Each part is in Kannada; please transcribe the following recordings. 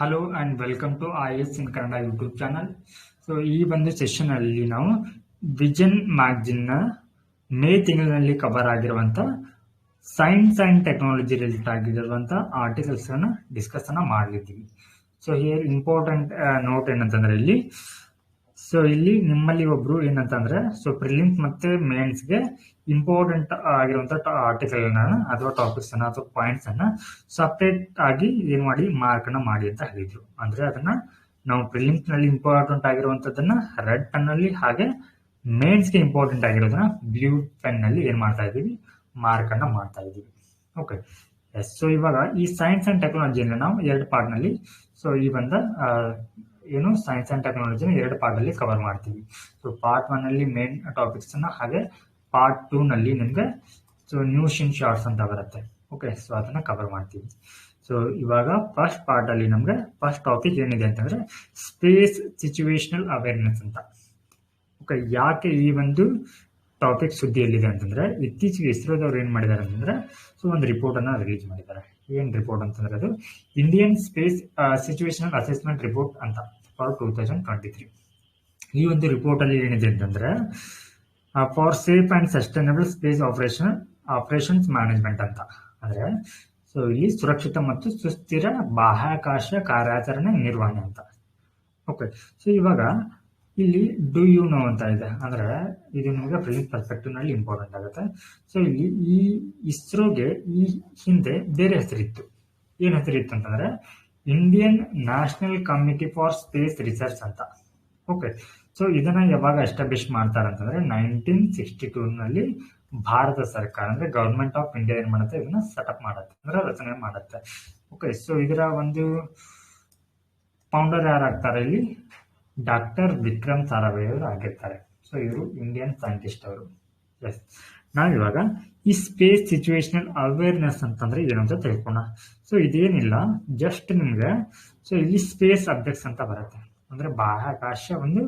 Hello and welcome to IAS in Kannada YouTube channel. So ಈ ಒಂದು ಸೆಷನ್ ಅಲ್ಲಿ ನಾವು ವಿಜನ್ ಮ್ಯಾಗಜಿನ್ನ ಮೇ ತಿಂಗಳಿನಲ್ಲಿ ಕವರ್ ಆಗಿರುವಂತ ಸೈನ್ಸ್ ಅಂಡ್ ಟೆಕ್ನಾಲಜಿ ರಿಲೇಟೆಡ್ ಆಗಿರುವಂತ ಆರ್ಟಿಕಲ್ಸ್ ಅನ್ನ ಡಿಸ್ಕಸ್ ಮಾಡಲಿದ್ದೀವಿ. ಸೊ ಹಿಯರ್ ಇಂಪಾರ್ಟೆಂಟ್ ನೋಟ್ ಏನಂತಂದ್ರೆ ಇಲ್ಲಿ ನಿಮ್ಮಲ್ಲಿ ಒಬ್ರು ಏನಂತಂದ್ರೆ ಪ್ರಿಲಿಮ್ಸ್ ಮತ್ತೆ ಮೇನ್ಸ್ಗೆ ಇಂಪಾರ್ಟೆಂಟ್ ಆಗಿರುವಂತ ಆರ್ಟಿಕಲ್ ಅಥವಾ ಟಾಪಿಕ್ಸ್ ಅನ್ನ ಅಥವಾ ಪಾಯಿಂಟ್ಸ್ ಅನ್ನ ಸಪರೇಟ್ ಆಗಿ ಏನ್ ಮಾಡಿ ಮಾರ್ಕ್ ಅನ್ನ ಮಾಡಿ ಅಂತ ಹೇಳಿದ್ರು. ಅಂದ್ರೆ ಅದನ್ನ ನಾವು ಪ್ರಿಲಿಮ್ಸ್ ನಲ್ಲಿ ಇಂಪಾರ್ಟೆಂಟ್ ಆಗಿರುವಂತದನ್ನ ರೆಡ್ ಪೆನ್ ನಲ್ಲಿ, ಹಾಗೆ ಮೇನ್ಸ್ಗೆ ಇಂಪಾರ್ಟೆಂಟ್ ಆಗಿರೋದನ್ನ ಬ್ಲೂ ಪೆನ್ ನಲ್ಲಿ ಏನ್ ಮಾಡ್ತಾ ಇದೀವಿ, ಮಾರ್ಕ್ ಅನ್ನ ಮಾಡ್ತಾ ಇದೀವಿ. Okay, S. ಸೊ ಇವಾಗ ಈ ಸೈನ್ಸ್ ಅಂಡ್ ಟೆಕ್ನಾಲಜಿಯನ್ನು ನಾವು ಎರಡು ಪಾರ್ಟ್ ನಲ್ಲಿ ಈ ಬಂದ ಸೈನ್ಸ್ ಅಂಡ್ ಟೆಕ್ನಾಲಜಿನ ಎರಡು ಪಾರ್ಟ್ ಅಲ್ಲಿ ಕವರ್ ಮಾಡ್ತೀವಿ. ಪಾರ್ಟ್ 1 ಅಲ್ಲಿ ಮೇನ್ ಟಾಪಿಕ್ಸ್ ಅನ್ನ, ಹಾಗೆ ಪಾರ್ಟ್ 2 ನಲ್ಲಿ ನಿಮ್ಗೆ ನ್ಯೂಸ್ ಇನ್ ಶಾರ್ಟ್ಸ್ ಅಂತ ಬರುತ್ತೆ. ಓಕೆ, ಸೊ ಅದನ್ನ ಕವರ್ ಮಾಡ್ತೀವಿ. ಸೊ ಇವಾಗ ಫಸ್ಟ್ ಪಾರ್ಟ್ ಅಲ್ಲಿ ನಮ್ಗೆ ಫಸ್ಟ್ ಟಾಪಿಕ್ ಏನಿದೆ ಅಂತಂದ್ರೆ ಸ್ಪೇಸ್ ಸಿಚುವೇಶನಲ್ ಅವೇರ್ನೆಸ್ ಅಂತ. ಓಕೆ, ಯಾಕೆ ಈ ಒಂದು ಟಾಪಿಕ್ ಸುದ್ದಿಯಲ್ಲಿದೆ ಅಂತಂದ್ರೆ ಇತ್ತೀಚೆಗೆ ಇಸ್ರೋದವ್ರು ಏನ್ ಮಾಡಿದ್ದಾರೆ ಅಂತಂದ್ರೆ ಒಂದು ರಿಪೋರ್ಟ್ ಅನ್ನ ರಿಲೀಸ್ ಮಾಡಿದ್ದಾರೆ. ಏನ್ ರಿಪೋರ್ಟ್ ಅಂತಂದ್ರೆ ಅದು Indian space situational assessment report ಅಂತ ಫಾರ್ 2023. ಈ ಒಂದು ರಿಪೋರ್ಟ್ ಅಲ್ಲಿ ಏನಿದೆ ಅಂತಂದ್ರೆ for safe and sustainable space operations management ಅಂತ. ಅಂದ್ರೆ ಇಲ್ಲಿ ಸುರಕ್ಷಿತ ಮತ್ತು ಸುಸ್ಥಿರ ಬಾಹ್ಯಾಕಾಶ ಕಾರ್ಯಾಚರಣೆ ನಿರ್ವಹಣೆ ಅಂತ. ಓಕೆ, ಸೊ ಇವಾಗ ಇಲ್ಲಿ ಡು ಯು ನೋ ಅಂತ ಇದೆ, ಅಂದ್ರೆ ಇದು ನಿಮಗೆ ಪ್ರಿಲಿಮ್ಸ್ ಪರ್ಸ್ಪೆಕ್ಟಿವ್ ನಲ್ಲಿ ಇಂಪಾರ್ಟೆಂಟ್ ಆಗುತ್ತೆ. ಸೊ ಇಲ್ಲಿ ಈ ಇಸ್ರೋಗೆ ಈ ಹಿಂದೆ ಬೇರೆ ಹೆಸರಿತ್ತು. ಏನ್ ಹೆಸರಿತ್ತು ಅಂತಂದ್ರೆ Indian national committee for space research ಅಂತ. ಓಕೆ, ಸೊ ಇದನ್ನ ಯಾವಾಗ ಎಸ್ಟಾಬ್ಲಿಷ್ ಮಾಡ್ತಾರೆ ಅಂತಂದ್ರೆ 1962 ನಲ್ಲಿ ಭಾರತ ಸರ್ಕಾರ ಅಂದ್ರೆ ಗವರ್ಮೆಂಟ್ ಆಫ್ ಇಂಡಿಯಾ ಏನ್ ಮಾಡುತ್ತೆ, ಇದನ್ನ ಸೆಟಪ್ ಮಾಡುತ್ತೆ, ಅಂದ್ರೆ ರಚನೆ ಮಾಡುತ್ತೆ. ಓಕೆ, ಸೊ ಇದರ ಒಂದು ಫೌಂಡರ್ ಯಾರಾಗ್ತಾರೆ ಇಲ್ಲಿ, ಡಾಕ್ಟರ್ ವಿಕ್ರಮ್ ಸಾರಾಭಾಯ್ ಅವರು ಆಗಿರ್ತಾರೆ. ಸೊ ಇವರು ಇಂಡಿಯನ್ ಸೈಂಟಿಸ್ಟ್ ಅವರು. ಎಸ್, ನಾವಿವಾಗ ಈ ಸ್ಪೇಸ್ ಸಿಚುವೇಶನಲ್ ಅವೇರ್ನೆಸ್ ಅಂತಂದ್ರೆ ಏನು ಅಂತ ತಿಳ್ಕೋಣ. ಸೊ ಇದೇನಿಲ್ಲ, ಜಸ್ಟ್ ನಿಮ್ಗೆ ಇಲ್ಲಿ ಸ್ಪೇಸ್ ಅಬ್ಜೆಕ್ಟ್ಸ್ ಅಂತ ಬರುತ್ತೆ, ಅಂದ್ರೆ ಬಾಹ್ಯಾಕಾಶ ಒಂದು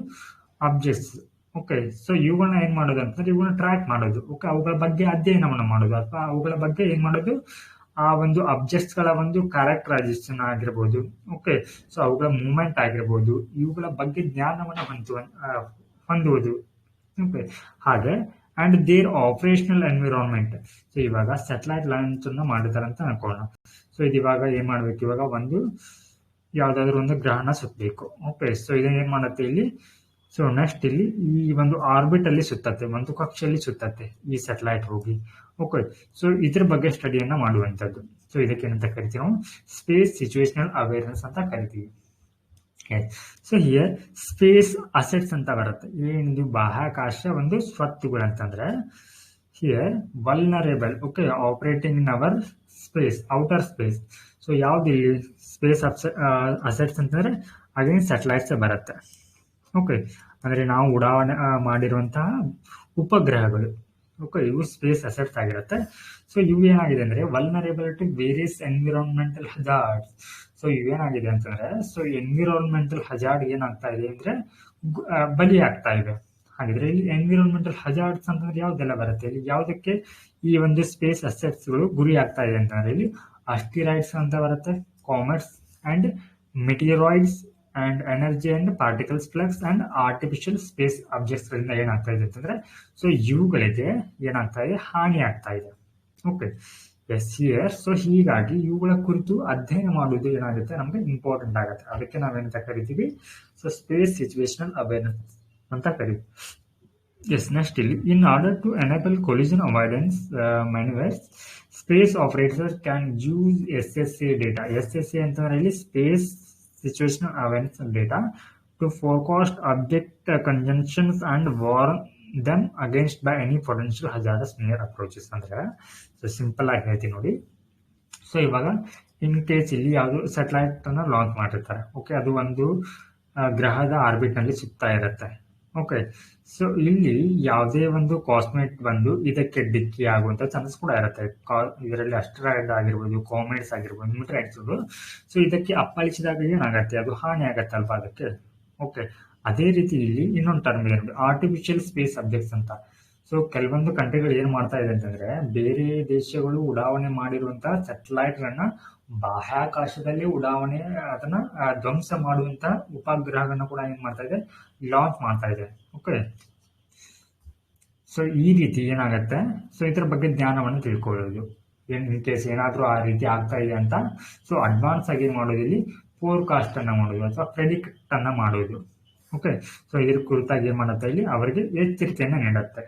ಅಬ್ಜೆಕ್ಟ್ಸ್. ಓಕೆ, ಸೊ ಇವುಗಳನ್ನ ಏನ್ ಮಾಡೋದು ಅಂತಂದ್ರೆ ಇವುಗಳನ್ನ ಟ್ರ್ಯಾಕ್ ಮಾಡೋದು. ಓಕೆ, ಅವುಗಳ ಬಗ್ಗೆ ಅಧ್ಯಯನವನ್ನು ಮಾಡೋದು, ಅಥವಾ ಅವುಗಳ ಬಗ್ಗೆ ಏನ್ ಮಾಡೋದು, ಆ ಒಂದು ಅಬ್ಜೆಕ್ಟ್ಸ್ ಗಳ ಒಂದು ಕ್ಯಾರೆಕ್ಟರೈಸೇಷನ್ ಆಗಿರ್ಬೋದು. ಓಕೆ, ಸೊ ಅವುಗಳ ಮೂವ್ಮೆಂಟ್ ಆಗಿರ್ಬೋದು, ಇವುಗಳ ಬಗ್ಗೆ ಜ್ಞಾನವನ್ನು ಹೊಂದುವುದು. ಓಕೆ, ಹಾಗೆ and there operational environment. So ಇವಾಗ ಸ್ಯಾಟಲೈಟ್ ಲಾಂಚ್ ಅನ್ನ ಮಾಡಿದಾರೆ ಅಂತ ಅನ್ಕೊಳ್ಳೋಣ. ಸೊ ಇದು ಇವಾಗ ಏನ್ ಮಾಡ್ಬೇಕು, ಇವಾಗ ಒಂದು ಯಾವ್ದಾದ್ರು ಒಂದು ಗ್ರಹಣ ಸುತ್ತಬೇಕು. ಓಕೆ, ಸೊ ಇದನ್ನ ಏನ್ ಮಾಡುತ್ತೆ ಇಲ್ಲಿ, ಸೊ ನೆಕ್ಸ್ಟ್ ಇಲ್ಲಿ ಈ ಒಂದು ಆರ್ಬಿಟ್ ಅಲ್ಲಿ ಸುತ್ತತ್ತೆ, ಒಂದು ಕಕ್ಷೆಯಲ್ಲಿ ಸುತ್ತತ್ತೆ ಈ ಸ್ಯಾಟಲೈಟ್ ಹೋಗಿ. ಓಕೆ, ಸೊ ಇದ್ರ ಬಗ್ಗೆ ಸ್ಟಡಿಯನ್ನ ಮಾಡುವಂತದ್ದು. ಸೊ ಇದಕ್ಕೆ ಏನಂತ ಕರಿತೀವಿ ನಾವು, ಸ್ಪೇಸ್ ಸಿಚುವೇಶನಲ್ ಅವೇರ್ನೆಸ್ ಅಂತ ಕರಿತೀವಿ. ಸೊ ಹಿಯರ್ ಸ್ಪೇಸ್ ಅಸೆಟ್ಸ್ ಅಂತ ಬರುತ್ತೆ. ಏನಿದು ಬಾಹ್ಯಾಕಾಶ ಒಂದು ಸ್ವತ್ತುಗಳು ಅಂತಂದ್ರೆ here vulnerable. Okay, operating in our space, outer space. So ಯಾವ್ದು ಇಲ್ಲಿ ಸ್ಪೇಸ್ ಅಸೆಟ್ಸ್ ಅಂತಂದ್ರೆ ಅಗೇನ್ ಸ್ಯಾಟಲೈಟ್ಸ್ ಬರುತ್ತೆ. ಓಕೆ, ಅಂದ್ರೆ ನಾವು ಉಡಾವಣೆ ಮಾಡಿರುವಂತಹ ಉಪಗ್ರಹಗಳು. ಓಕೆ, ಇವು ಸ್ಪೇಸ್ ಅಸೆಟ್ಸ್ ಆಗಿರುತ್ತೆ. ಸೊ ಇವು ಏನಾಗಿದೆ ಅಂದ್ರೆ vulnerable to various environmental hazards. So ಇವೇನಾಗಿದೆ ಅಂತಂದ್ರೆ ಎನ್ವಿರಾನ್ಮೆಂಟಲ್ ಹಜಾರ್ಡ್ ಏನಾಗ್ತಾ ಇದೆ ಅಂದ್ರೆ ಬಲಿ ಆಗ್ತಾ ಇದೆ. ಹಾಗಿದ್ರೆ ಇಲ್ಲಿ ಎನ್ವಿರಾನ್ಮೆಂಟಲ್ ಹಜಾರ್ಡ್ಸ್ ಅಂತಂದ್ರೆ ಯಾವ್ದೆಲ್ಲ ಬರುತ್ತೆ, ಇಲ್ಲಿ ಯಾವ್ದಕ್ಕೆ ಈ ಒಂದು ಸ್ಪೇಸ್ ಅಸೆಟ್ಸ್ ಗಳು ಗುರಿ ಆಗ್ತಾ ಇದೆ ಅಂತಂದ್ರೆ ಇಲ್ಲಿ ಅಸ್ಟಿರಾಯ್ಡ್ಸ್ ಅಂತ ಬರುತ್ತೆ, comets and meteoroids and energy and particles flux and artificial space objects ಗಳಿಂದ ಏನಾಗ್ತಾ ಇದೆ ಅಂತಂದ್ರೆ ಇವುಗಳಿಗೆ ಏನಾಗ್ತಾ ಇದೆ, ಹಾನಿ ಆಗ್ತಾ ಇದೆ. Okay, S here. ಸೊ ಹೀಗಾಗಿ ಇವುಗಳ ಕುರಿತು ಅಧ್ಯಯನ ಮಾಡುವುದು ಏನಾಗುತ್ತೆ, ನಮ್ಗೆ ಇಂಪಾರ್ಟೆಂಟ್ ಆಗುತ್ತೆ. ಅದಕ್ಕೆ ನಾವೇನಂತ ಕರಿತೀವಿ, ಸ್ಪೇಸ್ ಸಿಚುವೇಶನಲ್ ಅವೇರ್ನೆಸ್ ಅಂತ ಕರಿತೀವಿ. ಎಸ್, ನೆಕ್ಸ್ಟ್ ಇಲ್ಲಿ in order to enable collision avoidance manoeuvres space operator can use SSA data. SSA ಅಂತಂದ್ರೆ ಇಲ್ಲಿ space situational awareness data to forecast object conjunctions and warn them against by any potential hazardous near approaches. ಅಂದ್ರೆ ಸಿಂಪಲ್ ಆಗಿ ಹೇಳ್ತೀನಿ ನೋಡಿ. ಸೊ ಇವಾಗ ಇನ್ ಕೇಸ್ ಇಲ್ಲಿ ಯಾವುದು ಸ್ಯಾಟಲೈಟ್ ಅನ್ನ ಲಾಂಚ್ ಮಾಡಿರ್ತಾರೆ. ಓಕೆ, ಅದು ಒಂದು ಗ್ರಹದ ಆರ್ಬಿಟ್ ನಲ್ಲಿ ಸುತ್ತಾ ಇರುತ್ತೆ. ಓಕೆ, ಸೊ ಇಲ್ಲಿ ಯಾವುದೇ ಒಂದು ಕಾಸ್ಮೆಟ್ ಬಂದು ಇದಕ್ಕೆ ಡಿಕ್ಕಿ ಆಗುವಂತ ಚಾನ್ಸಸ್ ಕೂಡ ಇರುತ್ತೆ. ಇದರಲ್ಲಿ ಅಸ್ಟ್ರಾಯ್ಡ್ ಆಗಿರ್ಬೋದು, ಕಾಮೆಟ್ಸ್ ಆಗಿರ್ಬೋದು, ಮಿಟ್ರಾಯ್ಡ್ಸ್. ಸೊ ಇದಕ್ಕೆ ಅಪ್ಪಳಿಸಿದಾಗ ಏನಾಗತ್ತೆ, ಅದು ಹಾನಿ ಆಗತ್ತೆ ಅಲ್ವಾ ಅದಕ್ಕೆ. ಓಕೆ, ಅದೇ ರೀತಿ ಇಲ್ಲಿ ಇನ್ನೊಂದು ಟರ್ಮ್ ಇದೆ, ಆರ್ಟಿಫಿಷಿಯಲ್ ಸ್ಪೇಸ್ ಅಬ್ಜೆಕ್ಟ್ಸ್ ಅಂತ. ಸೊ ಸೊ ಕೆಲವೊಂದು ಕಂಟ್ರಿಗಳು ಏನ್ ಮಾಡ್ತಾ ಇದೆ ಅಂತಂದ್ರೆ ಬೇರೆ ದೇಶಗಳು ಉಡಾವಣೆ ಮಾಡಿರುವಂತಹ ಸ್ಯಾಟಲೈಟ್ ಗಳನ್ನ ಬಾಹ್ಯಾಕಾಶದಲ್ಲಿ ಉಡಾವಣೆ ಅದನ್ನ ಧ್ವಂಸ ಮಾಡುವಂತ ಉಪಗ್ರಹಗಳನ್ನ ಕೂಡ ಏನ್ ಮಾಡ್ತಾ ಇದೆ, ಲಾಂಚ್ ಮಾಡ್ತಾ ಇದೆ. ಓಕೆ, ಸೊ ಈ ರೀತಿ ಏನಾಗತ್ತೆ, ಸೊ ಇದ್ರ ಬಗ್ಗೆ ಜ್ಞಾನವನ್ನು ತಿಳ್ಕೊಳ್ಳೋದು, ಇನ್ ಕೇಸ್ ಏನಾದ್ರೂ ಆ ರೀತಿ ಆಗ್ತಾ ಇದೆ ಅಂತ. ಸೊ ಅಡ್ವಾನ್ಸ್ ಆಗಿ ಏನ್ ಮಾಡೋದು, ಇಲ್ಲಿ ಫೋರ್ಕಾಸ್ಟ್ ಅನ್ನ ಮಾಡೋದು ಅಥವಾ ಪ್ರೆಡಿಕ್ಟ್ ಅನ್ನ ಮಾಡೋದು. ಓಕೆ, ಸೊ ಇದ್ರ ಕುರಿತಾಗಿ ಏನ್ ಮಾಡುತ್ತೆ, ಇಲ್ಲಿ ಅವರಿಗೆ ಎಚ್ಚರಿಕೆಯನ್ನ ನೀಡುತ್ತೆ.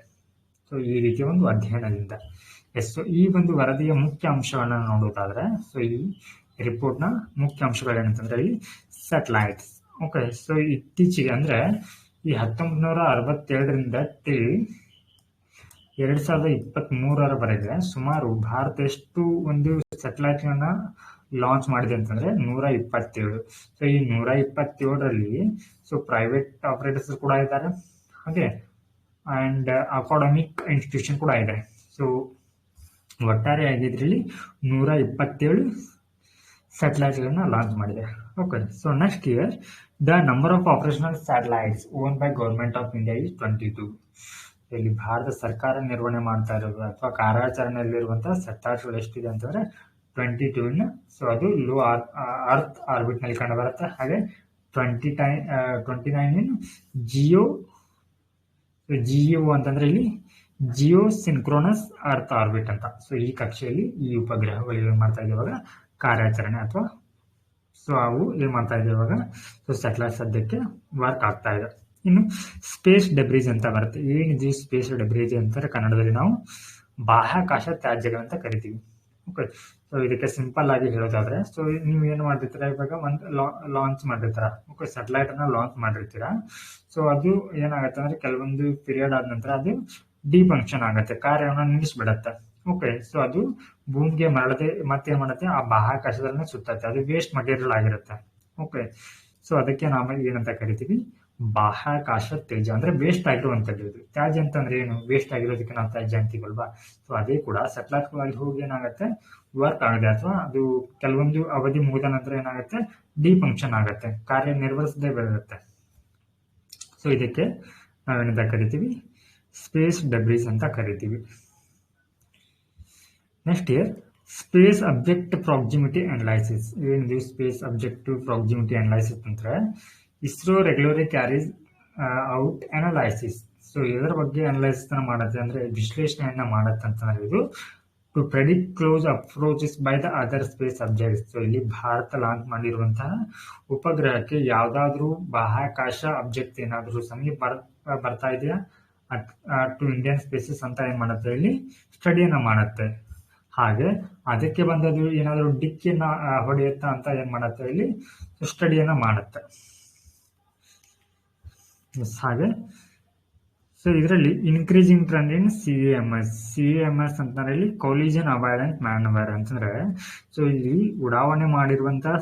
ಸೊ ಈ ರೀತಿಯ ಒಂದು ಅಧ್ಯಯನದಿಂದ ಸೊ ಈ ಒಂದು ವರದಿಯ ಮುಖ್ಯ ಅಂಶಗಳನ್ನ ನೋಡೋದಾದ್ರೆ, ಸೊ ಈ ರಿಪೋರ್ಟ್ ನ ಮುಖ್ಯ ಅಂಶಗಳೇನಂತಂದ್ರೆ ಇಲ್ಲಿ ಸ್ಯಾಟಲೈಟ್ಸ್. ಓಕೆ, ಸೊ ಇತ್ತೀಚೆಗೆ ಅಂದ್ರೆ ಈ 1962ರಿಂದ 2023ರವರೆಗೆ ಸುಮಾರು ಭಾರತ ಎಷ್ಟು ಒಂದು ಸ್ಯಾಟಲೈಟ್ ಗಳನ್ನ ಲಾಂಚ್ ಮಾಡಿದೆ ಅಂತಂದ್ರೆ 127. ಸೊ ಈ 127ರಲ್ಲಿ ಸೊ ಪ್ರೈವೇಟ್ ಆಪರೇಟರ್ಸ್ ಕೂಡ ಇದ್ದಾರೆ, ಹಾಗೆ ಅಂಡ್ ಅಕಾಡೆಮಿಕ್ ಇನ್ಸ್ಟಿಟ್ಯೂಷನ್ ಕೂಡ ಇದೆ. ಸೊ ಒಟ್ಟಾರೆಯಾಗಿ ಇದರಲ್ಲಿ 127 ಸ್ಯಾಟಲೈಟ್ ಗಳನ್ನ ಲಾಂಚ್ ಮಾಡಿದೆ. Okay, so next here the number of operational satellites own by government of India is 22. ಇಲ್ಲಿ ಭಾರತ ಸರ್ಕಾರ ನಿರ್ವಹಣೆ ಮಾಡ್ತಾ ಇರೋದು ಅಥವಾ ಕಾರ್ಯಾಚರಣೆಯಲ್ಲಿರುವಂತಹ ಸ್ಯಾಟಲೈಟ್ಗಳು ಎಷ್ಟಿದೆ ಅಂತಂದ್ರೆ 22. ಸೊ ಅದು ಲೋ ಅರ್ತ್ ಆರ್ಬಿಟ್ ನಲ್ಲಿ ಕಂಡು ಬರುತ್ತೆ. ಹಾಗೆ 29 ಇನ್ ಜಿಯೋ ಅಂತಂದ್ರೆ ಇಲ್ಲಿ ಜಿಯೋ ಸಿನ್ಕ್ರೋನಸ್ ಅರ್ತ್ ಆರ್ಬಿಟ್ ಅಂತ. ಸೊ ಈ ಕಕ್ಷೆಯಲ್ಲಿ ಈ ಉಪಗ್ರಹಗಳು ಏನ್ ಮಾಡ್ತಾ ಇದೆ ಇವಾಗ ಕಾರ್ಯಾಚರಣೆ ಅಥವಾ ಸೊ ಅವು ಏನ್ ಮಾಡ್ತಾ ಇದೆ ಇವಾಗ, ಸೊ ಸ್ಯಾಟಲೈಟ್ ಸದ್ಯಕ್ಕೆ ವರ್ಕ್ ಆಗ್ತಾ ಇದೆ. ಇನ್ನು ಸ್ಪೇಸ್ ಡೆಬ್ರೀಸ್ ಅಂತ ಬರುತ್ತೆ. ಏನಿದೆ ಸ್ಪೇಸ್ ಡೆಬ್ರೀಸ್ ಅಂತಾರೆ ಕನ್ನಡದಲ್ಲಿ ನಾವು ಬಾಹ್ಯಾಕಾಶ ತ್ಯಾಜ್ಯಗಳಂತ ಕರಿತೀವಿ. ಓಕೆ, ಸೊ ಇದಕ್ಕೆ ಸಿಂಪಲ್ ಆಗಿ ಹೇಳೋದಾದ್ರೆ, ಸೊ ನೀವು ಏನ್ ಮಾಡಿರ್ತೀರಾ, ಇವಾಗ ಒಂದು ಲಾಂಚ್ ಮಾಡಿರ್ತೀರಾ. ಓಕೆ, ಸ್ಯಾಟಲೈಟ್ ಅನ್ನ ಲಾಂಚ್ ಮಾಡಿರ್ತೀರಾ. ಸೊ ಅದು ಏನಾಗುತ್ತೆ ಅಂದ್ರೆ ಕೆಲವೊಂದು ಪೀರಿಯಡ್ ಆದ ನಂತರ ಅದು ಡಿಫಂಕ್ಷನ್ ಆಗುತ್ತೆ, ಕಾರ್ಯವನ್ನು ನಿಲ್ಲಿಸ್ಬಿಡತ್ತೆ. ಓಕೆ, ಸೊ ಅದು ಭೂಮಿಗೆ ಮರಳದೆ ಮತ್ತೆ ಏನ್ ಮಾಡುತ್ತೆ, ಆ ಬಾಹ್ಯಾಕಾಶದಲ್ಲಿ ಸುತ್ತತ್ತೆ. ಅದು ವೇಸ್ಟ್ ಮಟೀರಿಯಲ್ ಆಗಿರುತ್ತೆ. ಓಕೆ, ಸೊ ಅದಕ್ಕೆ ನಾವು ಏನಂತ ಕರಿತೀವಿ, ಬಾಹ್ಯಾಕಾಶ ತ್ಯಾಜ್ಯ ಅಂದ್ರೆ ವೇಸ್ಟ್ ಆಗಿರುವಂತದ್ದು. ತ್ಯಾಜ್ಯ ಅಂತಂದ್ರೆ ಏನು, ವೇಸ್ಟ್ ಆಗಿರೋದಕ್ಕೆ ನಾವು ತ್ಯಾಜ್ಯ ಅಂತೀವಲ್ವಾ. ಸೊ ಅದೇ ಕೂಡ ಸ್ಯಾಟಲೈಟ್ ಅಲ್ಲಿ ಹೋಗಿ ಏನಾಗುತ್ತೆ, ವರ್ಕ್ ಆಗಿದೆ ಅಥವಾ ಅದು ಕೆಲವೊಂದು ಅವಧಿ ಮುಗಿದ ನಂತರ ಏನಾಗುತ್ತೆ, ಡಿಫಂಕ್ಷನ್ ಆಗುತ್ತೆ, ಕಾರ್ಯನಿರ್ವಹಿಸದೇ ಬರುತ್ತೆ. ಸೊ ಇದಕ್ಕೆ ನಾವೇನಂತ ಕರಿತೀವಿ, ಸ್ಪೇಸ್ ಡೆಬ್ರೀಸ್ ಅಂತ ಕರಿತೀವಿ. Next year space object proximity analysis. ಏನಿದೆ ಸ್ಪೇಸ್ ಅಬ್ಜೆಕ್ಟ್ ಪ್ರಾಕ್ಸಿಮಿಟಿ ಅನಲೈಸಿಸ್ ಅಂದ್ರೆ ISRO regularly carries out analysis. So ಇದರ ಬಗ್ಗೆ ಅನಲೈಸಿಸ್ ಮಾಡುತ್ತೆ ಅಂದ್ರೆ ವಿಶ್ಲೇಷಣೆಯನ್ನ ಮಾಡುತ್ತೆ ಅಂತಂದ್ರೆ ಇದು to predict close approaches by the other space objects. So ಇಲ್ಲಿ ಭಾರತ ಲಾಂಚ್ ಮಾಡಿರುವಂತಹ ಉಪಗ್ರಹಕ್ಕೆ ಯಾವ್ದಾದ್ರು ಬಾಹ್ಯಾಕಾಶ ಅಬ್ಜೆಕ್ಟ್ ಏನಾದ್ರು ಸಮೀಪ ಬರ್ತಾ ಇದೆಯಾ ಟು ಇಂಡಿಯನ್ ಸ್ಪೇಸಸ್ ಅಂತ ಏನ್ ಮಾಡುತ್ತೆ, ಇಲ್ಲಿ ಸ್ಟಡಿಯನ್ನ ಮಾಡುತ್ತೆ. ಹಾಗೆ ಅದಕ್ಕೆ ಬಂದದ್ದು ಏನಾದ್ರು ಡಿಕ್ಕಿಯನ್ನ ಹೊಡೆಯುತ್ತಾ ಅಂತ ಏನ್ ಮಾಡುತ್ತೆ, ಇಲ್ಲಿ ಸ್ಟಡಿಯನ್ನ ಮಾಡುತ್ತೆ. ಹಾಗೆ ಸೊ ಇದರಲ್ಲಿ ಇನ್ಕ್ರೀಸಿಂಗ್ ಟ್ರೆಂಡ್ ಇನ್ CAMS ಅಂತಂದ್ರೆ ಇಲ್ಲಿ ಕೊಲಿಷನ್ ಅವಾಯ್ಡೆಂಟ್ ಮ್ಯಾನವರ್ ಅಂತಂದ್ರೆ, ಸೊ ಇಲ್ಲಿ ಉಡಾವಣೆ ಮಾಡಿರುವಂತಹ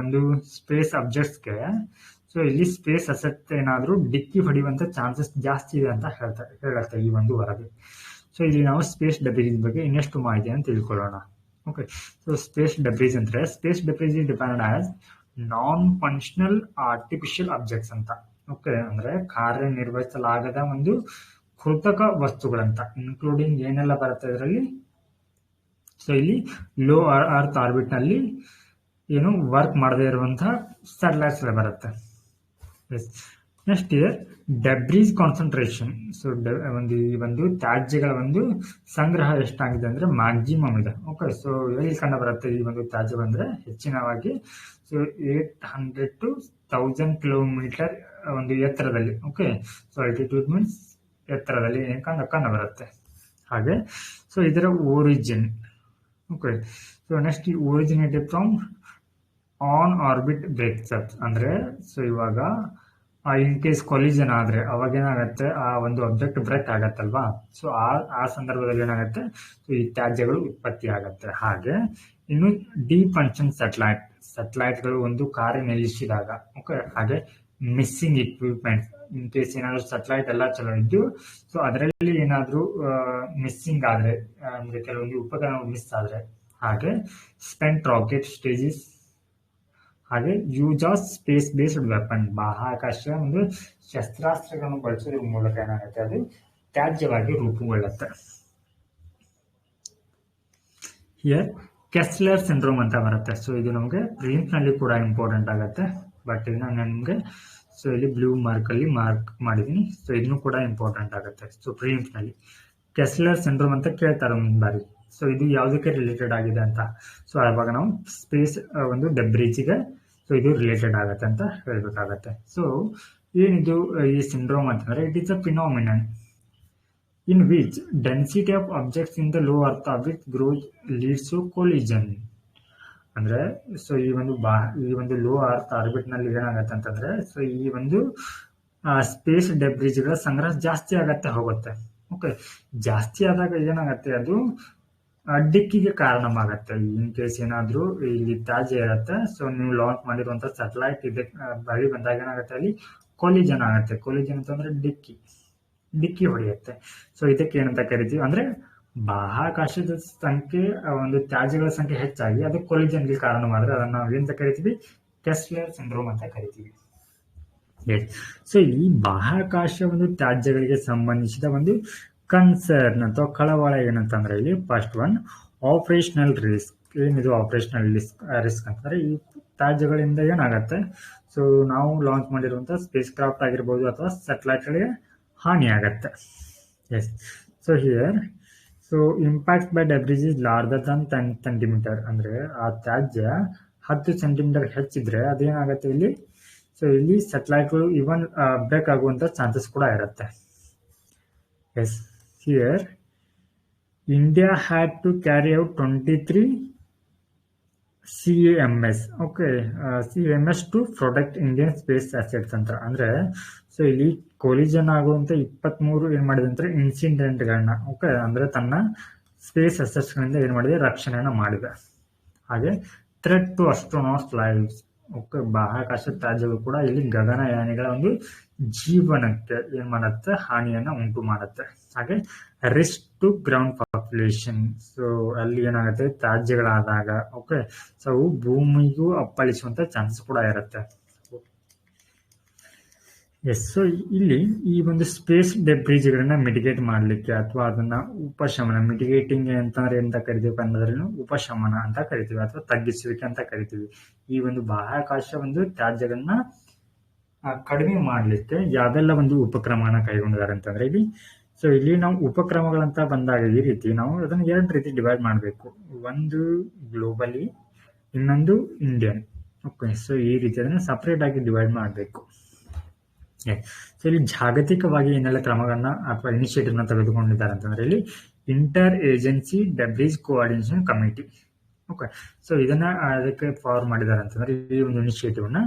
ಒಂದು ಸ್ಪೇಸ್ ಅಬ್ಜೆಕ್ಟ್ಸ್ಗೆ ಸೊ ಇಲ್ಲಿ ಸ್ಪೇಸ್ ಅಸೆಟ್ ಏನಾದ್ರೂ ಡಿಕ್ಕಿ ಹೊಡೆಯುವಂತ ಚಾನ್ಸಸ್ ಜಾಸ್ತಿ ಇದೆ ಅಂತ ಹೇಳುತ್ತೆ ಈ ಒಂದು ವರದಿ. ಸೊ ಇಲ್ಲಿ ನಾವು ಸ್ಪೇಸ್ ಡೆಬ್ರೀಸ್ ಬಗ್ಗೆ ಇನ್ನಷ್ಟು ಮಾಹಿತಿಯನ್ನು ತಿಳ್ಕೊಳ್ಳೋಣ. ಓಕೆ, ಸೊ ಸ್ಪೇಸ್ ಡೆಬ್ರೀಸ್ ಅಂದ್ರೆ space debris is defined as non functional artificial objects ಅಂತ. ಓಕೆ, ಅಂದ್ರೆ ಕಾರ್ಯನಿರ್ವಹಿಸಲಾಗದ ಒಂದು ಕೃತಕ ವಸ್ತುಗಳಂತ, ಇನ್ಕ್ಲೂಡಿಂಗ್ ಏನೆಲ್ಲ ಬರುತ್ತೆ ಇದರಲ್ಲಿ. ಸೊ ಇಲ್ಲಿ ಲೋ ಅರ್ತ್ ಆರ್ಬಿಟ್ ನಲ್ಲಿ ಏನು ವರ್ಕ್ ಮಾಡದೇ ಇರುವಂತಹ ಸ್ಯಾಟಲೈಟ್ಸ್ ಬರುತ್ತೆ. Next year debris concentration. So ಒಂದು ತ್ಯಾಜ್ಯಗಳ ಒಂದು ಸಂಗ್ರಹ ಎಷ್ಟಾಗಿದೆ ಅಂದ್ರೆ ಮ್ಯಾಕ್ಸಿಮಮ್ ಇದೆ. ಓಕೆ, ಸೊ ಎಲ್ಲಿ ಕಂಡು ಬರುತ್ತೆ ಈ ಒಂದು ತ್ಯಾಜ್ಯ ಬಂದ್ರೆ ಹೆಚ್ಚಿನವಾಗಿ ಸೊ 800 to 1000 ಕಿಲೋಮೀಟರ್ ಒಂದು ಎತ್ತರದಲ್ಲಿ. ಓಕೆ, ಸೊ ಆಲ್ಟಿಟ್ಯೂಡ್ ಮೀನ್ಸ್ ಎತ್ತರದಲ್ಲಿ ಕಂಡು ಬರುತ್ತೆ. ಹಾಗೆ ಸೊ ಇದರ origin. Okay, so next originated from on orbit breaks ಅಂದ್ರೆ ಸೊ ಇವಾಗ ಇನ್ ಕೇಸ್ ಕೊಲಿಜನ್ ಆದ್ರೆ ಅವಾಗ ಏನಾಗುತ್ತೆ, ಆ ಒಂದು ಅಬ್ಜೆಕ್ಟ್ ಬ್ರೇಕ್ ಆಗತ್ತಲ್ವಾ. ಸೊ ಆ ಸಂದರ್ಭದಲ್ಲಿ ಏನಾಗುತ್ತೆ, ಸೊ ಈ ತ್ಯಾಜ್ಯಗಳು ಉತ್ಪತ್ತಿ ಆಗತ್ತೆ. ಹಾಗೆ ಇನ್ನು ಡಿಫಂಕ್ಷನ್ ಸ್ಯಾಟಲೈಟ್ಗಳು ಒಂದು ಕಾರ್ಯ ನಿಲ್ಲಿಸಿದಾಗ. ಓಕೆ, ಹಾಗೆ ಮಿಸ್ಸಿಂಗ್ ಇಕ್ವಿಪ್ಮೆಂಟ್. ಇನ್ ಕೇಸ್ ಏನಾದ್ರು ಸ್ಯಾಟಲೈಟ್ ಎಲ್ಲ ಚಲೋ ಇದ್ದು ಸೊ ಅದರಲ್ಲಿ ಏನಾದ್ರು ಮಿಸ್ಸಿಂಗ್ ಆದ್ರೆ ಅಂದ್ರೆ ಕೆಲವೊಂದು ಉಪಕರಣಗಳು ಮಿಸ್ ಆದ್ರೆ, ಹಾಗೆ ಸ್ಪೆಂಟ್ ರಾಕೆಟ್ ಸ್ಟೇಜಸ್, ಹಾಗೆ use of space based weapon. ಬಾಹ್ಯಾಕಾಶ ಒಂದು ಶಸ್ತ್ರಾಸ್ತ್ರಗಳನ್ನು ಬಳಸೋದ್ರ ಮೂಲಕ ಏನಾಗುತ್ತೆ, ಅದು ತ್ಯಾಜ್ಯವಾಗಿ ರೂಪುಗೊಳ್ಳುತ್ತೆ. ಹಿಯರ್ ಕೆಸ್ಲರ್ ಸಿಂಡ್ರೋಮ್ ಅಂತ ಬರುತ್ತೆ. ಸೊ ಇದು ನಮಗೆ ಪ್ರಿಲಿಮ್ಸ್ ನಲ್ಲಿ ಕೂಡ ಇಂಪಾರ್ಟೆಂಟ್ ಆಗುತ್ತೆ. ಬಟ್ ಇನ್ನು ನಿಮಗೆ ಸೊ ಇಲ್ಲಿ ಬ್ಲೂ ಮಾರ್ಕ್ ಅಲ್ಲಿ ಮಾರ್ಕ್ ಮಾಡಿದೀನಿ. ಸೊ ಇದನ್ನು ಕೂಡ ಇಂಪಾರ್ಟೆಂಟ್ ಆಗುತ್ತೆ. ಸೊ ಪ್ರಿಲಿಮ್ಸ್ ನಲ್ಲಿ ಕೆಸ್ಲರ್ ಸಿಂಡ್ರೋಮ್ ಅಂತ ಕೇಳ್ತಾರೆ ಒಂದು ಬಾರಿ. ಸೊ ಇದು ಯಾವುದಕ್ಕೆ ರಿಲೇಟೆಡ್ ಆಗಿದೆ ಅಂತ. ಸೊ ಅವಾಗ ನಾವು ಸ್ಪೇಸ್ ಒಂದು ಡೆಬ್ರಿಜಿಗೆ ಸೊ ಇದು ರಿಲೇಟೆಡ್ ಆಗುತ್ತೆ ಅಂತ ಹೇಳ್ಬೇಕಾಗತ್ತೆ. ಸೊ ಏನಿದು ಈ ಸಿಂಡ್ರೋಮ್ ಅಂತಂದ್ರೆ it is a phenomenon in which density of objects in the low earth orbit grows leads to collision. ಅಂದ್ರೆ ಸೊ ಈ ಒಂದು ಲೋ ಅರ್ತ್ ಆರ್ಬಿಟ್ ನಲ್ಲಿ ಏನಾಗತ್ತೆ ಅಂತಂದ್ರೆ ಸೊ ಈ ಒಂದು ಸ್ಪೇಸ್ ಡೆಬ್ರಿಜ್ ಗಳ ಸಂಗ್ರಹ ಜಾಸ್ತಿ ಆಗತ್ತೆ ಹೋಗುತ್ತೆ. ಓಕೆ, ಜಾಸ್ತಿ ಆದಾಗ ಏನಾಗತ್ತೆ ಅದು ಡಿಕ್ಕಿಗೆ ಕಾರಣವಾಗತ್ತೆ. ಇನ್ ಕೇಸ್ ಏನಾದ್ರೂ ಇಲ್ಲಿ ತ್ಯಾಜ್ಯ ಇರತ್ತೆ. ಸೊ ನೀವು ಲಾಂಚ್ ಮಾಡಿರುವಂತ ಸ್ಯಾಟಲೈಟ್ ಬಳಿ ಬಂದಾಗ ಏನಾಗತ್ತೆ ಅಲ್ಲಿ ಕೊಲಿಜನ್ ಆಗತ್ತೆ. ಕೊಲಿಜನ್ ಅಂತಂದ್ರೆ ಡಿಕ್ಕಿ ಹೊಡೆಯುತ್ತೆ. ಸೊ ಇದಕ್ಕೆ ಏನಂತ ಕರಿತೀವಿ ಅಂದ್ರೆ ಬಾಹ್ಯಾಕಾಶದ ಸಂಖ್ಯೆ ಒಂದು ತ್ಯಾಜ್ಯಗಳ ಸಂಖ್ಯೆ ಹೆಚ್ಚಾಗಿ ಅದು ಕೊಲಿಜನ್ಗೆ ಕಾರಣ ಮಾಡಿದ್ರೆ ಅದನ್ನ ನಾವು ಏನಂತ ಕರಿತೀವಿ, ಕೆಸ್ಲರ್ ಸಿಂಡ್ರೋಮ್ ಅಂತ ಕರಿತೀವಿ. ಸೊ ಈ ಬಾಹ್ಯಾಕಾಶ ಒಂದು ತ್ಯಾಜ್ಯಗಳಿಗೆ ಸಂಬಂಧಿಸಿದ ಒಂದು ಕನ್ಸರ್ನ್ ಅಥವಾ ಕಳವಳ ಏನಂತಂದ್ರೆ ಇಲ್ಲಿ ಫಸ್ಟ್ ಒನ್ ಆಪರೇಷನಲ್ ರಿಸ್ಕ್. ಏನಿದು ಆಪರೇಷನಲ್ ರಿಸ್ಕ್ ಅಂತಂದ್ರೆ ಈ ತ್ಯಾಜ್ಯಗಳಿಂದ ಏನಾಗತ್ತೆ, ಸೊ ನಾವು ಲಾಂಚ್ ಮಾಡಿರುವಂತಹ ಸ್ಪೇಸ್ ಕ್ರಾಫ್ಟ್ ಆಗಿರ್ಬೋದು ಅಥವಾ ಸ್ಯಾಟಲೈಟ್ ಗಳಿಗೆ ಹಾನಿ ಆಗತ್ತೆ. Yes, so here so impact by debris is larger than 10 centimeter. ಅಂದ್ರೆ ಆ ತ್ಯಾಜ್ಯ 10 ಸೆಂಟಿಮೀಟರ್ ಹೆಚ್ಚಿದ್ರೆ ಅದೇನಾಗತ್ತೆ ಇಲ್ಲಿ, ಸೊ ಇಲ್ಲಿ ಸ್ಯಾಟಲೈಟ್ಗಳು ಇವನ್ ಬ್ರೇಕ್ ಆಗುವಂತ ಚಾನ್ಸಸ್ ಕೂಡ ಇರುತ್ತೆ. Yes, here India had to carry out 23 CAMS. Okay, CAMS to protect Indian space assets ಅಂತ. ಅಂದ್ರೆ ಸೊ ಇಲ್ಲಿ ಕೊಲಿಜನ್ ಆಗುವಂತ 23 ಏನ್ ಮಾಡಿದೆ ಅಂದ್ರೆ ಇನ್ಸಿಡೆಂಟ್ ಗಳನ್ನ, ಓಕೆ, ಅಂದ್ರೆ ತನ್ನ ಸ್ಪೇಸ್ ಅಸೆಟ್ಸ್ ಗಳಿಂದ ಏನ್ ಮಾಡಿದೆ, ರಕ್ಷಣೆಯನ್ನ ಮಾಡಿದೆ. ಹಾಗೆ ಥ್ರೆಟ್ ಟು ಅಸ್ಟ್ರೋನಾಟ್ಸ್ ಲೈವ್ಸ್. ಓಕೆ, ಬಾಹ್ಯಾಕಾಶ ತ್ಯಾಜ್ಯಗಳು ಕೂಡ ಇಲ್ಲಿ ಗಗನಯಾನಿಗಳ ಒಂದು ಜೀವನಕ್ಕೆ ಏನ್ ಮಾಡುತ್ತೆ, ಹಾನಿಯನ್ನ ಉಂಟು ಮಾಡುತ್ತೆ. ಹಾಗೆ risk to ground population. So ಅಲ್ಲಿ ಏನಾಗುತ್ತೆ, ತ್ಯಾಜ್ಯಗಳಾದಾಗ ಓಕೆ ಸೊ ಅವು ಭೂಮಿಗೂ ಅಪ್ಪಳಿಸುವಂತ ಚಾನ್ಸಸ್ ಕೂಡ ಇರುತ್ತೆ. ಎಸ್, ಸೊ ಇಲ್ಲಿ ಈ ಒಂದು ಸ್ಪೇಸ್ ಡೆಬ್ರಿಜ್ ಗಳನ್ನ ಮಿಟಿಗೇಟ್ ಮಾಡ್ಲಿಕ್ಕೆ ಅಥವಾ ಅದನ್ನ ಉಪಶಮನ, ಮಿಟಿಗೇಟಿಂಗ್ ಅಂತಂದ್ರೆ ಎಂತ ಕರಿತೀವಿ ಅನ್ನೋದ್ರನ್ನು ಉಪಶಮನ ಅಂತ ಕರಿತೀವಿ ಅಥವಾ ತಗ್ಗಿಸುವಿಕೆ ಅಂತ ಕರಿತೀವಿ. ಈ ಒಂದು ಬಾಹ್ಯಾಕಾಶ ಒಂದು ತ್ಯಾಜ್ಯಗಳನ್ನ ಕಡಿಮೆ ಮಾಡ್ಲಿಕ್ಕೆ ಯಾವೆಲ್ಲ ಒಂದು ಉಪಕ್ರಮನ ಕೈಗೊಂಡಿದ್ದಾರೆ ಅಂತಂದ್ರೆ ಇಲ್ಲಿ ಸೊ ಇಲ್ಲಿ ನಾವು ಉಪಕ್ರಮಗಳಂತ ಬಂದಾಗ ಈ ರೀತಿ ನಾವು ಅದನ್ನ 2 ರೀತಿ ಡಿವೈಡ್ ಮಾಡಬೇಕು. ಒಂದು ಗ್ಲೋಬಲಿ, ಇನ್ನೊಂದು ಇಂಡಿಯನ್. ಓಕೆ, ಸೊ ಈ ರೀತಿ ಅದನ್ನ ಸಪರೇಟ್ ಆಗಿ ಡಿವೈಡ್ ಮಾಡಬೇಕು. ಸೊ ಇಲ್ಲಿ ಜಾಗತಿಕವಾಗಿ ಏನೆಲ್ಲ ಕ್ರಮಗಳನ್ನ ಅಥವಾ ಇನಿಷಿಯೇಟಿವ್ ನ ತೆಗೆದುಕೊಂಡಿದ್ದಾರೆ ಅಂತಂದ್ರೆ ಇಲ್ಲಿ inter agency ಡೆಬ್ರಿಜ್ coordination committee. Okay, so ಇದನ್ನ ಅದಕ್ಕೆ ಫಾರ್ಮ್ ಮಾಡಿದ್ದಾರೆ ಅಂತಂದ್ರೆ ಈ ಒಂದು ಇನಿಷಿಯೇಟಿವ್ ನ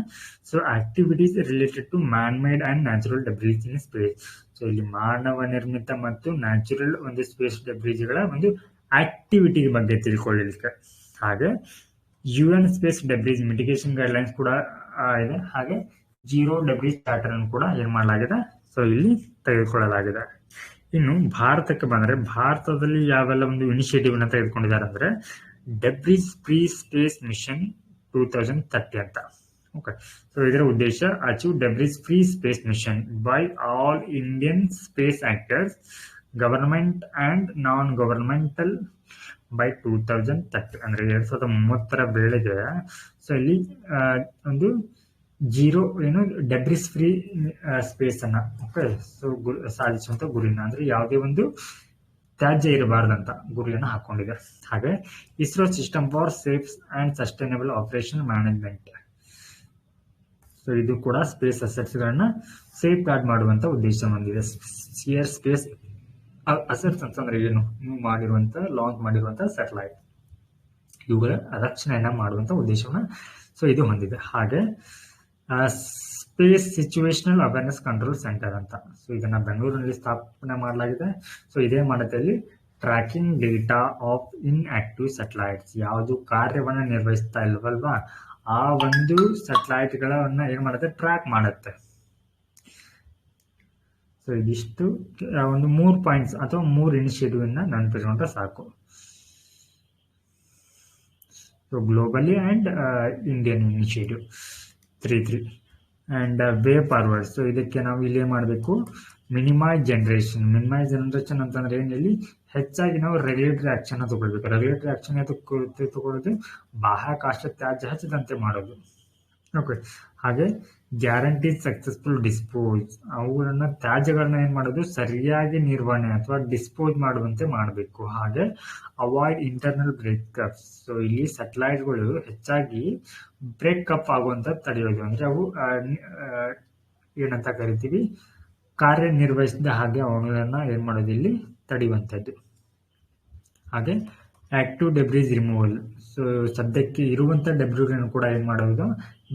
so activities related to man made and natural ಡೆಬ್ರಿಜ್ in space. So ಇಲ್ಲಿ ಮಾನವ ನಿರ್ಮಿತ ಮತ್ತು ನ್ಯಾಚುರಲ್ ಒಂದು ಸ್ಪೇಸ್ ಡೆಬ್ರಿಜ್ ಗಳ ಒಂದು ಆಕ್ಟಿವಿಟಿ ಬಗ್ಗೆ ತಿಳ್ಕೊಳ್ಳಲಿಕ್ಕೆ. ಹಾಗೆ UN ಸ್ಪೇಸ್ ಡೆಬ್ರಿಜ್ ಮಿಟಿಗೇಷನ್ ಗೈಡ್ಲೈನ್ಸ್ ಕೂಡ ಇದೆ. ಹಾಗೆ ಜೀರೋ ಡೆಬ್ರಿಜ್ ಚಾರ್ಟರ್ ಅನ್ನು ಕೂಡ ಏನ್ ಮಾಡಲಾಗಿದೆ, ಸೊ ಇಲ್ಲಿ ತೆಗೆದುಕೊಳ್ಳಲಾಗಿದೆ. ಇನ್ನು ಭಾರತಕ್ಕೆ ಬಂದ್ರೆ ಭಾರತದಲ್ಲಿ ಯಾವೆಲ್ಲ ಒಂದು ಇನಿಷಿಯೇಟಿವ್ ನ ತೆಗೆದುಕೊಂಡಿದ್ದಾರೆ ಅಂದ್ರೆ ಡೆಬ್ರಿಜ್ ಫ್ರೀ ಸ್ಪೇಸ್ ಮಿಷನ್ 2030 ಅಂತ. ಓಕೆ, ಸೊ ಇದರ ಉದ್ದೇಶ achieve debris free space mission by all Indian space actors, government and non governmental by 2030. ಅಂದ್ರೆ 2030 ವೇಳೆಗೆ ಸೊ ಇಲ್ಲಿ ಒಂದು ಜೀರೋ ಏನು ಡೆಬ್ರಿಸ್ ಫ್ರೀ ಸ್ಪೇಸ್ ಅನ್ನ ಓಕೆ ಸೊ ಸಾಧಿಸುವಂತ ಗುರಿನ, ಅಂದ್ರೆ ಯಾವುದೇ ಒಂದು ತ್ಯಾಜ್ಯ ಇರಬಾರ್ದಂತ ಗುರಿಯನ್ನು ಹಾಕೊಂಡಿದೆ. ಹಾಗೆ ISRO system for safe and sustainable operation management. So ಇದು ಕೂಡ ಸ್ಪೇಸ್ ಅಸೆಟ್ಸ್ ಗಳನ್ನ ಸೇಫ್ ಗಾರ್ಡ್ ಮಾಡುವಂತ ಉದ್ದೇಶ ಹೊಂದಿದೆ. ಸ್ಪೇಸ್ ಅಸೆಟ್ಸ್ ಅಂತಂದ್ರೆ ಏನು, ನೀವು ಮಾಡಿರುವಂತ ಲಾಂಚ್ ಮಾಡಿರುವಂತ ಸ್ಯಾಟಲೈಟ್ ಇವುಗಳ ರಕ್ಷಣೆಯನ್ನ ಮಾಡುವಂತ ಉದ್ದೇಶವನ್ನ ಸೊ ಇದು ಹೊಂದಿದೆ. ಹಾಗೆ space situational awareness control centre ಅಂತ, ಸೊ ಇದನ್ನ ಬೆಂಗಳೂರಿನಲ್ಲಿ ಸ್ಥಾಪನೆ ಮಾಡಲಾಗಿದೆ. ಸೊ ಇದೇ ಮಾಡದಲ್ಲಿ tracking data of in active satellites, ಯಾವುದು ಕಾರ್ಯವನ್ನ ನಿರ್ವಹಿಸ್ತಾ ಇಲ್ವಲ್ವಾ ಆ ಒಂದು ಸ್ಯಾಟಲೈಟ್ ಗಳನ್ನ ಏನ್ ಮಾಡುತ್ತೆ, ಟ್ರ್ಯಾಕ್ ಮಾಡುತ್ತೆ. ಸೊ ಇದಿಷ್ಟು ಒಂದು 3 ಪಾಯಿಂಟ್ಸ್ ಅಥವಾ 3 ಇನಿಷಿಯೇಟಿವ್ ನೆನಪಿಟ್ಕೊಂಡ್ರೆ ಸಾಕು. So globally and Indian initiative 3 and way forward. So ಇದಕ್ಕೆ ನಾವು ಇಲ್ಲಿ ಮಾಡಬೇಕು, ಮಿನಿಮೈಸ್ ಜನರೇಷನ್ ಅಂತಂದ್ರೆ ಏನಿಲ್ಲಿ ಹೆಚ್ಚಾಗಿ ನಾವು ರೆಗ್ಯುಲೇಟರಿ ಆಕ್ಷನ್ ತಗೊಳ್ಬೇಕು. ರೆಗ್ಯುಲೇಟರಿ ಆಕ್ಷನ್ ತಗೊಳ್ಳೋದು ಬಾಹ್ಯಾಕಾಶ ತ್ಯಾಜ್ಯ ಹಚ್ಚದಂತೆ ಮಾಡೋದು. ಓಕೆ, ಹಾಗೆ ಗ್ಯಾರಂಟಿ ಸಕ್ಸಸ್ಫುಲ್ ಡಿಸ್ಪೋಸ್, ಅವುಗಳನ್ನ ತ್ಯಾಜ್ಯಗಳನ್ನ ಏನ್ ಮಾಡೋದು ಸರಿಯಾಗಿ ನಿರ್ವಹಣೆ ಅಥವಾ ಡಿಸ್ಪೋಸ್ ಮಾಡುವಂತೆ ಮಾಡಬೇಕು. ಹಾಗೆ ಅವಾಯ್ಡ್ ಇಂಟರ್ನಲ್ ಬ್ರೇಕಪ್ಸ್. ಸೊ ಇಲ್ಲಿ ಸ್ಯಾಟಲೈಟ್ಗಳು ಹೆಚ್ಚಾಗಿ ಬ್ರೇಕಪ್ ಆಗುವಂತ ತಡೆಯೋದು, ಅಂದ್ರೆ ಅವು ಏನಂತ ಕರಿತೀವಿ ಕಾರ್ಯನಿರ್ವಹಿಸಿದ ಹಾಗೆ ಅವುಗಳನ್ನ ಏನ್ ಮಾಡೋದು ಇಲ್ಲಿ ತಡೆಯುವಂಥದ್ದು. ಹಾಗೆ ಆಕ್ಟಿವ್ ಡೆಬ್ರೀಸ್ ರಿಮೂವಲ್. ಸೊ ಸದ್ಯಕ್ಕೆ ಇರುವಂತ ಡೆಬ್ರಿಗಳನ್ನು ಕೂಡ ಏನ್ ಮಾಡೋದು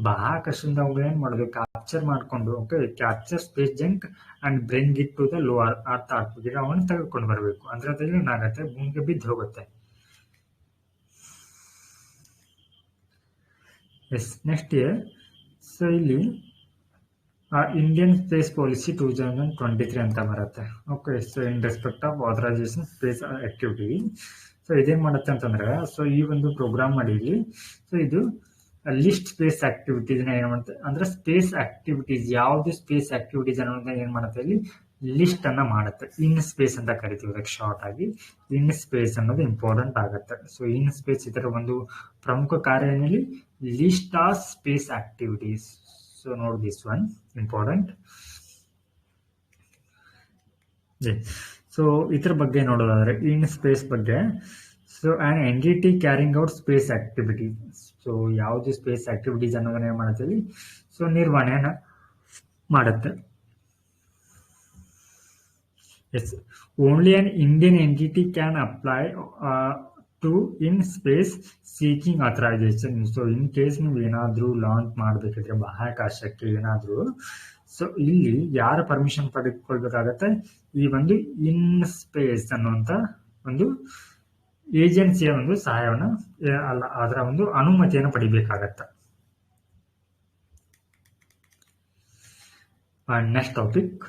ಬಾಹ್ಯಾಕಾಶದಿಂದ ಅವುಗಳು ಏನ್ ಮಾಡೋದು ಕ್ಯಾಪ್ಚರ್ ಮಾಡ್ಕೊಂಡು, okay, capture space junk and bring it to the lower earth ಆಟ್ಬಿಟ್ಟು ಅವನ್ನ ತೆಗೆದುಕೊಂಡು ಬರಬೇಕು. ಅಂದ್ರೆ ಅದ್ರಲ್ಲಿ ಏನಾಗತ್ತೆ ಭೂಮಿಗೆ ಬಿದ್ದು ಹೋಗುತ್ತೆ. Yes, next year. ಸೊ ಇಲ್ಲಿ ಇಂಡಿಯನ್ ಸ್ಪೇಸ್ ಪಾಲಿಸಿ 2023 ಅಂತ ಬರುತ್ತೆ. Okay, so in respect of authorisation space activity. So ಇದೇನ್ ಮಾಡುತ್ತೆ ಅಂತಂದ್ರೆ, ಸೊ ಈ ಒಂದು ಪ್ರೋಗ್ರಾಮ್ ಅಡಿಯಲ್ಲಿ ಸೊ ಇದು ಲಿಸ್ಟ್ ಸ್ಪೇಸ್ ಆಕ್ಟಿವಿಟೀಸ್ ಏನ್ ಮಾಡುತ್ತೆ ಅಂದ್ರೆ ಸ್ಪೇಸ್ ಆಕ್ಟಿವಿಟೀಸ್, ಯಾವ್ದು ಸ್ಪೇಸ್ ಆಕ್ಟಿವಿಟೀಸ್ ಅನ್ನೋದನ್ನ ಏನ್ ಮಾಡುತ್ತೆ ಇಲ್ಲಿ ಲಿಸ್ಟ್ ಅನ್ನ ಮಾಡುತ್ತೆ. ಇನ್ ಸ್ಪೇಸ್ ಅಂತ ಕರಿತೀವಿ ಅದಕ್ಕೆ ಶಾರ್ಟ್ ಆಗಿ. ಇನ್ ಸ್ಪೇಸ್ ಅನ್ನೋದು ಇಂಪಾರ್ಟೆಂಟ್ ಆಗುತ್ತೆ. ಸೊ ಇನ್ ಸ್ಪೇಸ್ ಇದರ ಒಂದು ಪ್ರಮುಖ ಕಾರ್ಯ ಏನಲ್ಲಿ list of space activities. So ನೋಡ್ ದಿಸ್ ಒನ್ ಇಂಪಾರ್ಟೆಂಟ್. ಸೊ ಇದ್ರ ಬಗ್ಗೆ ನೋಡೋದಾದ್ರೆ ಇನ್ ಸ್ಪೇಸ್ ಬಗ್ಗೆ, so an entity carrying out space activity. So ಯಾವ್ದು ಸ್ಪೇಸ್ ಆಕ್ಟಿವಿಟೀಸ್ ಅನ್ನೋದನ್ನ ಏನ್ ಮಾಡುತ್ತೆ ಸೊ ನಿರ್ವಹಣೆಯನ್ನ ಮಾಡುತ್ತೆ. Yes, only an Indian entity can apply to in space seeking authorisation. So in case ನೀವು ಏನಾದ್ರೂ ಲಾಂಚ್ ಮಾಡಬೇಕಿದ್ರೆ ಬಾಹ್ಯಾಕಾಶಕ್ಕೆ ಏನಾದ್ರೂ, ಸೊ ಇಲ್ಲಿ ಯಾರ ಪರ್ಮಿಷನ್ ಪಡೆದುಕೊಳ್ಬೇಕಾಗತ್ತೆ, ಈ ಒಂದು ಇನ್ ಸ್ಪೇಸ್ ಅನ್ನುವಂತ ಒಂದು ಏಜೆನ್ಸಿಯ ಒಂದು ಸಹಾಯವನ್ನ ಅಲ್ಲ ಅದರ ಒಂದು ಅನುಮತಿಯನ್ನು ಪಡಿಬೇಕಾಗತ್ತ. ನೆಕ್ಸ್ಟ್ ಟಾಪಿಕ್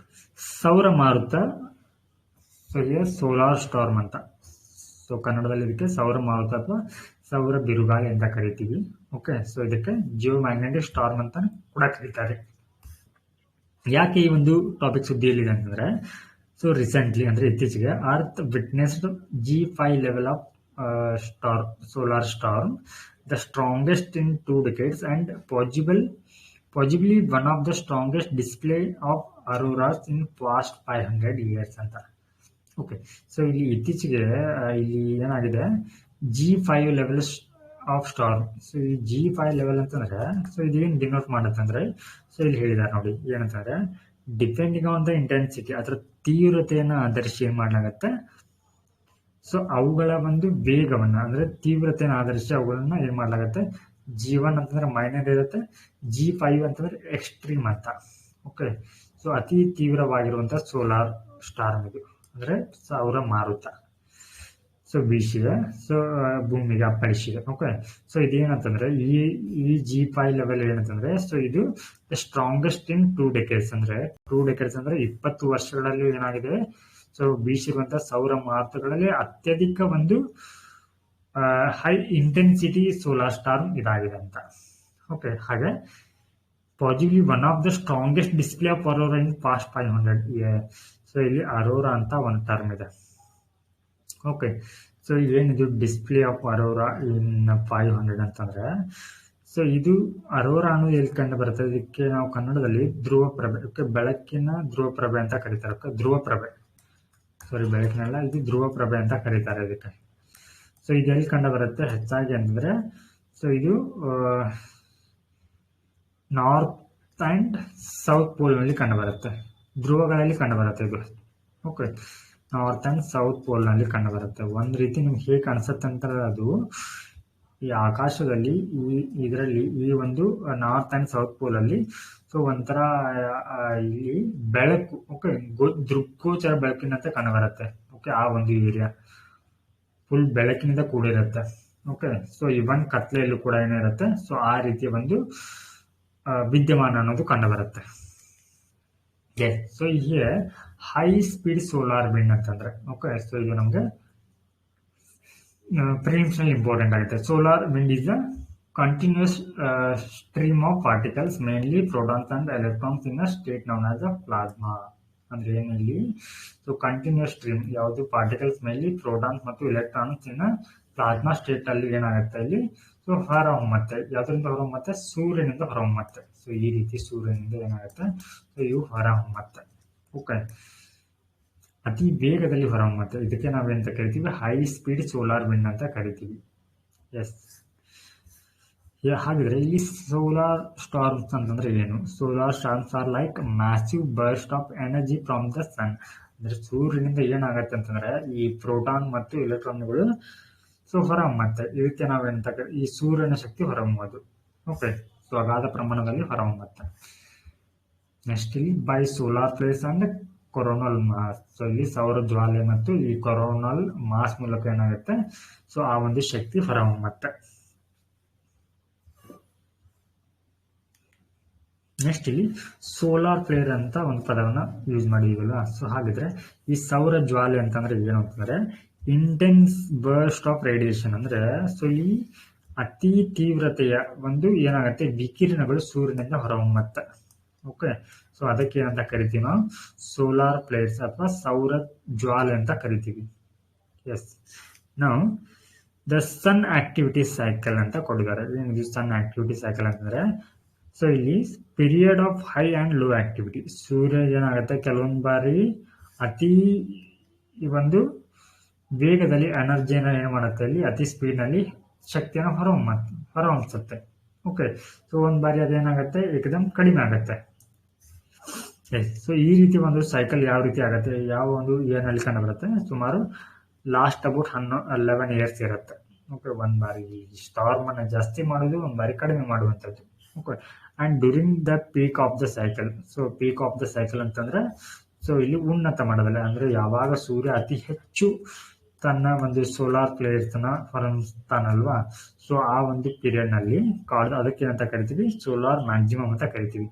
ಸೌರ ಮಾರುತ. ಸೊ ಸೋಲಾರ್ ಸ್ಟಾರ್ಮ್ ಅಂತ. ಸೊ ಕನ್ನಡದಲ್ಲಿ ಇದಕ್ಕೆ ಸೌರ ಮಾರುತ ಅಥವಾ ಸೌರ ಬಿರುಗಾಳಿ ಅಂತ ಕರಿತೀವಿ. ಓಕೆ, ಸೊ ಇದಕ್ಕೆ ಜಿಯೋ ಮ್ಯಾಗ್ನೆಟಿಕ್ ಸ್ಟಾರ್ಮ್ ಅಂತ ಕೂಡ ಕರೀತಾರೆ. ಯಾಕೆ ಈ ಒಂದು ಟಾಪಿಕ್ ಸುದ್ದಿಯಲ್ಲಿದೆ ಅಂತಂದ್ರೆ, ಸೊ ರೀಸೆಂಟ್ಲಿ ಅಂದ್ರೆ ಇತ್ತೀಚೆಗೆ earth witnessed G5 level of solar storm, the strongest in 2 decades and possibly one of the strongest display of auroras in past 500 years ಅಂತ. ಓಕೆ, ಸೊ ಇಲ್ಲಿ ಇತ್ತೀಚೆಗೆ ಇಲ್ಲಿ ಏನಾಗಿದೆ G5 level of storm. So ಈ G5 ಲೆವೆಲ್ ಅಂತಂದ್ರೆ, ಸೊ ಇದೇನು ಡಿನೋಟ್ ಮಾಡುತ್ತಂದ್ರೆ, ಸೊ ಇಲ್ಲಿ ಹೇಳಿದಾರೆ ನೋಡಿ ಏನಂತಂದ್ರೆ ಡಿಪೆಂಡಿಂಗ್ ಆನ್ ದ ಇಂಟೆನ್ಸಿಟಿ, ಅದರ ತೀವ್ರತೆಯನ್ನ ಆಧರಿಸಿ ಏನ್ ಮಾಡಲಾಗತ್ತೆ, ಸೊ ಅವುಗಳ ಒಂದು ವೇಗವನ್ನ ಅಂದ್ರೆ ತೀವ್ರತೆಯನ್ನು ಆಧರಿಸಿ ಅವುಗಳನ್ನ ಏನ್ ಮಾಡ್ಲಾಗತ್ತೆ, G1 ಅಂತಂದ್ರೆ ಮೈನರ್ ಇರುತ್ತೆ, G5 ಅಂತಂದ್ರೆ ಎಕ್ಸ್ಟ್ರೀಮ್ ಅಂತ. ಓಕೆ, ಸೊ ಅತಿ ತೀವ್ರವಾಗಿರುವಂತ ಸೋಲಾರ್ ಸ್ಟಾರ್ಮ್ ಇದು, ಅಂದ್ರೆ ಸೌರ ಮಾರುತ. ಸೊ ಬೀಸಿದೆ, ಸೊ ಭೂಮಿಗೆ ಅಪ್ಪಳಿಸಿದೆ. ಓಕೆ, ಸೊ ಇದೇನಂತಂದ್ರೆ ಈ G5 ಲೆವೆಲ್ ಏನಂತಂದ್ರೆ, ಸೊ ಇದು ಸ್ಟ್ರಾಂಗೆಸ್ಟ್ ಇನ್ 2 decades ಅಂದ್ರೆ 2 decades ಅಂದ್ರೆ 20 ವರ್ಷಗಳಲ್ಲಿ ಏನಾಗಿದೆ, ಸೊ ಬೀಸಿರುವಂತಹ ಸೌರ ಮಾರುತಗಳಲ್ಲಿ ಅತ್ಯಧಿಕ ಒಂದು ಹೈ ಇಂಟೆನ್ಸಿಟಿ ಸೋಲಾರ್ ಸ್ಟಾರ್ಮ್ ಇದಾಗಿದೆ ಅಂತ. ಓಕೆ, ಹಾಗೆ positively one of the strongest display of Arora in past 500 year. So ಇಲ್ಲಿ ಅರೋರಾ ಅಂತ ಒಂದು ಟರ್ಮ್ ಇದೆ. ಓಕೆ, ಸೊ ಏನಿದು ಡಿಸ್ಪ್ಲೇ ಆಫ್ ಅರೋರಾ ಇನ್ 500 ಅಂತಂದ್ರೆ, ಸೊ ಇದು ಅರೋರಾ ಅನ್ನೋದು ಎಲ್ಲಿ ಕಂಡು ಬರುತ್ತೆ, ಇದಕ್ಕೆ ನಾವು ಕನ್ನಡದಲ್ಲಿ ಧ್ರುವ ಪ್ರಭೆ, ಬೆಳಕಿನ ಧ್ರುವ ಪ್ರಭೆ ಅಂತ ಕರೀತಾರೆ. ಧ್ರುವ ಪ್ರಭೆ, ಸಾರಿ ಬೆಳಕಿನಲ್ಲ, ಇದು ಧ್ರುವ ಪ್ರಭೆ ಅಂತ ಕರೀತಾರೆ ಇದಕ್ಕೆ. ಸೊ ಇದೆಲ್ಲಿ ಕಂಡು ಬರುತ್ತೆ ಹೆಚ್ಚಾಗಿ ಅಂತಂದ್ರೆ, ಸೊ ಇದು ನಾರ್ತ್ ಅಂಡ್ ಸೌತ್ ಪೋಲ್ ನಲ್ಲಿ ಕಂಡು ಬರುತ್ತೆ, ಧ್ರುವಗಳಲ್ಲಿ ಕಂಡು ಬರುತ್ತೆ ಇದು. Okay, north and south pole ನಲ್ಲಿ ಕಂಡು ಬರುತ್ತೆ. ಒಂದ್ ರೀತಿ ನಿಮ್ಗೆ ಹೇಗೆ ಕಾಣಿಸುತ್ತೆ ಅಂತ, ಅದು ಈ ಆಕಾಶದಲ್ಲಿ ಇದರಲ್ಲಿ ಈ ಒಂದು ನಾರ್ತ್ ಅಂಡ್ ಸೌತ್ ಪೋಲ್ ಅಲ್ಲಿ ಸೊ ಒಂಥರ ಇಲ್ಲಿ ಬೆಳಕು, ಓಕೆ, ದೃಗ್ಗೋಚರ ಬೆಳಕಿನಂತೆ ಕಂಡು ಬರುತ್ತೆ. ಓಕೆ, ಆ ಒಂದು ಏರಿಯಾ ಫುಲ್ ಬೆಳಕಿನಿಂದ ಕೂಡಿರುತ್ತೆ. ಓಕೆ, ಸೊ ಇವನ್ ಕತ್ಲೆಯಲ್ಲೂ ಕೂಡ ಏನಿರುತ್ತೆ, ಸೊ ಆ ರೀತಿಯ ಒಂದು ವಿದ್ಯಮಾನ ಅನ್ನೋದು ಕಂಡು ಬರುತ್ತೆ. ಸೊ ಹೀಗೆ ಹೈ ಸ್ಪೀಡ್ ಸೋಲಾರ್ ವಿಂಡ್ ಅಂತಂದ್ರೆ, ಓಕೆ, ಸೊ ಇದು ನಮ್ಗೆ ಪ್ರಿಲಿಮ್ಸ್ ನಲ್ಲಿ ಇಂಪಾರ್ಟೆಂಟ್ ಆಗುತ್ತೆ. Solar wind is a continuous stream of particles, mainly protons and electrons in a state known as a plasma ಅಂದ್ರೆ ಏನಿಲ್ಲಿ ಸೊ ಕಂಟಿನ್ಯೂಸ್ ಸ್ಟ್ರೀಮ್ ಯಾವುದು ಪಾರ್ಟಿಕಲ್ಸ್ ಮೇಲೆ ಪ್ರೋಟಾನ್ಸ್ ಮತ್ತು ಎಲೆಕ್ಟ್ರಾನ್ಸ್ ಇನ್ನ ಪ್ಲಾಸ್ಮಾ ಸ್ಟೇಟ್ ಅಲ್ಲಿ ಏನಾಗುತ್ತೆ ಇಲ್ಲಿ ಸೊ ಹೊರಹೊಮ್ಮತ್ತೆ. ಯಾವ್ದ್ರಿಂದ ಹೊರಹೊಮ್ಮತ್ತೆ? ಸೂರ್ಯನಿಂದ ಹೊರಹೊಮ್ಮತ್ತೆ. ಸೊ ಈ ರೀತಿ ಸೂರ್ಯನಿಂದ ಏನಾಗುತ್ತೆ ಸೊ ಇವು ಹೊರಹೊಮ್ಮತ್ತೆ. ಓಕೆ, ಅತಿ ವೇಗದಲ್ಲಿ ಹೊರಹೊಮ್ಮತ್ತೆ. ಇದಕ್ಕೆ ನಾವೇಂತ ಕರಿತೀವಿ? ಹೈ ಸ್ಪೀಡ್ ಸೋಲಾರ್ ವಿಂಡ್ ಅಂತ ಕರಿತೀವಿ. ಎಸ್, ಹಾಗಿದ್ರೆ ಇಲ್ಲಿ ಸೋಲಾರ್ ಸ್ಟಾರ್ಮ್ಸ್ ಅಂತಂದ್ರೆ ಏನು? Solar storms are like massive burst of energy from the sun. ಅಂದ್ರೆ ಸೂರ್ಯನಿಂದ ಏನಾಗತ್ತೆ ಅಂತಂದ್ರೆ ಈ ಪ್ರೋಟಾನ್ ಮತ್ತು ಎಲೆಕ್ಟ್ರಾನ್ಗಳು ಸೊ ಹೊರಹೊಮ್ಮತ್ತೆ. ಇದಕ್ಕೆ ನಾವೆಂತ ಈ ಸೂರ್ಯನ ಶಕ್ತಿ ಹೊರಹೊಮ್ಮೋದು. ಓಕೆ, ಸೊ ಅಗಾಧ ಪ್ರಮಾಣದಲ್ಲಿ ಹೊರಹೊಮ್ಮತ್ತೆ. ನೆಕ್ಸ್ಟ್ ಇಲ್ಲಿ by solar flares and coronal mass. So ಇಲ್ಲಿ ಸೌರ ಜ್ವಾಲೆ ಮತ್ತು ಈ ಕೊರೋನಲ್ ಮಾಸ್ ಮೂಲಕ ಏನಾಗುತ್ತೆ ಸೊ ಆ ಒಂದು ಶಕ್ತಿ ಹೊರಹೊಮ್ಮತ್ತೆ. ನೆಕ್ಸ್ಟ್ ಇಲ್ಲಿ ಸೋಲಾರ್ ಫ್ಲೇರ್ ಅಂತ ಒಂದು ಪದವನ್ನ ಯೂಸ್ ಮಾಡಿದೀವಲ್ಲ. ಸೊ ಹಾಗಿದ್ರೆ ಈ ಸೌರ ಜ್ವಾಲೆ ಅಂತಂದ್ರೆ ಏನು ಅಂತಂದ್ರೆ ಇಂಟೆನ್ಸ್ ಬರ್ಸ್ಟ್ ಆಫ್ ರೇಡಿಯೇಷನ್. ಅಂದ್ರೆ ಸೊ ಈ ಅತಿ ತೀವ್ರತೆಯ ಒಂದು ಏನಾಗುತ್ತೆ ವಿಕಿರಣಗಳು ಸೂರ್ಯನಿಂದ ಹೊರಹೊಮ್ಮತ್ತೆ. ಓಕೆ, ಸೊ ಅದಕ್ಕೆ ಏನಂತ ಕರಿತೀವಿ ನಾವು? ಸೋಲಾರ್ ಪ್ಲೇಟ್ಸ್ ಅಥವಾ ಸೌರ ಜ್ವಾಲೆ ಅಂತ ಕರಿತೀವಿ. ಎಸ್, ನಾವು ದ ಸನ್ ಆಕ್ಟಿವಿಟಿ ಸೈಕಲ್ ಅಂತ ಕೊಟ್ಟಿದ್ದಾರೆ. ಸನ್ ಆಕ್ಟಿವಿಟಿ ಸೈಕಲ್ ಅಂತಂದ್ರೆ ಸೊ ಇಲ್ಲಿ period of high and low activity. ಸೂರ್ಯ ಏನಾಗುತ್ತೆ ಕೆಲವೊಂದು ಬಾರಿ ಅತಿ ಒಂದು ವೇಗದಲ್ಲಿ ಎನರ್ಜಿಯನ್ನು ಏನು ಮಾಡುತ್ತೆ ಇಲ್ಲಿ ಅತಿ ಸ್ಪೀಡ್ ನಲ್ಲಿ ಶಕ್ತಿಯನ್ನು ಹೊರಹೊಮ್ಮಿಸುತ್ತೆ. ಓಕೆ, ಸೊ ಒಂದ್ ಬಾರಿ ಅದೇನಾಗುತ್ತೆ ಏಕದಮ್ ಕಡಿಮೆ ಆಗುತ್ತೆ. ಸೊ ಈ ರೀತಿ ಒಂದು ಸೈಕಲ್ ಯಾವ ರೀತಿ ಆಗುತ್ತೆ, ಯಾವ ಒಂದು ಇಯರ್ ನಲ್ಲಿ ಕಂಡು ಬರುತ್ತೆ? ಸುಮಾರು ಲಾಸ್ಟ್ ಅಬೌಟ್ 11 ಇಯರ್ಸ್ ಇರುತ್ತೆ. ಓಕೆ, ಒಂದ್ ಬಾರಿ ಸ್ಟಾರ್ಮ್ ಅನ್ನ ಜಾಸ್ತಿ ಮಾಡೋದು, ಒಂದ್ ಬಾರಿ ಕಡಿಮೆ ಮಾಡುವಂತದ್ದು. Okay, and during the peak of the cycle. So peak of the cycle ಅಂತಂದ್ರೆ ಸೊ ಇಲ್ಲಿ ಉನ್ನತ ಮಾಡೋದಲ್ಲ, ಅಂದ್ರೆ ಯಾವಾಗ ಸೂರ್ಯ ಅತಿ ಹೆಚ್ಚು ತನ್ನ ಒಂದು ಸೋಲಾರ್ ಪ್ಲೇಟ್ಸ್ ನ ಹೊರಹೊಮ್ಮಿಸ್ತಾನಲ್ವಾ, ಸೊ ಆ ಒಂದು ಪೀರಿಯಡ್ ನಲ್ಲಿ ಅದಕ್ಕೆ ಏನಂತ ಕರಿತೀವಿ? ಸೋಲಾರ್ ಮ್ಯಾಕ್ಸಿಮಮ್ ಅಂತ ಕರಿತೀವಿ.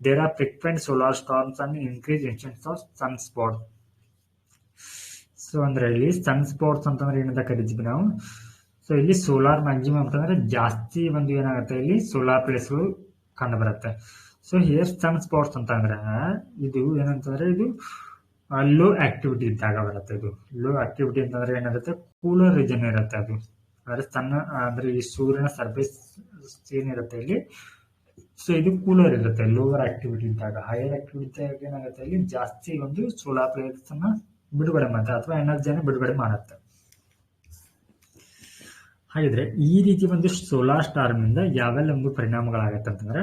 There are frequent solar storms and increase incidence of sun spot. So ಅಂದ್ರೆ ಇಲ್ಲಿ ಸನ್ ಸ್ಪಾಟ್ಸ್ ಅಂತಂದ್ರೆ ಏನಂತ ಕರಿತೀವಿ ನಾವು? ಸೊ ಇಲ್ಲಿ ಸೋಲಾರ್ ಮ್ಯಾಕ್ಸಿಮಮ್ ಅಂತಂದ್ರೆ ಜಾಸ್ತಿ ಒಂದು ಏನಾಗುತ್ತೆ ಇಲ್ಲಿ ಸೋಲಾರ್ ಪ್ಲೇಸ್ಗಳು ಕಂಡು ಬರುತ್ತೆ. ಸೊ ಹಿಯರ್ ಸನ್ ಸ್ಪಾಟ್ಸ್ ಅಂತ ಅಂದ್ರೆ ಇದು ಏನಂತಂದ್ರೆ ಇದು ಲೋ ಆಕ್ಟಿವಿಟಿ ಇದ್ದಾಗ ಬರುತ್ತೆ. ಇದು ಲೋ ಆಕ್ಟಿವಿಟಿ ಅಂತಂದ್ರೆ ಏನಾಗುತ್ತೆ ಕೂಲರ್ ರೀಜನ್ ಇರುತ್ತೆ. ಅದು ಅಂದ್ರೆ ಸಣ್ಣ ಅಂದ್ರೆ ಈ ಸೂರ್ಯನ ಸರ್ಫೇಸ್ ಏನಿರುತ್ತೆ ಇಲ್ಲಿ ಸೊ ಇದು ಕೂಲರ್ ಇರುತ್ತೆ ಲೋವರ್ ಆಕ್ಟಿವಿಟಿ ಇದ್ದಾಗ. ಹೈಯರ್ ಆಕ್ಟಿವಿಟಿ ಇದ್ದಾಗ ಏನಾಗುತ್ತೆ ಇಲ್ಲಿ ಜಾಸ್ತಿ ಒಂದು ಸೋಲಾರ್ ಪ್ಲೇಟ್ಸ್ ಅನ್ನ ಬಿಡುಗಡೆ ಮಾಡುತ್ತೆ ಅಥವಾ ಎನರ್ಜಿಯನ್ನು ಬಿಡುಗಡೆ ಮಾಡುತ್ತೆ. ಹಾಗಿದ್ರೆ ಈ ರೀತಿ ಒಂದು ಸೋಲಾರ್ ಸ್ಟಾರ್ಮ್ ಇಂದ ಯಾವೆಲ್ಲ ಒಂದು ಪರಿಣಾಮಗಳಾಗತ್ತೆ ಅಂತಂದ್ರೆ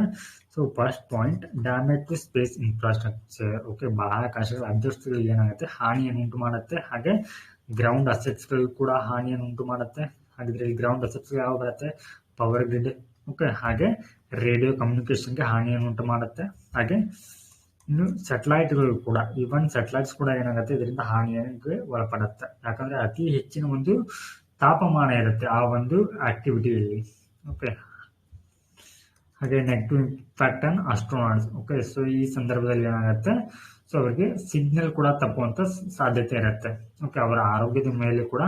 so first point damage to space infrastructure. Okay, ಬಾಹ್ಯಾಕಾಶಗಳ ಅಂತಸ್ತುಗಳಿಗೆ ಏನಾಗುತ್ತೆ ಹಾನಿಯನ್ನು ಉಂಟು ಮಾಡುತ್ತೆ. ಹಾಗೆ ಗ್ರೌಂಡ್ ಅಸೆಟ್ಸ್ ಗಳು ಕೂಡ ಹಾನಿಯನ್ನು ಉಂಟು ಮಾಡುತ್ತೆ. ಹಾಗಿದ್ರೆ ಈ ಗ್ರೌಂಡ್ ಅಸೆಟ್ಸ್ ಯಾವ ಬರುತ್ತೆ? Power grid. ಓಕೆ, ಹಾಗೆ ರೇಡಿಯೋ ಕಮ್ಯುನಿಕೇಶನ್ಗೆ ಹಾನಿಯನ್ನು ಉಂಟು ಮಾಡುತ್ತೆ. ಹಾಗೆ ಇನ್ನು ಸ್ಯಾಟಲೈಟ್ಗಳು ಕೂಡ, ಈವನ್ ಸ್ಯಾಟಲೈಟ್ಸ್ ಕೂಡ ಏನಾಗುತ್ತೆ ಇದರಿಂದ ಹಾನಿಗೆ ಒಳಪಡುತ್ತೆ. ಯಾಕಂದ್ರೆ ಅತಿ ಹೆಚ್ಚಿನ ಒಂದು ತಾಪಮಾನ ಇರುತ್ತೆ ಆ ಒಂದು ಆಕ್ಟಿವಿಟಿಯಲ್ಲಿ. ಓಕೆ, ಹಾಗೆ negative impact on astronauts. Okay, so ಈ ಸಂದರ್ಭದಲ್ಲಿ ಏನಾಗುತ್ತೆ ಸೊ ಅವರಿಗೆ ಸಿಗ್ನಲ್ ಕೂಡ ತಪ್ಪುವಂತ ಸಾಧ್ಯತೆ ಇರುತ್ತೆ. ಓಕೆ, ಅವರ ಆರೋಗ್ಯದ ಮೇಲೆ ಕೂಡ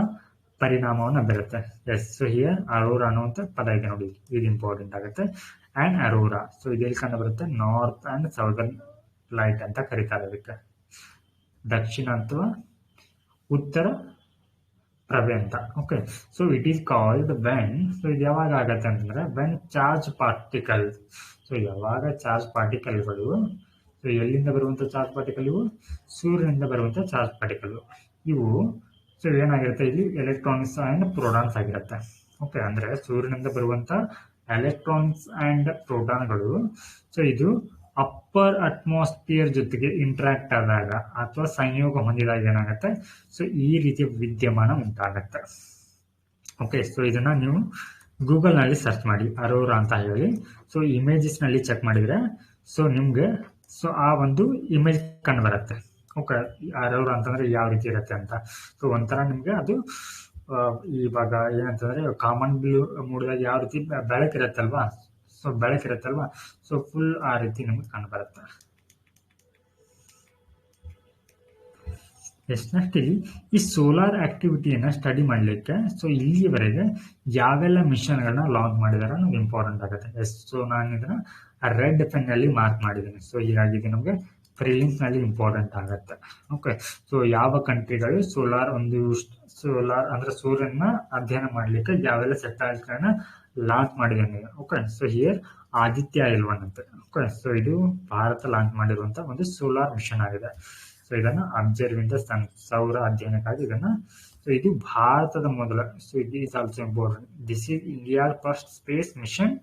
ಪರಿಣಾಮವನ್ನು ಬೀರುತ್ತೆ. ಎಸ್, ಸೊ ಹಿಯರ್ ಅರೋರಾ ಅನ್ನುವಂತ ಪದ ಇದೆ ನೋಡಿ, ಇದು ಇಂಪಾರ್ಟೆಂಟ್ ಆಗುತ್ತೆ. ಅಂಡ್ ಅರೋರಾ ಸೊ ಇದೆಲ್ಲಿ ಕಂಡು ಬರುತ್ತೆ? ನಾರ್ತ್ ಅಂಡ್ ಸೌದರ್ನ್ ಲೈಟ್ ಅಂತ ಕರೀತಾರೆ ಅದಕ್ಕೆ. ದಕ್ಷಿಣ ಅಥವಾ ಉತ್ತರ ಪ್ರಭೆ ಅಂತ. Okay, so it is called when. So ಇದು ಯಾವಾಗ ಆಗತ್ತೆ ಅಂತಂದ್ರೆ ವೆನ್ ಚಾರ್ಜ್ ಪಾರ್ಟಿಕಲ್. ಸೊ ಯಾವಾಗ ಚಾರ್ಜ್ ಪಾರ್ಟಿಕಲ್ಗಳು ಸೊ ಎಲ್ಲಿಂದ ಬರುವಂತ ಚಾರ್ಜ್ ಪಾರ್ಟಿಕಲ್? ಇವು ಸೂರ್ಯನಿಂದ ಬರುವಂತ ಚಾರ್ಜ್ ಪಾರ್ಟಿಕಲ್. ಇವು ಸೊ ಏನಾಗಿರುತ್ತೆ ಇಲ್ಲಿ ಎಲೆಕ್ಟ್ರಾನಿಕ್ಸ್ ಅಂಡ್ ಪ್ರೋಟಾನ್ಸ್ ಆಗಿರುತ್ತೆ. ಓಕೆ, ಅಂದ್ರೆ ಸೂರ್ಯನಿಂದ ಬರುವಂತ ಎಲೆಕ್ಟ್ರಾನ್ಸ್ ಅಂಡ್ ಪ್ರೋಟಾನ್ಗಳು ಸೊ ಇದು ಅಪ್ಪರ್ ಅಟ್ಮಾಸ್ಫಿಯರ್ ಜೊತೆಗೆ ಇಂಟ್ರಾಕ್ಟ್ ಆದಾಗ ಅಥವಾ ಸಂಯೋಗ ಹೊಂದಿದಾಗ ಏನಾಗುತ್ತೆ ಸೊ ಈ ರೀತಿಯ ವಿದ್ಯಮಾನ ಉಂಟಾಗತ್ತೆ. ಓಕೆ, ಸೊ ಇದನ್ನ ನೀವು ಗೂಗಲ್ ನಲ್ಲಿ ಸರ್ಚ್ ಮಾಡಿ ಅರೋರಾ ಅಂತ ಹೇಳಿ. ಸೊ ಇಮೇಜಸ್ ನಲ್ಲಿ ಚೆಕ್ ಮಾಡಿದ್ರೆ ಸೊ ನಿಮ್ಗೆ ಸೊ ಆ ಒಂದು ಇಮೇಜ್ ಕಂಡು ಬರುತ್ತೆ. ಓಕೆ, ಅರೋರಾ ಅಂತಂದ್ರೆ ಯಾವ ರೀತಿ ಇರುತ್ತೆ ಅಂತ. ಸೊ ಒಂಥರ ನಿಮ್ಗೆ ಅದು ಇವಾಗ ಏನಂತಂದ್ರೆ ಕಾಮನ್ ಬ್ಲೂ ಮೂಡಿದಾಗ ಯಾವ ರೀತಿ ಬೆಳಕಿರತ್ತಲ್ವಾ, ಸೊ ಬೆಳಕಿರತ್ತಲ್ವಾ ಸೊ ಫುಲ್ ಆ ರೀತಿ ನಮ್ಗೆ ಕಂಡು ಬರುತ್ತೆ. ನೆಕ್ಸ್ಟ್ ಇಲ್ಲಿ ಈ ಸೋಲಾರ್ ಆಕ್ಟಿವಿಟಿಯನ್ನ ಸ್ಟಡಿ ಮಾಡ್ಲಿಕ್ಕೆ ಸೊ ಇಲ್ಲಿಯವರೆಗೆ ಯಾವೆಲ್ಲ ಮಿಷನ್ ಗಳನ್ನ ಲಾಂಚ್ ಮಾಡಿದಾರೆ ನಮ್ಗೆ ಇಂಪಾರ್ಟೆಂಟ್ ಆಗುತ್ತೆ. ಸೊ ನಾನು ಇದನ್ನ ರೆಡ್ ಪೆನ್ ಅಲ್ಲಿ ಮಾರ್ಕ್ ಮಾಡಿದ್ದೀನಿ. ಸೊ ಹೀಗಾಗಿ ನಮ್ಗೆ ಪ್ರಿಲಿಮ್ಸ್ ನಲ್ಲಿ ಇಂಪಾರ್ಟೆಂಟ್ ಆಗುತ್ತೆ. ಓಕೆ, ಸೊ ಯಾವ ಕಂಟ್ರಿಗಳು ಸೋಲಾರ್ ಅಂದ್ರೆ ಸೂರ್ಯನ ಅಧ್ಯಯನ ಮಾಡ್ಲಿಕ್ಕೆ ಯಾವೆಲ್ಲ ಸ್ಯಾಟಲೈಟ್ ಗಳನ್ನ ಲಾಂಚ್ ಮಾಡಿದೆ. Okay, so here Aditya L1 ಅಂತ. ಓಕೆ, ಸೊ ಇದು ಭಾರತ ಲಾಂಚ್ ಮಾಡಿರುವಂತಹ ಒಂದು ಸೋಲಾರ್ ಮಿಷನ್ ಆಗಿದೆ. ಸೊ ಇದನ್ನ ಅಬ್ಸರ್ವ್ ಇನ್ ದ ಸನ್, ಸೌರ ಅಧ್ಯಯನಕ್ಕಾಗಿ ಇದನ್ನ. ಸೊ ಇದು ಭಾರತದ ಮೊದಲ, so it is also important, this is India first space mission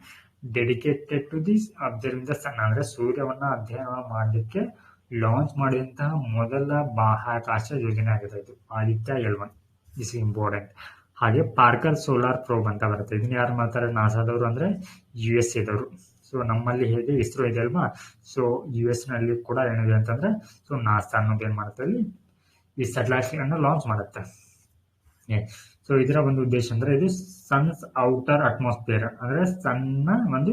dedicated to this observing the sun, ಅಂದ್ರೆ ಸೂರ್ಯವನ್ನ ಅಧ್ಯಯನ ಮಾಡಲಿಕ್ಕೆ ಲಾಂಚ್ ಮಾಡಿದಂತಹ ಮೊದಲ ಬಾಹ್ಯಾಕಾಶ ಯೋಜನೆ ಆಗಿದೆ ಇದು Aditya L1. This is important. ಹಾಗೆ ಪಾರ್ಕರ್ ಸೋಲಾರ್ ಪ್ರೋಬ್ ಅಂತ ಬರುತ್ತೆ. ಇದನ್ನ ಯಾರು ಮಾಡ್ತಾರೆ? ನಾಸಾದವರು, ಅಂದ್ರೆ USA ದವರು. ಸೊ ನಮ್ಮಲ್ಲಿ ಹೇಗೆ ಇಸ್ರೋ ಇದೆ ಅಲ್ವಾ, ಸೊ US ನಲ್ಲಿ ಕೂಡ ಏನಿದೆ ಅಂತಂದ್ರೆ ಸೊ ನಾಸಾ ಅನ್ನೋದು ಏನ್ ಮಾಡುತ್ತೆ, ಇಲ್ಲಿ ಈ ಸ್ಯಾಟಲೈಟ್ ಅನ್ನು ಲಾಂಚ್ ಮಾಡುತ್ತೆ. ಸೊ ಇದರ ಒಂದು ಉದ್ದೇಶ ಅಂದ್ರೆ ಇದು ಸನ್ಸ್ ಔಟರ್ ಅಟ್ಮಾಸ್ಫಿಯರ್, ಅಂದ್ರೆ ಸಣ್ಣ ಒಂದು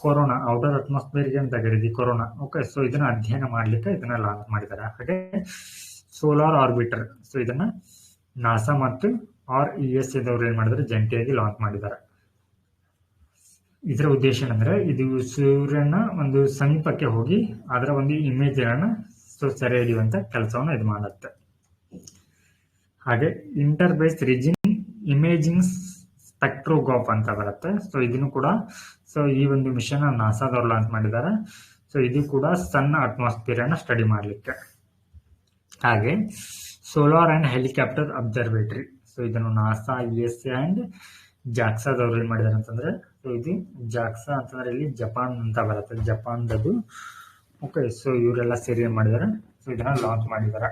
ಕೊರೋನಾ ಔಟರ್ ಅಟ್ಮಾಸ್ಫಿಯರ್ ಅಂತ ಕರೀತೀವಿ, ಕೊರೋನಾ. ಓಕೆ, ಸೊ ಇದನ್ನ ಅಧ್ಯಯನ ಮಾಡ್ಲಿಕ್ಕೆ ಇದನ್ನ ಲಾಂಚ್ ಮಾಡಿದ್ದಾರೆ. ಹಾಗೆ ಸೋಲಾರ್ ಆರ್ಬಿಟರ್, ಸೊ ಇದನ್ನ ನಾಸಾ ಮತ್ತು USA ದವರು ಏನ್ ಮಾಡಿದ್ರೆ ಜಂಟಿಯಾಗಿ ಲಾಂಚ್ ಮಾಡಿದ್ದಾರೆ. ಇದರ ಉದ್ದೇಶ ಏನಂದ್ರೆ ಇದು ಸೂರ್ಯನ ಒಂದು ಸಮೀಪಕ್ಕೆ ಹೋಗಿ ಅದರ ಒಂದು ಇಮೇಜ್ ಗಳನ್ನ ಸೆರೆ ಹಿಡಿಯುವಂತ ಕೆಲಸವನ್ನು ಇದು ಮಾಡುತ್ತೆ. ಹಾಗೆ inter base region imaging spectrograph ಅಂತ ಬರುತ್ತೆ. ಸೊ ಇದನ್ನು ಕೂಡ ಸೊ ಈ ಒಂದು ಮಿಷನ್ ನಾಸಾದವ್ರು ಲಾಂಚ್ ಮಾಡಿದ್ದಾರೆ. ಸೊ ಇದು ಕೂಡ ಸಣ್ಣ ಅಟ್ಮಾಸ್ಫಿಯರ್ ಅನ್ನ ಸ್ಟಡಿ ಮಾಡ್ಲಿಕ್ಕೆ. ಹಾಗೆ solar and helicopter observatory, so ಇದನ್ನು ನಾಸಾ USA ಅಂಡ್ ಜಾಕ್ಸಾದವ್ರು ಏನ್ ಮಾಡಿದಾರೆ ಅಂತಂದ್ರೆ, ಸೊ ಇದು ಜಾಕ್ಸಾ ಅಂತಂದ್ರೆ ಇಲ್ಲಿ ಜಪಾನ್ ಅಂತ ಬರುತ್ತೆ, ಜಪಾನ್ದದು. ಓಕೆ, ಸೊ ಇವರೆಲ್ಲ ಸೇರಿ ಏನ್ ಮಾಡಿದಾರೆ, ಸೊ ಇದನ್ನ ಲಾಂಚ್ ಮಾಡಿದ್ದಾರೆ.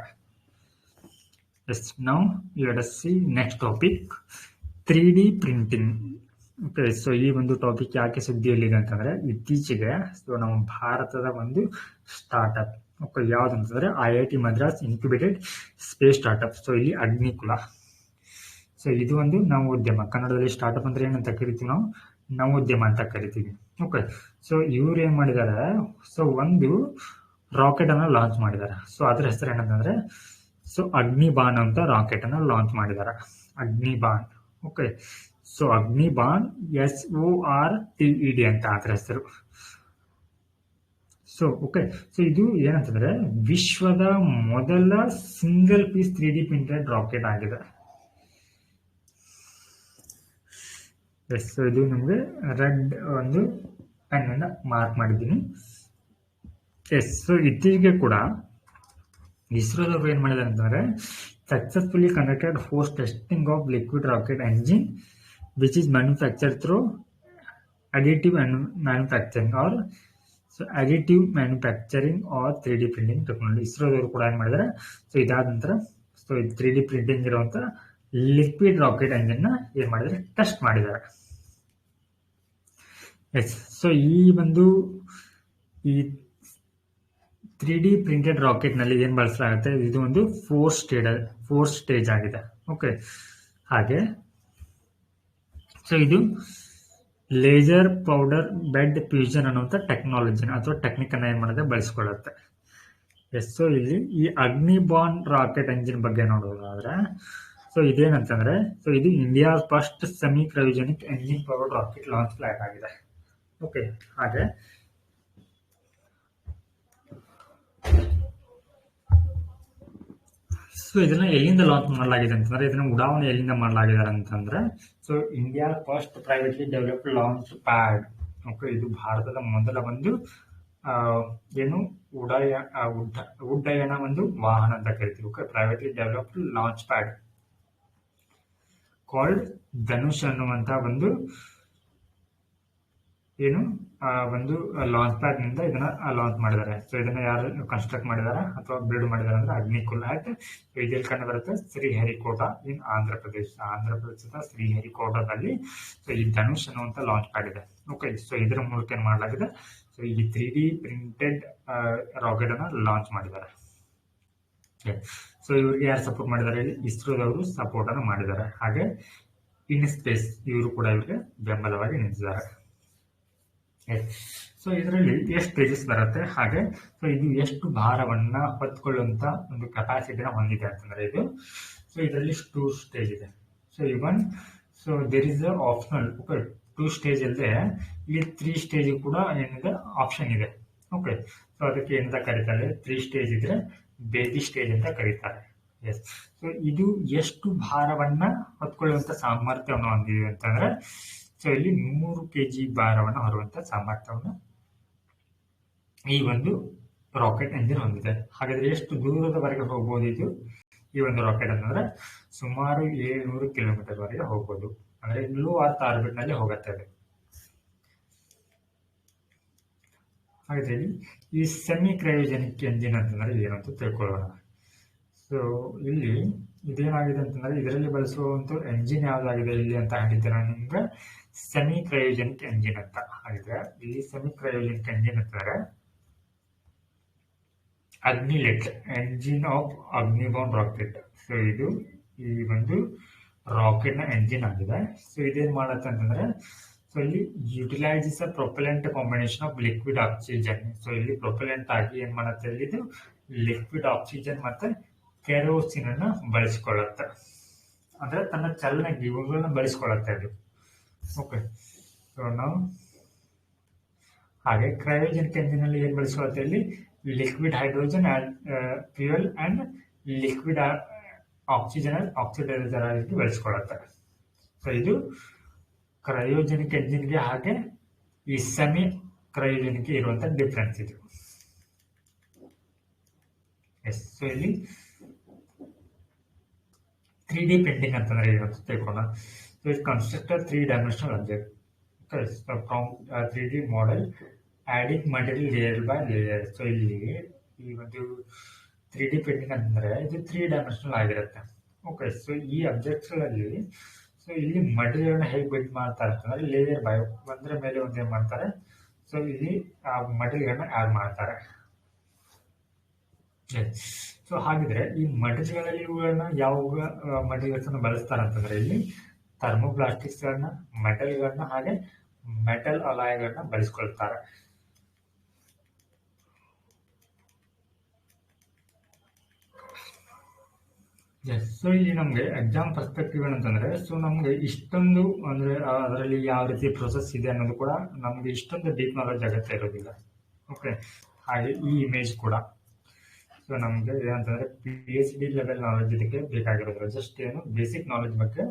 Yes, now let us see next topic, 3D printing. Okay, so ಈ ಒಂದು ಟಾಪಿಕ್ ಯಾಕೆ ಸುದ್ದಿಯಲ್ಲಿದೆ ಅಂತಂದ್ರೆ ಇತ್ತೀಚೆಗೆ ಸೊ ನಮ್ಮ ಭಾರತದ ಒಂದು ಸ್ಟಾರ್ಟ್ಅಪ್, ಓಕೆ, ಯಾವ್ದಂತಂದ್ರೆ IIT Madras incubated space startup. So ಇಲ್ಲಿ ಅಗ್ನಿಕುಲ, ಸೊ ಇದು ಒಂದು ನವೋದ್ಯಮ. ಕನ್ನಡದಲ್ಲಿ ಸ್ಟಾರ್ಟ್ಅಪ್ ಅಂದ್ರೆ ಏನಂತ ಕರಿತೀವಿ ನಾವು, ನವೋದ್ಯಮ ಅಂತ ಕರಿತೀವಿ. ಓಕೆ, ಸೊ ಇವ್ರು ಏನ್ ಮಾಡಿದ್ದಾರೆ, ಸೊ ಒಂದು ರಾಕೆಟ್ ಅನ್ನ ಲಾಂಚ್ ಮಾಡಿದ್ದಾರೆ. ಸೊ ಅದ್ರ ಹೆಸರು ಏನಂತಂದ್ರೆ ಸೊ ಅಗ್ನಿಬಾಣ್ ಅಂತ ರಾಕೆಟ್ ಅನ್ನ ಲಾಂಚ್ ಮಾಡಿದ್ದಾರೆ, ಅಗ್ನಿಬಾಣ್. ಓಕೆ, ಸೊ ಅಗ್ನಿಬಾಣ್ SORTED ಅಂತ ಅದ್ರ ಹೆಸರು. ಸೊ ಓಕೆ, ಸೊ ಇದು ಏನಂತಂದ್ರೆ ವಿಶ್ವದ ಮೊದಲ single piece 3D printed rocket ಆಗಿದೆ. ಎಸ್, ಸೊ ಇದು ನಿಮ್ಗೆ ರೆಡ್ ಒಂದು ಪೆನ್ ಅನ್ನ ಮಾರ್ಕ್ ಮಾಡಿದ್ದೀನಿ. ಎಸ್, ಸೊ ಇತ್ತೀಚೆಗೆ ಕೂಡ ಇಸ್ರೋದವರು ಏನ್ ಮಾಡಿದ್ದಾರೆ ಅಂತಂದ್ರೆ successfully conducted force testing of liquid rocket engine which is manufactured through additive manufacturing or additive manufacturing or 3D printing technology. ಇಸ್ರೋದವರು ಕೂಡ ಏನ್ ಮಾಡಿದ್ದಾರೆ, ಸೊ ಇದಾದ ನಂತರ ಸೊ 3D ಪ್ರಿಂಟಿಂಗ್ ಇರುವಂತ ಲಿಕ್ವಿಡ್ ರಾಕೆಟ್ ಎಂಜಿನ್ ನ ಏನ್ ಮಾಡಿದ್ದಾರೆ, ಟೆಸ್ಟ್ ಮಾಡಿದ್ದಾರೆ. ಎಸ್, ಸೊ ಈ ಒಂದು ಈ 3D ಪ್ರಿಂಟೆಡ್ ರಾಕೆಟ್ ನಲ್ಲಿ ಏನ್ ಬಳಸಲಾಗುತ್ತೆ, ಇದು ಒಂದು ಫೋರ್ ಸ್ಟೇಜ್ ಆಗಿದೆ. ಓಕೆ, ಹಾಗೆ ಸೊ ಇದು ಲೇಸರ್ ಪೌಡರ್ ಬೆಡ್ ಫ್ಯೂಷನ್ ಅನ್ನುವಂಥ ಟೆಕ್ನಾಲಜಿನ ಅಥವಾ ಟೆಕ್ನಿಕ್ ಅನ್ನ ಏನ್ ಮಾಡಿದ್ರೆ ಬಳಸ್ಕೊಳ್ಳುತ್ತೆ. ಎಸ್, ಸೊ ಇಲ್ಲಿ ಈ ಅಗ್ನಿಬಾಣ್ ರಾಕೆಟ್ ಎಂಜಿನ್ ಬಗ್ಗೆ ನೋಡೋದಾದ್ರೆ ಸೊ ಇದೇನಂತಂದ್ರೆ ಸೊ ಇದು India first semi cryogenic engine powered rocket launch flight ಆಗಿದೆ. ಓಕೆ, ಹಾಗೆ ಸೊ ಇದನ್ನ ಎಲ್ಲಿಂದ ಲಾಂಚ್ ಮಾಡಲಾಗಿದೆ ಅಂತಂದ್ರೆ ಇದನ್ನ ಉಡಾವಣೆ ಎಲ್ಲಿಂದ ಮಾಡಲಾಗಿದೆ ಅಂತಂದ್ರೆ so India first privately developed launch pad. Okay, ಇದು ಭಾರತದ ಮೊದಲ ಒಂದು ಏನು ಉಡ್ಡಯನ ಒಂದು ವಾಹನ ಅಂತ ಕರಿತೀವಿ. Okay, privately developed launch pad called Dhanush ಅನ್ನುವಂತ ಒಂದು ಏನು ಒಂದು ಲಾಂಚ್ ಪ್ಯಾಡ್ ನಿಂದ ಇದನ್ನ ಲಾಂಚ್ ಮಾಡಿದ್ದಾರೆ. ಸೊ ಇದನ್ನ ಯಾರು ಕನ್ಸ್ಟ್ರಕ್ಟ್ ಮಾಡಿದಾರೆ ಅಥವಾ ಬಿಲ್ಡ್ ಮಾಡಿದಾರೆ ಅಂದ್ರೆ ಅಗ್ನಿಕುಲ್ ಆಯ್ತ್. ಇದೆಲ್ಲಿ ಕಂಡು ಬರುತ್ತೆ, ಶ್ರೀಹರಿಕೋಟ ಇನ್ ಆಂಧ್ರ ಪ್ರದೇಶದ ಶ್ರೀಹರಿಕೋಟದಲ್ಲಿ ಸೊ ಈ ಧನುಷ್ ಅನ್ನುವಂತ ಲಾಂಚ್ ಪ್ಯಾಡ್ ಇದೆ. ಓಕೆ, ಸೊ ಇದರ ಮೂಲಕ ಏನ್ ಮಾಡಲಾಗಿದೆ, ಸೊ ಈ 3D ಪ್ರಿಂಟೆಡ್ ರಾಕೆಟ್ ಅನ್ನ ಲಾಂಚ್ ಮಾಡಿದ್ದಾರೆ. ಸೊ ಇವ್ರಿಗೆ ಯಾರು ಸಪೋರ್ಟ್ ಮಾಡಿದ್ದಾರೆ, ಇಸ್ರೋದವರು ಸಪೋರ್ಟ್ ಅನ್ನು ಮಾಡಿದ್ದಾರೆ. ಹಾಗೆ ಇನ್ ಸ್ಪೇಸ್ ಇವರು ಕೂಡ ಇವ್ರಿಗೆ ಬೆಂಬಲವಾಗಿ ನಿಂತಿದ್ದಾರೆ. ಸೊ ಇದರಲ್ಲಿ ಎಷ್ಟು ಸ್ಟೇಜಸ್ ಬರುತ್ತೆ, ಹಾಗೆ ಸೊ ಇದು ಎಷ್ಟು ಭಾರವನ್ನ ಹೊತ್ಕೊಳ್ಳುವಂತ ಒಂದು ಕೆಪಾಸಿಟಿನ ಹೊಂದಿದೆ ಅಂತಂದ್ರೆ ಇದು ಸೊ ಇದರಲ್ಲಿ 2 ಸ್ಟೇಜ್ ಇದೆ. So even so there is optional 2 stage ಅಲ್ಲದೆ ಇಲ್ಲಿ 3 ಸ್ಟೇಜ್ ಕೂಡ ಏನಿದೆ ಆಪ್ಷನ್ ಇದೆ. ಓಕೆ. ಸೊ ಅದಕ್ಕೆ ಏನಂತ ಕರೀತಾರೆ, 3 ಸ್ಟೇಜ್ ಇದ್ರೆ ಬೇಬಿ ಸ್ಟೇಜ್ ಅಂತ ಕರೀತಾರೆ. ಎಸ್. ಸೊ ಇದು ಎಷ್ಟು ಭಾರವನ್ನ ಹೊತ್ಕೊಳ್ಳುವಂತ ಸಾಮರ್ಥ್ಯವನ್ನು ಹೊಂದಿದೆ ಅಂತಂದ್ರೆ, ಸೊ ಇಲ್ಲಿ 100 kg ಭಾರವನ್ನು ಹೊರುವಂತ ಸಾಮರ್ಥ್ಯವನ್ನು ಈ ಒಂದು ರಾಕೆಟ್ ಎಂಜಿನ್ ಹೊಂದಿದೆ. ಹಾಗಾದ್ರೆ ಎಷ್ಟು ದೂರದವರೆಗೆ ಹೋಗ್ಬೋದು ಇದು ಈ ಒಂದು ರಾಕೆಟ್ ಅಂತಂದ್ರೆ, ಸುಮಾರು 700 ಕಿಲೋಮೀಟರ್ ವರೆಗೆ ಹೋಗ್ಬೋದು. ಅಂದ್ರೆ ಲೋ ಅರ್ತ್ ಆರ್ಬಿಟ್ ನಲ್ಲಿ ಹೋಗುತ್ತೆ ಅದು. ಹಾಗಾದ್ರೆ ಈ ಸೆಮಿ ಕ್ರಯೋಜೆನಿಕ್ ಎಂಜಿನ್ ಅಂತಂದ್ರೆ ಏನಂತ ತಿಳ್ಕೊಳ್ಳೋಣ. ಸೊ ಇಲ್ಲಿ ಇದೇನಾಗಿದೆ ಅಂತಂದ್ರೆ, ಇದರಲ್ಲಿ ಬಳಸುವಂತ ಎಂಜಿನ್ ಯಾವ್ದಾಗಿದೆ ಇಲ್ಲಿ ಅಂತ ಹೇಳಿದ್ರೆ ನಿಮ್ಗೆ ಸೆಮಿ ಕ್ರಯೋಜೆನಿಕ್ ಎಂಜಿನ್ ಅಂತ. ಹಾಗಿದ್ರೆ ಇಲ್ಲಿ ಸೆಮಿ ಕ್ರಯೋಜೆನಿಕ್ ಎಂಜಿನ್ ಅಂತಂದ್ರೆ ಅಗ್ನಿಲೆಟ್ ಎಂಜಿನ್ ಆಫ್ ಅಗ್ನಿಬಾರ್ನ್ ರಾಕೆಟ್. ಸೊ ಇದು ಈ ಒಂದು ರಾಕೆಟ್ ನ ಎಂಜಿನ್ ಆಗಿದೆ. ಸೊ ಇದೇನ್ ಮಾಡುತ್ತೆ ಅಂತಂದ್ರೆ, ಸೊ ಇಲ್ಲಿ utilises a propellant combination of liquid oxygen. So ಇಲ್ಲಿ ಪ್ರೊಪೆಲೆಂಟ್ ಆಗಿ ಏನ್ ಮಾಡುತ್ತೆ, ಇಲ್ಲಿ ಇದು ಲಿಕ್ವಿಡ್ ಆಕ್ಸಿಜನ್ ಮತ್ತೆ ಕೆರೋಸಿನ್ ಅನ್ನ ಬಳಸಿಕೊಳ್ಳುತ್ತೆ. ಅಂದ್ರೆ ತನ್ನ ಚಲನೆಗೆ ಇವುಗಳನ್ನ ಬಳಸಿಕೊಳ್ಳುತ್ತೆ ಇದು. ಓಕೆ. ಸೊ ನಾವು ಹಾಗೆ ಕ್ರಯೋಜೆನಿಕ್ ಎಂಜಿನ್ ಅಲ್ಲಿ ಏನ್ ಬಳಸಿಕೊಳ್ಳುತ್ತೆ, ಇಲ್ಲಿ liquid hydrogen fuel and liquid oxygen oxidiser ಆಗಿ ಬಳಸಿಕೊಳ್ಳುತ್ತೆ. ಸೊ ಇದು ಕ್ರಯೋಜೆನಿಕ್ ಎಂಜಿನ್ಗೆ ಹಾಗೆ ಈ ಸೆಮಿ ಕ್ರಯೋಜೆನಿಕ್ ಇರುವಂತ ಡಿಫ್ರೆನ್ಸ್ ಇದು. ಎಸ್. ಸೊ ಇಲ್ಲಿ 3D ಪ್ರಿಂಟಿಂಗ್ ಅಂತಂದ್ರೆ ಏನಂತ ತಿಳ್ಕೊಳ್ಳೋಣ. So it construct 3 dimensional object from 3D model adding material layer by layer. So ಇಲ್ಲಿ ಈ ಒಂದು 3D ಪ್ರಿಂಟಿಂಗ್ ಅಂತಂದ್ರೆ ಇದು 3 ಡೈಮೆನ್ಷನಲ್ ಆಗಿರುತ್ತೆ. ಓಕೆ. ಸೊ ಈ ಅಬ್ಜೆಕ್ಟ್ಸ್ ಗಳಲ್ಲಿ ಸೊ ಇಲ್ಲಿ ಮಟೀರಿಯಲ್ ಹೇಗೆ ಬಿಲ್ಡ್ ಮಾಡ್ತಾರೆ ಅಂತಂದ್ರೆ, ಲೇಯರ್ ಬೈ ಒಂದ್ರ ಮೇಲೆ ಒಂದೇ ಮಾಡ್ತಾರೆ. ಸೊ ಇಲ್ಲಿ ಆ ಮಟೀರಿಯಲ್ ಆಡ್ ಮಾಡ್ತಾರೆ. ಸೊ ಹಾಗಿದ್ರೆ ಈ ಮಟೀರಿಯಲ್ಗಳಲ್ಲಿ ಇವುಗಳನ್ನ ಯಾವ ಮಟೀರಿಯಲ್ಸ್ ಅನ್ನು ಬಳಸ್ತಾರೆ ಅಂತಂದ್ರೆ, ಇಲ್ಲಿ ಥರ್ಮೋಪ್ಲಾಸ್ಟಿಕ್ಸ್ ಗಳನ್ನ, ಮೆಟಲ್ ಗಳನ್ನ ಹಾಗೆ ಮೆಟಲ್ ಅಲಾಯ್ಗಳನ್ನ ಬಳಸ್ಕೊಳ್ತಾರೆ. ಸೊ ಇಲ್ಲಿ ನಮ್ಗೆ ಎಕ್ಸಾಮ್ ಪರ್ಸ್ಪೆಕ್ಟಿವ್ ಏನಂತಂದ್ರೆ, ಸೊ ನಮ್ಗೆ ಇಷ್ಟೊಂದು ಅಂದ್ರೆ ಅದರಲ್ಲಿ ಯಾವ ರೀತಿ ಪ್ರೊಸೆಸ್ ಇದೆ ಅನ್ನೋದು ಕೂಡ ನಮ್ಗೆ ಇಷ್ಟೊಂದು ಡೀಪ್ ನಾಲೆಜ್ ಅಗತ್ಯ ಇರೋದಿಲ್ಲ. ಓಕೆ. ಹಾಗೆ ಈ ಇಮೇಜ್ ಕೂಡ ಸೊ ನಮ್ಗೆ ಏನಂತಂದ್ರೆ PhD ಲೆವೆಲ್ ನಾಲೆಜ್ ಇದಕ್ಕೆ ಬೇಕಾಗಿರೋದಿಲ್ಲ. ಜಸ್ಟ್ ಏನು ಬೇಸಿಕ್ ನಾಲೆಜ್ ಬಗ್ಗೆ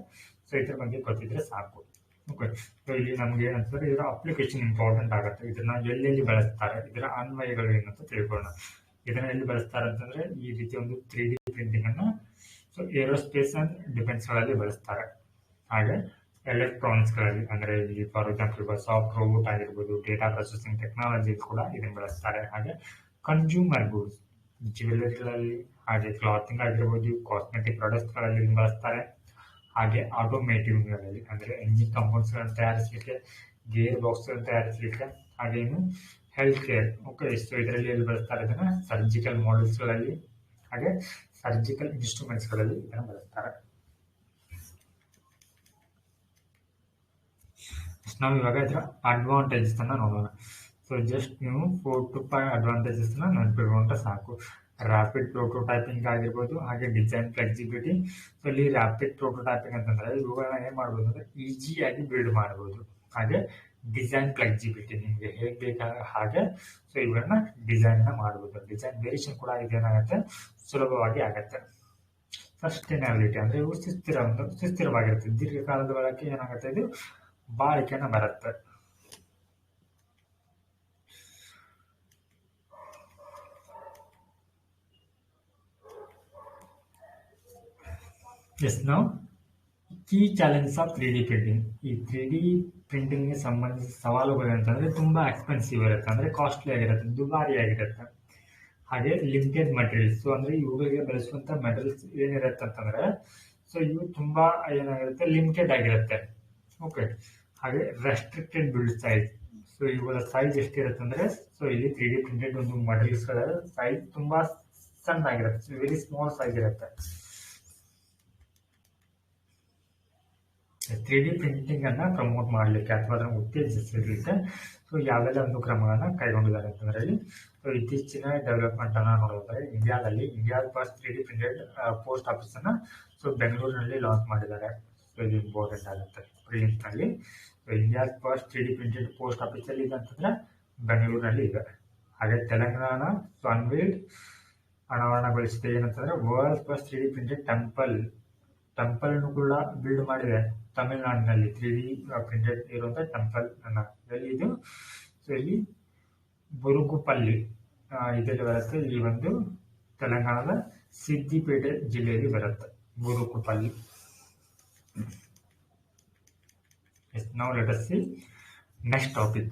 ಸೊ ಇದ್ರ ಬಗ್ಗೆ ಗೊತ್ತಿದ್ರೆ ಸಾಕು. ಓಕೆ. ಸೊ ಇಲ್ಲಿ ನಮ್ಗೆ ಏನಂತಂದ್ರೆ ಇದರ ಅಪ್ಲಿಕೇಶನ್ ಇಂಪಾರ್ಟೆಂಟ್ ಆಗುತ್ತೆ. ಇದನ್ನ ಎಲ್ಲೆಲ್ಲಿ ಬಳಸ್ತಾರೆ, ಇದರ ಅನ್ವಯಗಳು ಏನಂತ ತಿಳ್ಕೊಳ್ಳೋಣ. ಇದನ್ನ ಎಲ್ಲಿ ಬಳಸ್ತಾರೆ ಅಂತಂದ್ರೆ, ಈ ರೀತಿ ಒಂದು 3D ಪ್ರಿಂಟಿಂಗ್ ಅನ್ನ ಸೊ ಏರೋಸ್ಪೇಸ್ ಅಂಡ್ ಡಿಫೆನ್ಸ್ ಗಳಲ್ಲಿ ಬಳಸ್ತಾರೆ. ಹಾಗೆ ಎಲೆಕ್ಟ್ರಾನಿಕ್ಸ್ ಗಳಲ್ಲಿ ಅಂದ್ರೆ ಇಲ್ಲಿ ಫಾರ್ ಎಕ್ಸಾಂಪಲ್ ಸಾಫ್ಟ್ ರೋಬೋಟ್ ಆಗಿರ್ಬೋದು, ಡೇಟಾ ಪ್ರೊಸೆಸಿಂಗ್ ಟೆಕ್ನಾಲಜಿ ಕೂಡ ಇದನ್ನ ಬಳಸ್ತಾರೆ. ಹಾಗೆ ಕನ್ಸ್ಯೂಮರ್ ಗೂಡ್ಸ್, ಜ್ಯುವೆಲರಿಗಳಲ್ಲಿ, ಹಾಗೆ ಕ್ಲಾತಿಂಗ್ ಆಗಿರ್ಬೋದು, ಕಾಸ್ಮೆಟಿಕ್ ಪ್ರಾಡಕ್ಟ್ಸ್ ಗಳಲ್ಲಿ ಬಳಸ್ತಾರೆ. ಹಾಗೆ ಆಟೋಮೇಟಿವ್ ಗಳಲ್ಲಿ ಅಂದ್ರೆ ಎಂಜಿನ್ ಕಂಪೌಂಡ್ಸ್ ಗಳನ್ನು ತಯಾರಿಸಲಿಕ್ಕೆ, ಗೇರ್ ಬಾಕ್ಸ್ ಗಳನ್ನು ತಯಾರಿಸಲಿಕ್ಕೆ, ಹಾಗೇನು ಹೆಲ್ತ್ ಕೇರ್. ಓಕೆ. ಸೊ ಇದರಲ್ಲಿ ಎಲ್ಲಿ ಬಳಸ್ತಾರೆ ಇದನ್ನ ಸರ್ಜಿಕಲ್ ಮಾಡೆಲ್ಸ್ ಗಳಲ್ಲಿ ಹಾಗೆ ಸರ್ಜಿಕಲ್ ಇನ್ಸ್ಟ್ರೂಮೆಂಟ್ಸ್ ಗಳಲ್ಲಿ ಇದನ್ನ ಬಳಸ್ತಾರೆ. ನಾವು ಇವಾಗ ಇದರ ಅಡ್ವಾಂಟೇಜಸ್ ಅನ್ನ ನೋಡೋಣ. ಸೊ ಜಸ್ಟ್ ನೀವು 4 to 5 ಅಡ್ವಾಂಟೇಜಸ್ ನ ನೆನಪಿಟ್ಕೊಂಡ್ರೆ ಸಾಕು. ರ್ಯಾಪಿಡ್ ಪ್ರೋಟೋಟೈಪಿಂಗ್ ಆಗಿರ್ಬೋದು, ಹಾಗೆ ಡಿಸೈನ್ ಫ್ಲೆಕ್ಸಿಬಿಲಿಟಿ. ಸೊ ಇಲ್ಲಿ ರ್ಯಾಪಿಡ್ ಪ್ರೋಟೋಟೈಪಿಂಗ್ ಅಂತಂದ್ರೆ ಇವುಗಳನ್ನ ಏನ್ ಮಾಡ್ಬೋದು ಅಂದ್ರೆ ಈಸಿಯಾಗಿ ಬಿಲ್ಡ್ ಮಾಡಬಹುದು. ಹಾಗೆ ಡಿಸೈನ್ ಫ್ಲೆಕ್ಸಿಬಿಲಿಟಿ, ನಿಮ್ಗೆ ಹೇಗ್ ಬೇಕಾ ಹಾಗೆ ಸೊ ಇವುಗಳನ್ನ ಡಿಸೈನ್ ಮಾಡಬಹುದು. ಡಿಸೈನ್ ವೇರಿಯೇಷನ್ ಕೂಡ ಇದೇನಾಗತ್ತೆ ಸುಲಭವಾಗಿ ಆಗತ್ತೆ. ಸಸ್ಟೈನಬಿಲಿಟಿ ಅಂದ್ರೆ ಇವು ಸುಸ್ಥಿರವಾಗಿರುತ್ತೆ. ದೀರ್ಘಕಾಲದ ಬಳಕೆ ಏನಾಗುತ್ತೆ, ಇದು ಬಾಳಿಕೆನ ಬರುತ್ತೆ. ಎಸ್. ನಾವು key challenges of 3D printing. ಈ 3D ಪ್ರಿಂಟಿಂಗ್ ಗೆ ಸಂಬಂಧಿಸಿದ ಸವಾಲುಗಳು ಅಂತಂದ್ರೆ ತುಂಬಾ ಎಕ್ಸ್ಪೆನ್ಸಿವ್ ಇರುತ್ತೆ, ಅಂದ್ರೆ ಕಾಸ್ಟ್ಲಿ ಆಗಿರುತ್ತೆ, ದುಬಾರಿ ಆಗಿರುತ್ತೆ. ಹಾಗೆ ಲಿಮಿಟೆಡ್ ಮಟೀರಿಯಲ್ಸ್. ಸೊ ಅಂದ್ರೆ ಇವುಗಳಿಗೆ ಬಳಸುವಂತ ಮೆಟೀರಿಯಲ್ಸ್ ಏನಿರುತ್ತೆ ಅಂತಂದ್ರೆ, ಸೊ ಇವು ತುಂಬಾ ಏನಾಗಿರುತ್ತೆ ಲಿಮಿಟೆಡ್ ಆಗಿರುತ್ತೆ. ಓಕೆ. ಹಾಗೆ ರೆಸ್ಟ್ರಿಕ್ಟೆಡ್ ಬಿಲ್ಡ್ ಸೈಜ್. ಸೊ ಇವುಗಳ ಸೈಜ್ ಎಷ್ಟಿರುತ್ತೆ ಅಂದ್ರೆ, ಸೊ ಇಲ್ಲಿ 3D ಪ್ರಿಂಟೆಡ್ ಒಂದು ಮಟೀರಿಯಲ್ಸ್ ಗಳ ಸೈಜ್ ತುಂಬಾ ಸಣ್ಣಾಗಿರುತ್ತೆ, ವೆರಿ ಸ್ಮಾಲ್ ಸೈಜ್ ಇರುತ್ತೆ. 3D ಪ್ರಿಂಟಿಂಗ್ ಅನ್ನ ಪ್ರಮೋಟ್ ಮಾಡಲಿಕ್ಕೆ ಅಥವಾ ಅದನ್ನು ಉತ್ತೇಜಿಸಲಿಕ್ಕೆ ಸೊ ಯಾವೆಲ್ಲ ಒಂದು ಕ್ರಮಗಳನ್ನ ಕೈಗೊಂಡಿದ್ದಾರೆ ಅಂತಂದ್ರೆ, ಸೊ ಇತ್ತೀಚಿನ ಡೆವಲಪ್ಮೆಂಟ್ ಅನ್ನ ನೋಡಿದ್ರೆ ಇಂಡಿಯಾದಲ್ಲಿ ಇಂಡಿಯಾದ first 3D printed post office ಅನ್ನ ಸೊ ಬೆಂಗಳೂರಿನಲ್ಲಿ ಲಾಂಚ್ ಮಾಡಿದ್ದಾರೆ. ಸೊ ಇದು ಇಂಪಾರ್ಟೆಂಟ್ ಆಗುತ್ತೆ ಪ್ರಿಂಟ್ ನಲ್ಲಿ. ಸೊ ಇಂಡಿಯಾದ first 3D printed post office ಅಲ್ಲಿ ಇದೆ ಅಂತಂದ್ರೆ ಬೆಂಗಳೂರಿನಲ್ಲಿ ಇದೆ. ಹಾಗೆ ತೆಲಂಗಾಣ ಅನ್ವೀಲ್ಡ್ ಅನಾವರಣಗೊಳಿಸಿದೆ. ಏನಂತಂದ್ರೆ world first 3D printed temple ಕೂಡ ಬಿಲ್ಡ್ ಮಾಡಿದೆ ತಮಿಳುನಾಡಿನಲ್ಲಿ. 3D ಪ್ರಿಂಟೆಡ್ ಇರುವಂತ ಟೆಂಪಲ್ ಅನ್ನ ಇದು. ಸೊ ಇಲ್ಲಿ ಬುರುಗುಪಲ್ಲಿ ಇದರಲ್ಲಿ ಬರುತ್ತೆ. ಈ ಒಂದು ತೆಲಂಗಾಣದ ಸಿದ್ದಿಪೇಟೆ ಜಿಲ್ಲೆಯಲ್ಲಿ ಬರುತ್ತೆ ಬುರುಗುಪಲ್ಲಿ. Now let us see next topic,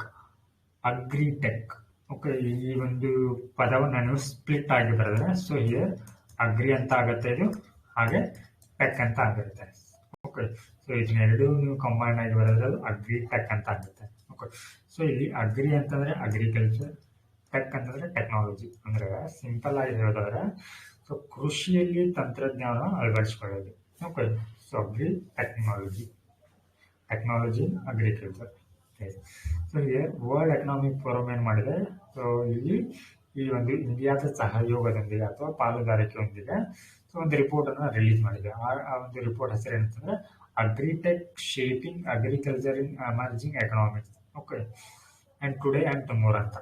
agritech. Okay, ಈ ಒಂದು ಪದವನ್ನು ನೀವು ಸ್ಪ್ಲಿಟ್ ಆಗಿ ಬರೆದ್ರೆ ಸೊ ಹಿಯರ್ ಅಗ್ರಿ ಅಂತ ಆಗುತ್ತೆ ಇದು, ಹಾಗೆ ಟೆಕ್ ಅಂತ ಆಗುತ್ತೆ. ಓಕೆ, ಸೊ ಇದನ್ನೆರಡು ನೀವು ಕಂಬೈನ್ ಆಗಿ ಬರೆದ್ರೆ ಅದು ಅಗ್ರಿಟೆಕ್ ಅಂತ ಆಗುತ್ತೆ. ಓಕೆ, ಸೊ ಇಲ್ಲಿ ಅಗ್ರಿ ಅಂತಂದ್ರೆ ಅಗ್ರಿಕಲ್ಚರ್, ಟೆಕ್ ಅಂತಂದ್ರೆ ಟೆಕ್ನಾಲಜಿ. ಅಂದ್ರೆ ಸಿಂಪಲ್ ಆಗಿ ಹೇಳೋದಾದ್ರೆ ಸೊ ಕೃಷಿಯಲ್ಲಿ ತಂತ್ರಜ್ಞಾನ ಅಳವಡಿಸಿಕೊಳ್ಳೋದು. Okay, so agri technology agriculture. So ಇಲ್ಲಿ ವರ್ಲ್ಡ್ ಎಕನಾಮಿಕ್ ಫೋರಮ್ ಏನ್ ಮಾಡಿದೆ, ಸೊ ಇಲ್ಲಿ ಈ ಒಂದು ಇಂಡಿಯಾದ ಸಹಯೋಗದೊಂದಿಗೆ ಅಥವಾ ಪಾಲುದಾರಿಕೆಯೊಂದಿಗೆ ಸೊ ಒಂದು ರಿಪೋರ್ಟ್ ಅನ್ನು ರಿಲೀಸ್ ಮಾಡಿದೆ. ಆ ಒಂದು ರಿಪೋರ್ಟ್ ಹೆಸರು ಏನಂತಂದ್ರೆ agritech shaping agriculture in emerging economics. Okay, and today and tomorrow ಅಂತ.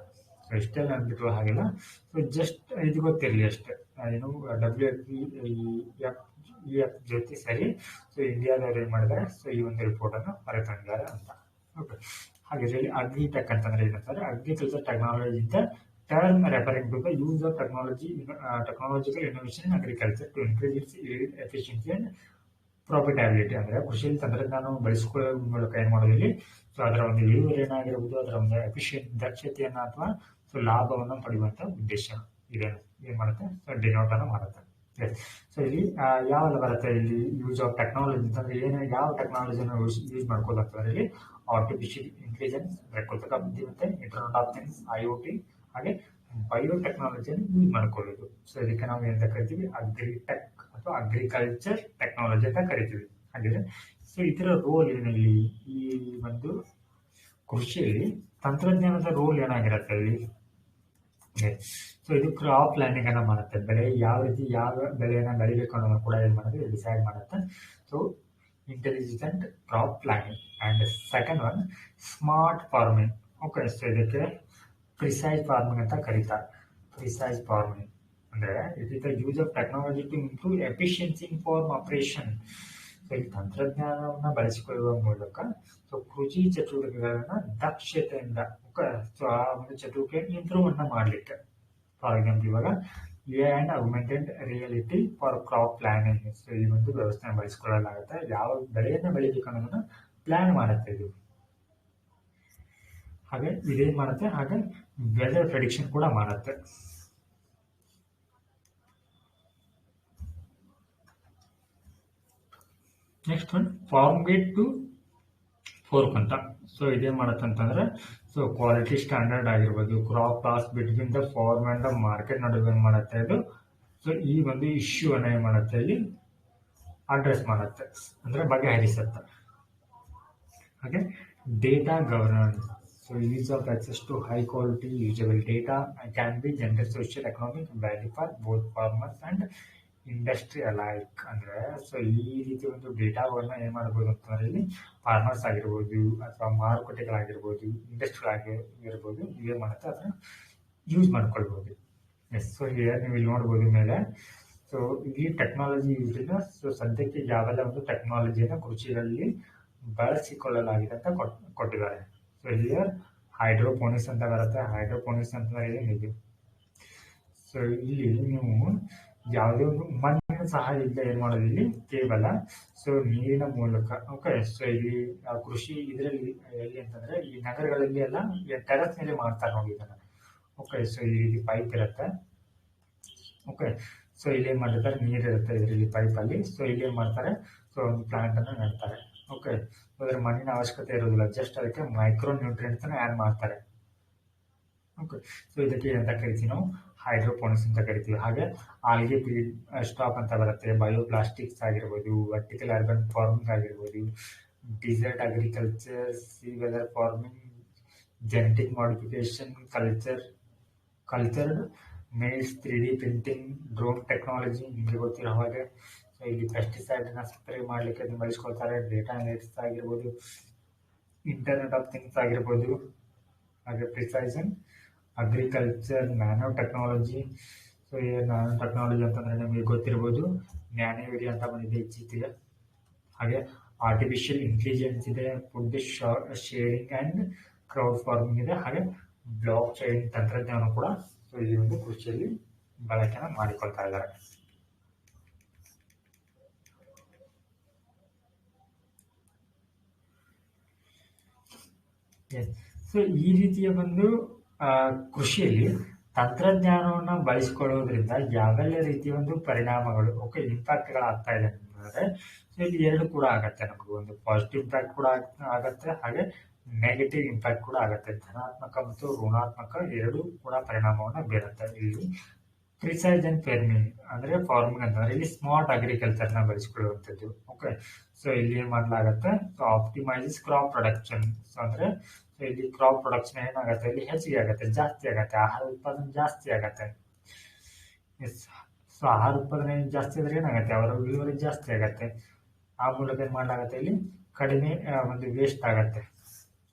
ಸೊ ಇಷ್ಟೆಲ್ಲ ಅಂದ್ಬಿಟ್ಟು ಹಾಗೆಲ್ಲ. ಸೊ ಜಸ್ಟ್ ಇದು ಗೊತ್ತಿರಲಿ ಅಷ್ಟೇ, ಏನು WFP ಜೊತೆ ಸರಿ ಸೊ ಇಂಡಿಯಾದವ್ರು ಏನ್ ಮಾಡಿದ್ದಾರೆ, ಸೊ ಈ ಒಂದು ರಿಪೋರ್ಟ್ ಅನ್ನು ಹೊರತಂದಿದ್ದಾರೆ ಅಂತ. ಓಕೆ, ಹಾಗೆ ಇಲ್ಲಿ ಅಗ್ರಿಟೆಕ್ ಅಂತಂದ್ರೆ ಏನಂತಾರೆ, ಅಗ್ರಿಕಲ್ಚರ್ ಟೆಕ್ನಾಲಜಿ ಇಂದ term referring to the use of technological innovation in agriculture to increase its yield, efficiency and profitability. ಅಂದ್ರೆ ಕೃಷಿಯಲ್ಲಿ ತಂತ್ರಜ್ಞಾನ ಬಳಸಿಕೊಳ್ಳುವ ಮೂಲಕ ಏನ್ ಮಾಡೋದಿಲ್ಲಿ ಸೊ ಅದರ ಒಂದು ಇಳುವರಿ ಏನಾಗಿರ್ಬೋದು, ಅದರ ಒಂದು ದಕ್ಷತೆಯನ್ನ ಅಥವಾ ಸೊ ಲಾಭವನ್ನು ಪಡೆಯುವಂತ ಉದ್ದೇಶ ಇದೆ ಏನ್ ಮಾಡುತ್ತೆ, ಸೊ ಡಿನೋಟ್ ಅನ್ನು ಮಾಡುತ್ತೆ. ಸೊ ಇಲ್ಲಿ ಯಾವೆಲ್ಲ ಬರುತ್ತೆ ಇಲ್ಲಿ ಯೂಸ್ ಆಫ್ ಟೆಕ್ನಾಲಜಿ ಅಂತಂದ್ರೆ ಯಾವ ಟೆಕ್ನಾಲಜಿನ ಯೂಸ್ ಮಾಡ್ಕೋದು ಅಂತಂದ್ರೆ ಇಲ್ಲಿ ಆರ್ಟಿಫಿಷಿಯಲ್ ಇಂಟೆಲಿಜೆನ್ಸ್, ಕೃತಕ ಬುದ್ಧಿಮತ್ತೆ, ಇಂಟರ್ನೆಟ್ ಆಫ್ ಥಿಂಗ್ಸ್, IoT, ಹಾಗೆ ಬಯೋಟೆಕ್ನಾಲಜಿಯನ್ನು ಯೂಸ್ ಮಾಡ್ಕೊಳ್ಳೋದು. ಸೊ ಇದಕ್ಕೆ ನಾವು ಏನಂತ ಕರಿತೀವಿ, ಅಗ್ರಿಟೆಕ್ ಅಥವಾ ಅಗ್ರಿಕಲ್ಚರ್ ಟೆಕ್ನಾಲಜಿ ಅಂತ ಕರಿತೀವಿ. ಹಾಗಿದ್ರೆ ಸೊ ಇದರ ರೋಲ್ ಏನಲ್ಲಿ, ಈ ಒಂದು ಕೃಷಿಯಲ್ಲಿ ತಂತ್ರಜ್ಞಾನದ ರೋಲ್ ಏನಾಗಿರುತ್ತೆ ಇಲ್ಲಿ. ಸೊ ಇದು ಕ್ರಾಪ್ ಪ್ಲಾನಿಂಗ್ ಅನ್ನ ಮಾಡುತ್ತೆ. ಯಾವ ಬೆಳೆಯನ್ನ ಬೆಳಿಬೇಕು ಅನ್ನೋದನ್ನ ಕೂಡ ಏನ್ ಮಾಡುತ್ತೆ, ಡಿಸೈಡ್ ಮಾಡುತ್ತೆ. So intelligent crop planning. And second one smart farming. Okay, so ಇದಕ್ಕೆ ಪ್ರಿಸೈಸ್ ಫಾರ್ಮಿಂಗ್ ಅಂತ ಕರೀತಾರೆ. ಪ್ರಿಸೈಸ್ ಫಾರ್ಮಿಂಗ್ ಅಂದ್ರೆ it is the use of technology to improve efficiency in farm operation. So ಈ ತಂತ್ರಜ್ಞಾನವನ್ನ ಬಳಸಿಕೊಳ್ಳುವ ಮೂಲಕ ಸೊ ಕೃಷಿ ಚಟುವಟಿಕೆಗಳನ್ನ ದಕ್ಷತೆಯಿಂದ ಸೊ ಆ ಒಂದು ಚಟುವಟಿಕೆ ಇಂಪ್ರೂವ್ ಅನ್ನ ಮಾಡ್ಲಿಕ್ಕೆ. ಫಾರ್ ಎಕ್ಸಾಂಪಲ್ ಇವಾಗ A and augmented reality for crop planning. So ಈ ಒಂದು ವ್ಯವಸ್ಥೆ ಬಳಸಿಕೊಳ್ಳಲಾಗುತ್ತೆ. ಯಾವ ಬೆಳೆಯನ್ನ ಬೆಳಿಬೇಕು ಅನ್ನೋದನ್ನ ಪ್ಲಾನ್ ಮಾಡುತ್ತೆ ಇದು. ಹಾಗೆ ಇದೇನ್ ಮಾಡುತ್ತೆ, ಹಾಗೆ ವೆದರ್ ಪ್ರೆಡಿಕ್ಷನ್ ಕೂಡ ಮಾಡುತ್ತೆ. Next one farm gate to fork ಅಂತ. ಸೊ ಇದೇನ್ ಮಾಡುತ್ತೆ ಅಂತಂದ್ರೆ ಸೊ ಕ್ವಾಲಿಟಿ ಸ್ಟ್ಯಾಂಡರ್ಡ್ ಆಗಿರ್ಬೋದು, crop loss between the farm and the market ನಡುವೆ ಏನ್ ಮಾಡುತ್ತೆ ಇದು. ಸೊ ಈ ಒಂದು ಇಶ್ಯೂ ಅನ್ನ ಏನ್ ಮಾಡುತ್ತೆ ಇಲ್ಲಿ ಅಡ್ರೆಸ್ ಮಾಡುತ್ತೆ, ಅಂದ್ರೆ ಬಗೆಹರಿಸುತ್ತೆ. ಹಾಗೆ data governance. So use of access to high quality usable data can be generate social economic value for both farmers and industry alike. ಅಂದ್ರೆ ಸೊ ಈ ರೀತಿ ಒಂದು ಡೇಟಾವನ್ನ ಏನ್ ಮಾಡಬಹುದು ಅಂತಂದ್ರೆ ಇಲ್ಲಿ ಫಾರ್ಮರ್ಸ್ ಆಗಿರ್ಬೋದು ಅಥವಾ ಮಾರುಕಟ್ಟೆಗಳಾಗಿರ್ಬೋದು, ಇಂಡಸ್ಟ್ರಿಗಳಾಗಿರ್ಬೋದು, ಇವೇನ್ ಮಾಡುತ್ತೆ ಅದನ್ನ ಯೂಸ್ ಮಾಡ್ಕೊಳ್ಬಹುದು. ಸೊ ನೀವು ಇಲ್ಲಿ ನೋಡ್ಬೋದು ಮೇಲೆ. ಸೊ ಈ ಟೆಕ್ನಾಲಜಿ ಯೂಸ್ ಇಂದ ಸೊ ಸದ್ಯಕ್ಕೆ ಯಾವೆಲ್ಲ ಒಂದು ಟೆಕ್ನಾಲಜಿಯನ್ನ ಕೃಷಿಯಲ್ಲಿ ಬಳಸಿಕೊಳ್ಳಲಾಗಿದೆ ಅಂತ ಕೊಟ್ಟಿದ್ದಾರೆ. ಸೊ ಹಿಯರ್ ಹೈಡ್ರೋಪೋನಿಕ್ಸ್ ಅಂತ ಬರುತ್ತೆ. ಹೈಡ್ರೋಪೋನಿಕ್ಸ್ ಅಂತಂದ್ರೆ ಏನಿದೆ, ಸೊ ಇಲ್ಲಿ ನೀವು ಯಾವುದೇ ಒಂದು ಮಣ್ಣಿನ ಸಹಾಯ ಇಲ್ಲ ಏನ್ ಮಾಡೋದು ಇಲ್ಲಿ, ಕೇವಲ ಸೊ ನೀರಿನ ಮೂಲಕ. ಓಕೆ, ಸೊ ಇಲ್ಲಿ ಕೃಷಿ ಇದರಲ್ಲಿ ಎಲ್ಲಿ ಅಂತಂದ್ರೆ ಈ ನಗರಗಳಲ್ಲಿ ಎಲ್ಲ ಟೆರಸ್ ಮೇಲೆ ಮಾಡ್ತಾರೆ ನೋಡಿ ಇದನ್ನ. ಓಕೆ, ಸೊ ಈ ರೀತಿ ಪೈಪ್ ಇರುತ್ತೆ. ಓಕೆ, ಸೊ ಇಲ್ಲಿ ಏನ್ ಮಾಡಿರ್ತಾರೆ, ನೀರಿರುತ್ತೆ ಇದರಲ್ಲಿ ಪೈಪ್ ಅಲ್ಲಿ. ಸೊ ಇಲ್ಲಿ ಏನ್ ಮಾಡ್ತಾರೆ, ಸೊ ಒಂದು ಪ್ಲಾಂಟ್ ಅನ್ನ ನೆಡ್ತಾರೆ. ಓಕೆ, ಅದ್ರ ಮಣ್ಣಿನ ಅವಶ್ಯಕತೆ ಇರೋದಿಲ್ಲ, ಜಸ್ಟ್ ಅದಕ್ಕೆ ಮೈಕ್ರೋ ನ್ಯೂಟ್ರಿಯೆಂಟ್ಸ್ ಅನ್ನ ಆಡ್ ಮಾಡ್ತಾರೆ. ಓಕೆ, ಸೊ ಇದಕ್ಕೆ ಅಂತ ಕರಿತೀವಿ ನಾವು ಹೈಡ್ರೋಪೋನಿಕ್ಸ್ ಅಂತ ಕರಿತೀವಿ. ಹಾಗೆ ಆಲ್ಗೆ ಫೀಡ್ ಸ್ಟಾಕ್ ಅಂತ ಬರುತ್ತೆ. ಬಯೋಪ್ಲಾಸ್ಟಿಕ್ಸ್ ಆಗಿರ್ಬೋದು, ವರ್ಟಿಕಲ್ ಅರ್ಬನ್ ಫಾರ್ಮಿಂಗ್ ಆಗಿರ್ಬೋದು, desert agriculture, sea weather farming, genetic modification, cultured meals, 3D printing, drone technology ನಿಮಗೆ ಗೊತ್ತಿರೋ ಹಾಗೆ. ಸೊ ಇಲ್ಲಿ ಪೆಸ್ಟಿಸೈಡ್ ನ ಸ್ಪ್ರೇ ಮಾಡ್ಲಿಕ್ಕೆ ಅದನ್ನ ಬಳಸ್ಕೊಳ್ತಾರೆ. ಡೇಟಾ ಅನಾಲಿಟಿಕ್ಸ್ ಆಗಿರ್ಬೋದು, ಇಂಟರ್ನೆಟ್ ಆಫ್ ಥಿಂಗ್ಸ್ ಆಗಿರ್ಬೋದು, ಹಾಗೆ precision agriculture, nano technology. So ಈ ನ್ಯಾನೋ ಟೆಕ್ನಾಲಜಿ ಅಂತಂದ್ರೆ ನಿಮಗೆ ಗೊತ್ತಿರ್ಬೋದು, ನ್ಯಾನೋವಿರಿ ಅಂತ ಬಂದಿದೆ ಇತ್ತೀಚೆಗೆ. ಹಾಗೆ ಆರ್ಟಿಫಿಷಿಯಲ್ ಇಂಟೆಲಿಜೆನ್ಸ್ ಇದೆ, food sharing and crowd farming ಇದೆ, ಹಾಗೆ ಬ್ಲಾಕ್ ಚೈನ್ ತಂತ್ರಜ್ಞಾನ ಕೂಡ ಸೊ ಈ ಒಂದು ಕೃಷಿಯಲ್ಲಿ ಬಳಕೆನ ಮಾಡಿಕೊಳ್ತಾ ಇದ್ದಾರೆ. ಸೊ ಈ ರೀತಿಯ ಒಂದು ಕೃಷಿಯಲ್ಲಿ ತಂತ್ರಜ್ಞಾನವನ್ನು ಬಳಸಿಕೊಳ್ಳೋದ್ರಿಂದ ಯಾವೆಲ್ಲ ರೀತಿಯ ಒಂದು ಪರಿಣಾಮಗಳು, ಇಂಪ್ಯಾಕ್ಟ್ಗಳಾಗ್ತಾ ಇದೆ ಅಂತಂದ್ರೆ, ಸೊ ಇಲ್ಲಿ ಎರಡು ಕೂಡ ಆಗತ್ತೆ. ನಮಗೆ ಒಂದು ಪಾಸಿಟಿವ್ ಇಂಪ್ಯಾಕ್ಟ್ ಕೂಡ ಆಗತ್ತೆ, ಹಾಗೆ ನೆಗೆಟಿವ್ ಇಂಪ್ಯಾಕ್ಟ್ ಕೂಡ ಆಗತ್ತೆ. ಧನಾತ್ಮಕ ಮತ್ತು ಋಣಾತ್ಮಕ ಎರಡೂ ಕೂಡ ಪರಿಣಾಮವನ್ನು ಬೀರುತ್ತೆ. ಇಲ್ಲಿ ಪ್ರಿಸೈಜನ್ ಫಾರ್ಮಿಂಗ್ ಅಂದ್ರೆ ಅಂತಂದ್ರೆ ಇಲ್ಲಿ ಸ್ಮಾರ್ಟ್ ಅಗ್ರಿಕಲ್ಚರ್ ನ ಬಳಸಿಕೊಳ್ಳುವಂಥದ್ದು. ಸೊ ಇಲ್ಲಿ ಏನ್ ಮಾಡಲಾಗತ್ತೆ, ಸೊ ಆಪ್ಟಿಮೈಸಸ್ ಕ್ರಾಪ್ ಪ್ರೊಡಕ್ಷನ್. ಸೊ ಅಂದ್ರೆ ಇಲ್ಲಿ ಕ್ರಾಪ್ ಪ್ರೊಡಕ್ಷನ್ ಏನಾಗತ್ತೆ, ಇಲ್ಲಿ ಹೆಚ್ಚಿಗೆ ಆಗತ್ತೆ, ಜಾಸ್ತಿ ಆಗತ್ತೆ, ಆಹಾರ ಉತ್ಪಾದನೆ ಜಾಸ್ತಿ ಆಗತ್ತೆ. ಸೊ ಆಹಾರ ಉತ್ಪಾದನೆ ಜಾಸ್ತಿ ಆದ್ರೆ ಏನಾಗತ್ತೆ, ಅವರ ಇಳುವರಿ ಜಾಸ್ತಿ ಆಗತ್ತೆ. ಆ ಮೂಲಕ ಏನ್ ಮಾಡಲಾಗತ್ತೆ, ಇಲ್ಲಿ ಕಡಿಮೆ ಒಂದು ವೇಸ್ಟ್ ಆಗತ್ತೆ.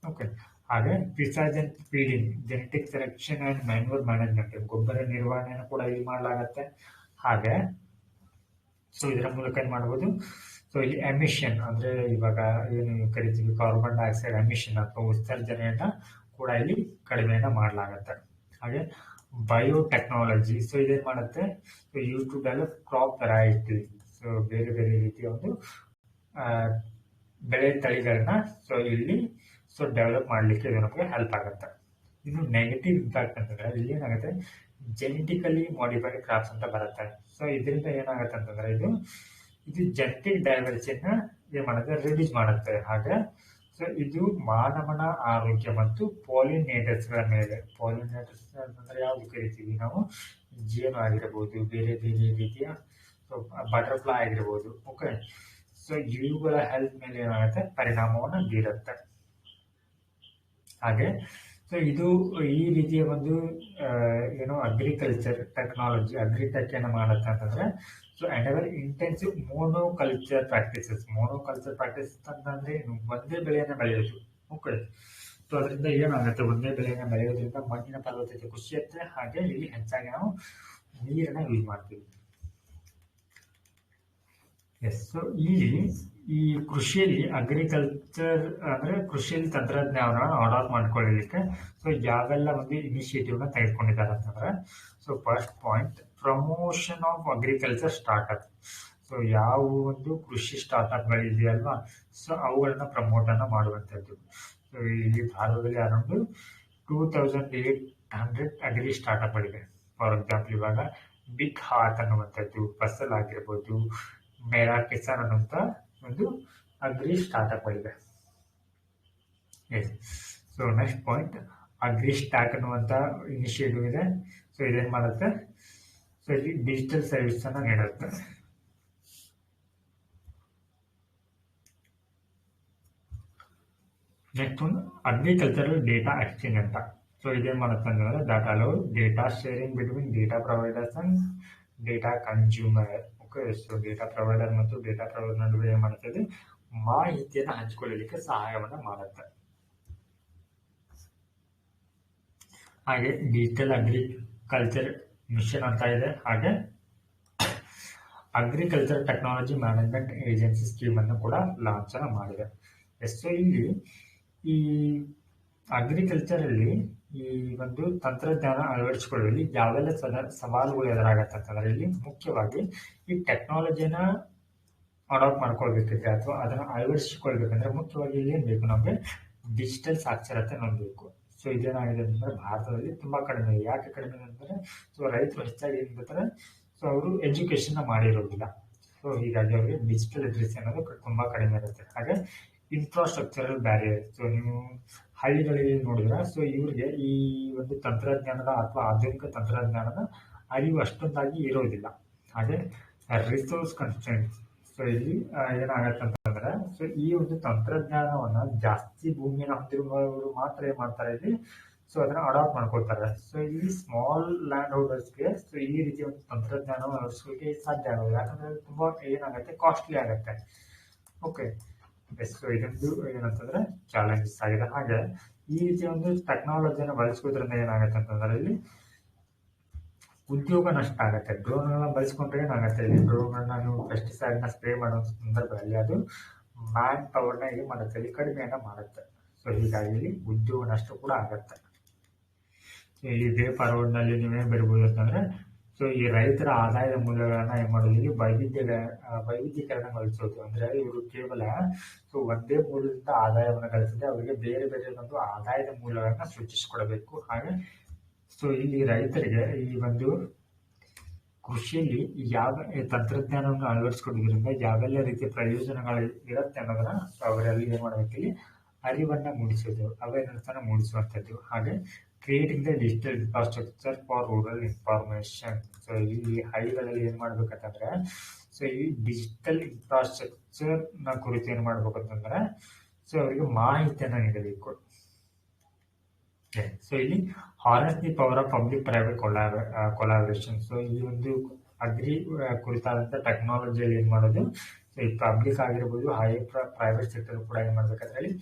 ಹಾಗೆ precision feeding, genetic selection and manure management, ಗೊಬ್ಬರ ನಿರ್ವಹಣೆಯನ್ನು ಕೂಡ ಇಲ್ಲಿ ಮಾಡಲಾಗತ್ತೆ. ಹಾಗೆ ಸೊ ಇದರ ಮೂಲಕ ಏನ್ ಮಾಡಬಹುದು, ಸೊ ಇಲ್ಲಿ ಎಮಿಷನ್ ಅಂದ್ರೆ ಇವಾಗ ಏನು ಕರಿತೀವಿ ಕಾರ್ಬನ್ ಡೈಆಕ್ಸೈಡ್ ಎಮಿಷನ್ ಅಥವಾ ಉತ್ಸರ್ಜನೆಯನ್ನ ಕೂಡ ಇಲ್ಲಿ ಕಡಿಮೆಯನ್ನ ಮಾಡಲಾಗತ್ತೆ. ಹಾಗೆ ಬಯೋಟೆಕ್ನಾಲಜಿ, ಸೊ ಇದೇನ್ ಮಾಡುತ್ತೆ, so use to develop crop variety. So ಬೇರೆ ಬೇರೆ ರೀತಿಯ ಒಂದು ಬೆಳೆ ತಳಿಗಳನ್ನ ಸೊ ಇಲ್ಲಿ ಸೊ ಡೆವಲಪ್ ಮಾಡ್ಲಿಕ್ಕೆ ಇದು ನಮಗೆ ಹೆಲ್ಪ್ ಆಗುತ್ತೆ. ಇನ್ನು ನೆಗೆಟಿವ್ ಇಂಪ್ಯಾಕ್ಟ್ ಅಂತಂದ್ರೆ ಇಲ್ಲಿ ಏನಾಗುತ್ತೆ, ಜೆನೆಟಿಕಲಿ ಮಾಡಿಫೈಡ್ ಕ್ರಾಪ್ಸ್ ಅಂತ ಬರುತ್ತೆ. ಸೊ ಇದರಿಂದ ಏನಾಗುತ್ತೆ ಅಂತಂದ್ರೆ ಇದು ಜೆನೆಟಿಕ್ ಡೈವರ್ಸಿಟಿನ ಏನ್ ಮಾಡುತ್ತೆ, ರಿಡ್ಯೂಸ್ ಮಾಡುತ್ತೆ. ಹಾಗೆ ಸೊ ಇದು ಮಾನವನ ಆರೋಗ್ಯ ಮತ್ತು ಪಾಲಿನೇಟರ್ಸ್ ಗಳ ಮೇಲೆ, ಪಾಲಿನೇಟರ್ಸ್ ಅಂತಂದ್ರೆ ಯಾವ್ದು ಕರಿತೀವಿ ನಾವು, ಜೇನು ಆಗಿರಬಹುದು, ಬೇರೆ ಬೇರೆ ರೀತಿಯ ಬಟರ್ಫ್ಲೈ ಆಗಿರ್ಬೋದು. ಸೊ ಇವುಗಳ ಹೆಲ್ತ್ ಮೇಲೆ ಏನಾಗುತ್ತೆ, ಪರಿಣಾಮವನ್ನು ಬೀರುತ್ತೆ. ಹಾಗೆ ಸೊ ಇದು ಈ ರೀತಿಯ ಒಂದು ಏನು ಅಗ್ರಿಕಲ್ಚರ್ ಟೆಕ್ನಾಲಜಿ, ಅಗ್ರಿಟೆಕ್ ಏನ ಮಾಡುತ್ತೆ ಅಂತಂದ್ರೆ, so and intensive monoculture practices. Monoculture practice ಅಂತಂದ್ರೆ ಒಂದೇ ಬೆಳೆಯನ್ನ ಬೆಳೆಯೋದು. ಸೊ ಅದರಿಂದ ಏನಾಗುತ್ತೆ, ಒಂದೇ ಬೆಳೆಯನ್ನ ಬೆಳೆಯೋದ್ರಿಂದ ಮಣ್ಣಿನ ಫಲವತ್ತತೆ ಕುಸಿಯುತ್ತೆ. ಹಾಗೆ ಇಲ್ಲಿ ಹೆಚ್ಚಾಗಿ ನಾವು ನೀರನ್ನ ಯೂಸ್ ಮಾಡ್ತೀವಿ. ಸೊ ಈ ಕೃಷಿಯಲ್ಲಿ ಅಗ್ರಿಕಲ್ಚರ್ ಅಂದ್ರೆ ಕೃಷಿಯಲ್ಲಿ ತಂತ್ರಜ್ಞಾನವನ್ನು ಅಡಾಪ್ಟ್ ಮಾಡ್ಕೊಳ್ಳಲಿಕ್ಕೆ ಸೊ ಯಾವೆಲ್ಲ ಒಂದು ಇನಿಷಿಯೇಟಿವ್ ನ ತೆಗೆದುಕೊಂಡಿದ್ದಾರೆ ಅಂತಂದ್ರೆ, so first point, promotion of agriculture startup. So ಯಾವ ಒಂದು ಕೃಷಿ ಸ್ಟಾರ್ಟ್ಅಪ್ ಗಳಿದೆಯಲ್ವಾ, ಸೊ ಅವುಗಳನ್ನ ಪ್ರಮೋಟ್ ಅನ್ನ ಮಾಡುವಂತದ್ದು. ಸೊ ಇಲ್ಲಿ ಭಾರತದಲ್ಲಿ ಅರೌಂಡ್ 2800 ಅಗ್ರಿ ಸ್ಟಾರ್ಟ್ಅಪ್ ಗಳಿವೆ. ಫಾರ್ ಎಕ್ಸಾಂಪಲ್ ಇವಾಗ ಬಿಗ್ ಹಾರ್ಟ್ ಅನ್ನುವಂಥದ್ದು, ಫಸಲ್ ಆಗಿರ್ಬೋದು, ಮೇರಾ ಕಿಸಾನ್ ಅನ್ನುವಂತ ಒಂದು ಅಗ್ರಿ ಸ್ಟಾರ್ಟ್ಅಪ್ ಗಳಿವೆ. So next point, agri stack ಅನ್ನುವಂತ ಇನಿಷಿಯೇಟಿವ್ ಇದೆ. ಸೊ ಇದೇನ್ ಮಾಡುತ್ತೆ, ಸೊ ಇಲ್ಲಿ ಡಿಜಿಟಲ್ ಸರ್ವಿಸ್ ಅನ್ನ ನೀಡುತ್ತೆ. ನೆಕ್ಸ್ಟ್ ಒಂದು ಅಗ್ರಿಕಲ್ಚರಲ್ ಡೇಟಾ ಎಕ್ಸ್ಚೇಂಜ್ ಅಂತ. ಸೊ ಇದೇನ್ ಮಾಡುತ್ತೆ ಅಂತಂದ್ರೆ, that allow data sharing between data providers and data consumer. So data provider ಮತ್ತು ಡೇಟಾ ಪ್ರೊವೈಡರ್ ನಡುವೆ ಏನ್ ಮಾಡುತ್ತದೆ, ಮಾಹಿತಿಯನ್ನು ಹಂಚಿಕೊಳ್ಳಲಿಕ್ಕೆ ಸಹಾಯವನ್ನ ಮಾಡುತ್ತೆ. ಹಾಗೆ ಡಿಜಿಟಲ್ ಅಗ್ರಿಕಲ್ಚರ್ ಮಿಷನ್ ಅಂತ ಇದೆ. ಹಾಗೆ agriculture technology management agency scheme ಅನ್ನು ಕೂಡ ಲಾಂಚ್ ಮಾಡಿದೆ. ಸೊ ಇಲ್ಲಿ ಈ ಅಗ್ರಿಕಲ್ಚರ್ ಅಲ್ಲಿ ಈ ಒಂದು ತಂತ್ರಜ್ಞಾನ ಅಳವಡಿಸಿಕೊಳ್ಳುವಲ್ಲಿ ಯಾವೆಲ್ಲ ಸವಾಲುಗಳು ಎದುರಾಗತ್ತೆ ಅಂತಂದ್ರೆ, ಇಲ್ಲಿ ಮುಖ್ಯವಾಗಿ ಈ ಟೆಕ್ನಾಲಜಿನ ಅಡಾಪ್ಟ್ ಮಾಡ್ಕೊಳ್ಬೇಕಿದ್ರೆ ಅಥವಾ ಅದನ್ನ ಅಳವಡಿಸಿಕೊಳ್ಬೇಕಂದ್ರೆ ಮುಖ್ಯವಾಗಿ ಇಲ್ಲಿ ಏನ್ ಬೇಕು, ನಮಗೆ ಡಿಜಿಟಲ್ ಸಾಕ್ಷರತೆ ಹೊಂದಬೇಕು. ಸೊ ಇದೇನಾಗಿದೆ ಅಂತಂದ್ರೆ ಭಾರತದಲ್ಲಿ ತುಂಬಾ ಕಡಿಮೆ ಇದೆ. ಯಾಕೆ ಕಡಿಮೆ ಅಂದ್ರೆ, ಸೊ ರೈತರು ಹೆಚ್ಚಾಗಿ ಏನ್ ಮಾಡ್ತಾರೆ, ಸೊ ಅವರು ಎಜುಕೇಶನ್ ಮಾಡಿರೋದಿಲ್ಲ. ಸೊ ಹೀಗಾಗಿ ಅವರಿಗೆ ಡಿಜಿಟಲ್ ಲಿಟ್ರಸಿ ಅನ್ನೋದು ತುಂಬಾ ಕಡಿಮೆ ಇರುತ್ತೆ. ಹಾಗೆ ಇನ್ಫ್ರಾಸ್ಟ್ರಕ್ಚರಲ್ ಬ್ಯಾರಿಯರ್. ಸೊ ನೀವು ಹಳ್ಳಿಗಳಲ್ಲಿ ನೋಡಿದ್ರೆ, ಸೊ ಇವ್ರಿಗೆ ಈ ಒಂದು ತಂತ್ರಜ್ಞಾನದ ಅಥವಾ ಆಧುನಿಕ ತಂತ್ರಜ್ಞಾನದ ಅರಿವು ಅಷ್ಟೊಂದಾಗಿ ಇರೋದಿಲ್ಲ. ಹಾಗೆ ರಿಸೋರ್ಸ್ ಕನ್ಸ್ಟ್ರೆಂಟ್ಸ್. ಸೊ ಇಲ್ಲಿ ಏನಾಗತ್ತೆ ಅಂತಂದ್ರೆ, ಸೊ ಈ ಒಂದು ತಂತ್ರಜ್ಞಾನವನ್ನ ಜಾಸ್ತಿ ಭೂಮಿಯನ್ನು ಹೊಂದಿರುವವರು ಮಾತ್ರ ಏನ್ ಮಾಡ್ತಾರೆ ಇಲ್ಲಿ, ಸೊ ಅದನ್ನ ಅಡಾಪ್ಟ್ ಮಾಡ್ಕೊಳ್ತಾರೆ. ಸೊ ಇಲ್ಲಿ ಸ್ಮಾಲ್ ಲ್ಯಾಂಡ್ ಹೋಲ್ಡರ್ಸ್ಗೆ ಸೊ ಈ ರೀತಿಯ ಒಂದು ತಂತ್ರಜ್ಞಾನವನ್ನು ಅಳವಡಿಸಲಿಕ್ಕೆ ಸಾಧ್ಯ ಆಗೋದಿಲ್ಲ. ಯಾಕಂದ್ರೆ ತುಂಬಾ ಏನಾಗುತ್ತೆ, ಕಾಸ್ಟ್ಲಿ ಆಗುತ್ತೆ. ಸೊ ಇದೊಂದು ಏನಂತಂದ್ರೆ ಚಾಲೆಂಜಸ್ ಆಗಿದೆ. ಹಾಗೆ ಈ ರೀತಿ ಒಂದು ಟೆಕ್ನಾಲಜಿಯನ್ನು ಬಳಸ್ಕೋದ್ರಿಂದ ಏನಾಗುತ್ತೆ ಅಂತಂದ್ರೆ ಇಲ್ಲಿ ಉದ್ಯೋಗ ನಷ್ಟ ಆಗುತ್ತೆ. ಡ್ರೋನ್ಗಳನ್ನ ಬಳಸ್ಕೊಂಡ್ರೆ ಏನಾಗುತ್ತೆ, ಇಲ್ಲಿ ಡ್ರೋನ್ಗಳನ್ನ ನೀವು ಪೆಸ್ಟಿಸೈಡ್ನ ಸ್ಪ್ರೇ ಮಾಡೋ ಸಂದರ್ಭದಲ್ಲಿ ಅದು ಮ್ಯಾನ್ ಪವರ್ನ ಇದು ಮಾಡುತ್ತೆ, ಇಲ್ಲಿ ಕಡಿಮೆಯನ್ನ ಮಾಡುತ್ತೆ. ಸೊ ಹೀಗಾಗಿ ಇಲ್ಲಿ ಉದ್ಯೋಗ ನಷ್ಟ ಕೂಡ ಆಗುತ್ತೆ. ಇಲ್ಲಿ ವೇ ಫಾರ್ವರ್ಡ್ನಲ್ಲಿ ನೀವೇನು ಬರ್ಬೋದು ಅಂತಂದ್ರೆ, ಸೊ ಈ ರೈತರ ಆದಾಯದ ಮೂಲಗಳನ್ನ ಏನ್ ಮಾಡೋದು, ಇಲ್ಲಿ ವೈವಿಧ್ಯೀಕರಣಗೊಳಿಸೋದು. ಅಂದ್ರೆ ಇವರು ಕೇವಲ ಸೊ ಒಂದೇ ಮೂಲದಿಂದ ಆದಾಯವನ್ನು ಗಳಿಸದೆ ಅವರಿಗೆ ಬೇರೆ ಬೇರೆ ಒಂದು ಆದಾಯದ ಮೂಲಗಳನ್ನ ಸೃಷ್ಟಿಸಿಕೊಡಬೇಕು. ಹಾಗೆ ಸೊ ಇಲ್ಲಿ ರೈತರಿಗೆ ಈ ಒಂದು ಕೃಷಿಯಲ್ಲಿ ಯಾವ ತಂತ್ರಜ್ಞಾನವನ್ನು ಅಳವಡಿಸಿಕೊಳ್ಳೋದ್ರಿಂದ ಯಾವೆಲ್ಲ ರೀತಿಯ ಪ್ರಯೋಜನಗಳು ಇರುತ್ತೆ ಅನ್ನೋದನ್ನ ಅವರಲ್ಲಿ ಏನ್ ಮಾಡ್ಬೇಕು, ಇಲ್ಲಿ ಅರಿವನ್ನ ಮೂಡಿಸೋದು, ಅವೇರ್ನೆಸ್ ಮೂಡಿಸುವಂಥದ್ದು. ಹಾಗೆ creating the digital infrastructure for rural information. So ಈ ಹಳ್ಳಿಗಳಲ್ಲಿ ಏನ್ ಮಾಡ್ಬೇಕಂತಂದ್ರೆ, ಸೊ ಈ ಡಿಜಿಟಲ್ ಇನ್ಫ್ರಾಸ್ಟ್ರಕ್ಚರ್ ನ ಕುರಿತು ಏನ್ ಮಾಡ್ಬೇಕು ಅಂತಂದ್ರೆ, ಸೊ ಅವರಿಗೆ ಮಾಹಿತಿಯನ್ನ ನೀಡಬೇಕು. ಸೊ ಇಲ್ಲಿ harness the power of public private collaboration. So ಈ ಒಂದು ಅಗ್ರಿ ಕುರಿತಾದಂತ ಟೆಕ್ನಾಲಜಿಯಲ್ಲಿ ಏನ್ ಮಾಡೋದು, ಸೊ ಈ ಪಬ್ಲಿಕ್ ಆಗಿರ್ಬೋದು ಹಾಗೆ ಪ್ರೈವೇಟ್ ಸೆಕ್ಟರ್ ಕೂಡ ಏನ್ ಮಾಡ್ಬೇಕಂದ್ರೆ ಅಲ್ಲಿ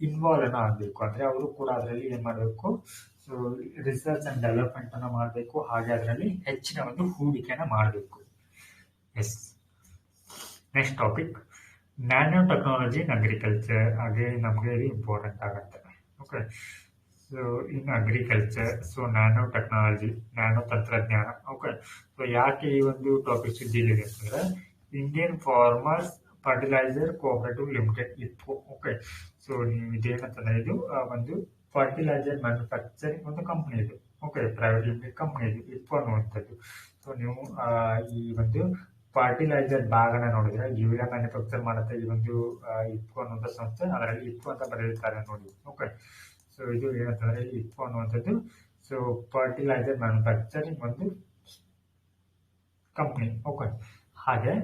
ಇನ್ವಾಲ್ವ್ ಆಗಬೇಕು. ಅಂದ್ರೆ ಅವರು ಕೂಡ ಅದರಲ್ಲಿ ಏನ್ ಮಾಡಬೇಕು, ಸೊ ರಿಸರ್ಚ್ ಅಂಡ್ ಡೆವಲಪ್ಮೆಂಟ್ ಅನ್ನ ಮಾಡಬೇಕು. ಹಾಗೆ ಅದರಲ್ಲಿ ಹೆಚ್ಚಿನ ಒಂದು ಹೂಡಿಕೆಯನ್ನ ಮಾಡಬೇಕು. Yes, next topic nano technology in agriculture. ಹಾಗೆ ನಮಗೆ ಇದು ಇಂಪಾರ್ಟೆಂಟ್ ಆಗುತ್ತೆ. Okay, so in agriculture, so nano technology, nano ತಂತ್ರಜ್ಞಾನ. ಓಕೆ, ಸೊ ಯಾಕೆ ಈ ಒಂದು ಟಾಪಿಕ್ ಸುದ್ದಿಲಿದೆ ಅಂತಂದ್ರೆ, Indian farmers fertiliser cooperative limited IFFCO. Okay, so ನೀವು ಇದೇನಂತಂದ್ರೆ ಇದು ಒಂದು ಫರ್ಟಿಲೈಸರ್ ಮ್ಯಾನುಫ್ಯಾಕ್ಚರಿಂಗ್ ಒಂದು ಕಂಪನಿ ಇದು. ಓಕೆ, ಪ್ರೈವೇಟ್ ಲಿಮಿಟೆಡ್ ಕಂಪನಿ ಇದು ಇಫ್ಕೋ ಅನ್ನುವಂಥದ್ದು. ಸೊ ನೀವು ಈ ಒಂದು ಫರ್ಟಿಲೈಸರ್ ಭಾಗನ ನೋಡಿದ್ರೆ ಯೂರಿಯಾ ಮ್ಯಾನುಫ್ಯಾಕ್ಚರ್ ಮಾಡುತ್ತೆ ಈ ಒಂದು ಇಫ್ಕೋ ಅನ್ನುವಂಥ ಸಂಸ್ಥೆ. ಅದರಲ್ಲಿ ಇಫ್ಕೋ ಅಂತ ಬರೆದಿರ್ತಾರೆ ನೋಡಿ. ಓಕೆ, ಸೊ ಇದು ಏನಂತಂದ್ರೆ ಇಫ್ಕೋ ಅನ್ನುವಂಥದ್ದು ಸೊ ಫರ್ಟಿಲೈಸರ್ ಮ್ಯಾನುಫ್ಯಾಕ್ಚರಿಂಗ್ ಒಂದು ಕಂಪನಿ. ಓಕೆ, ಹಾಗೆ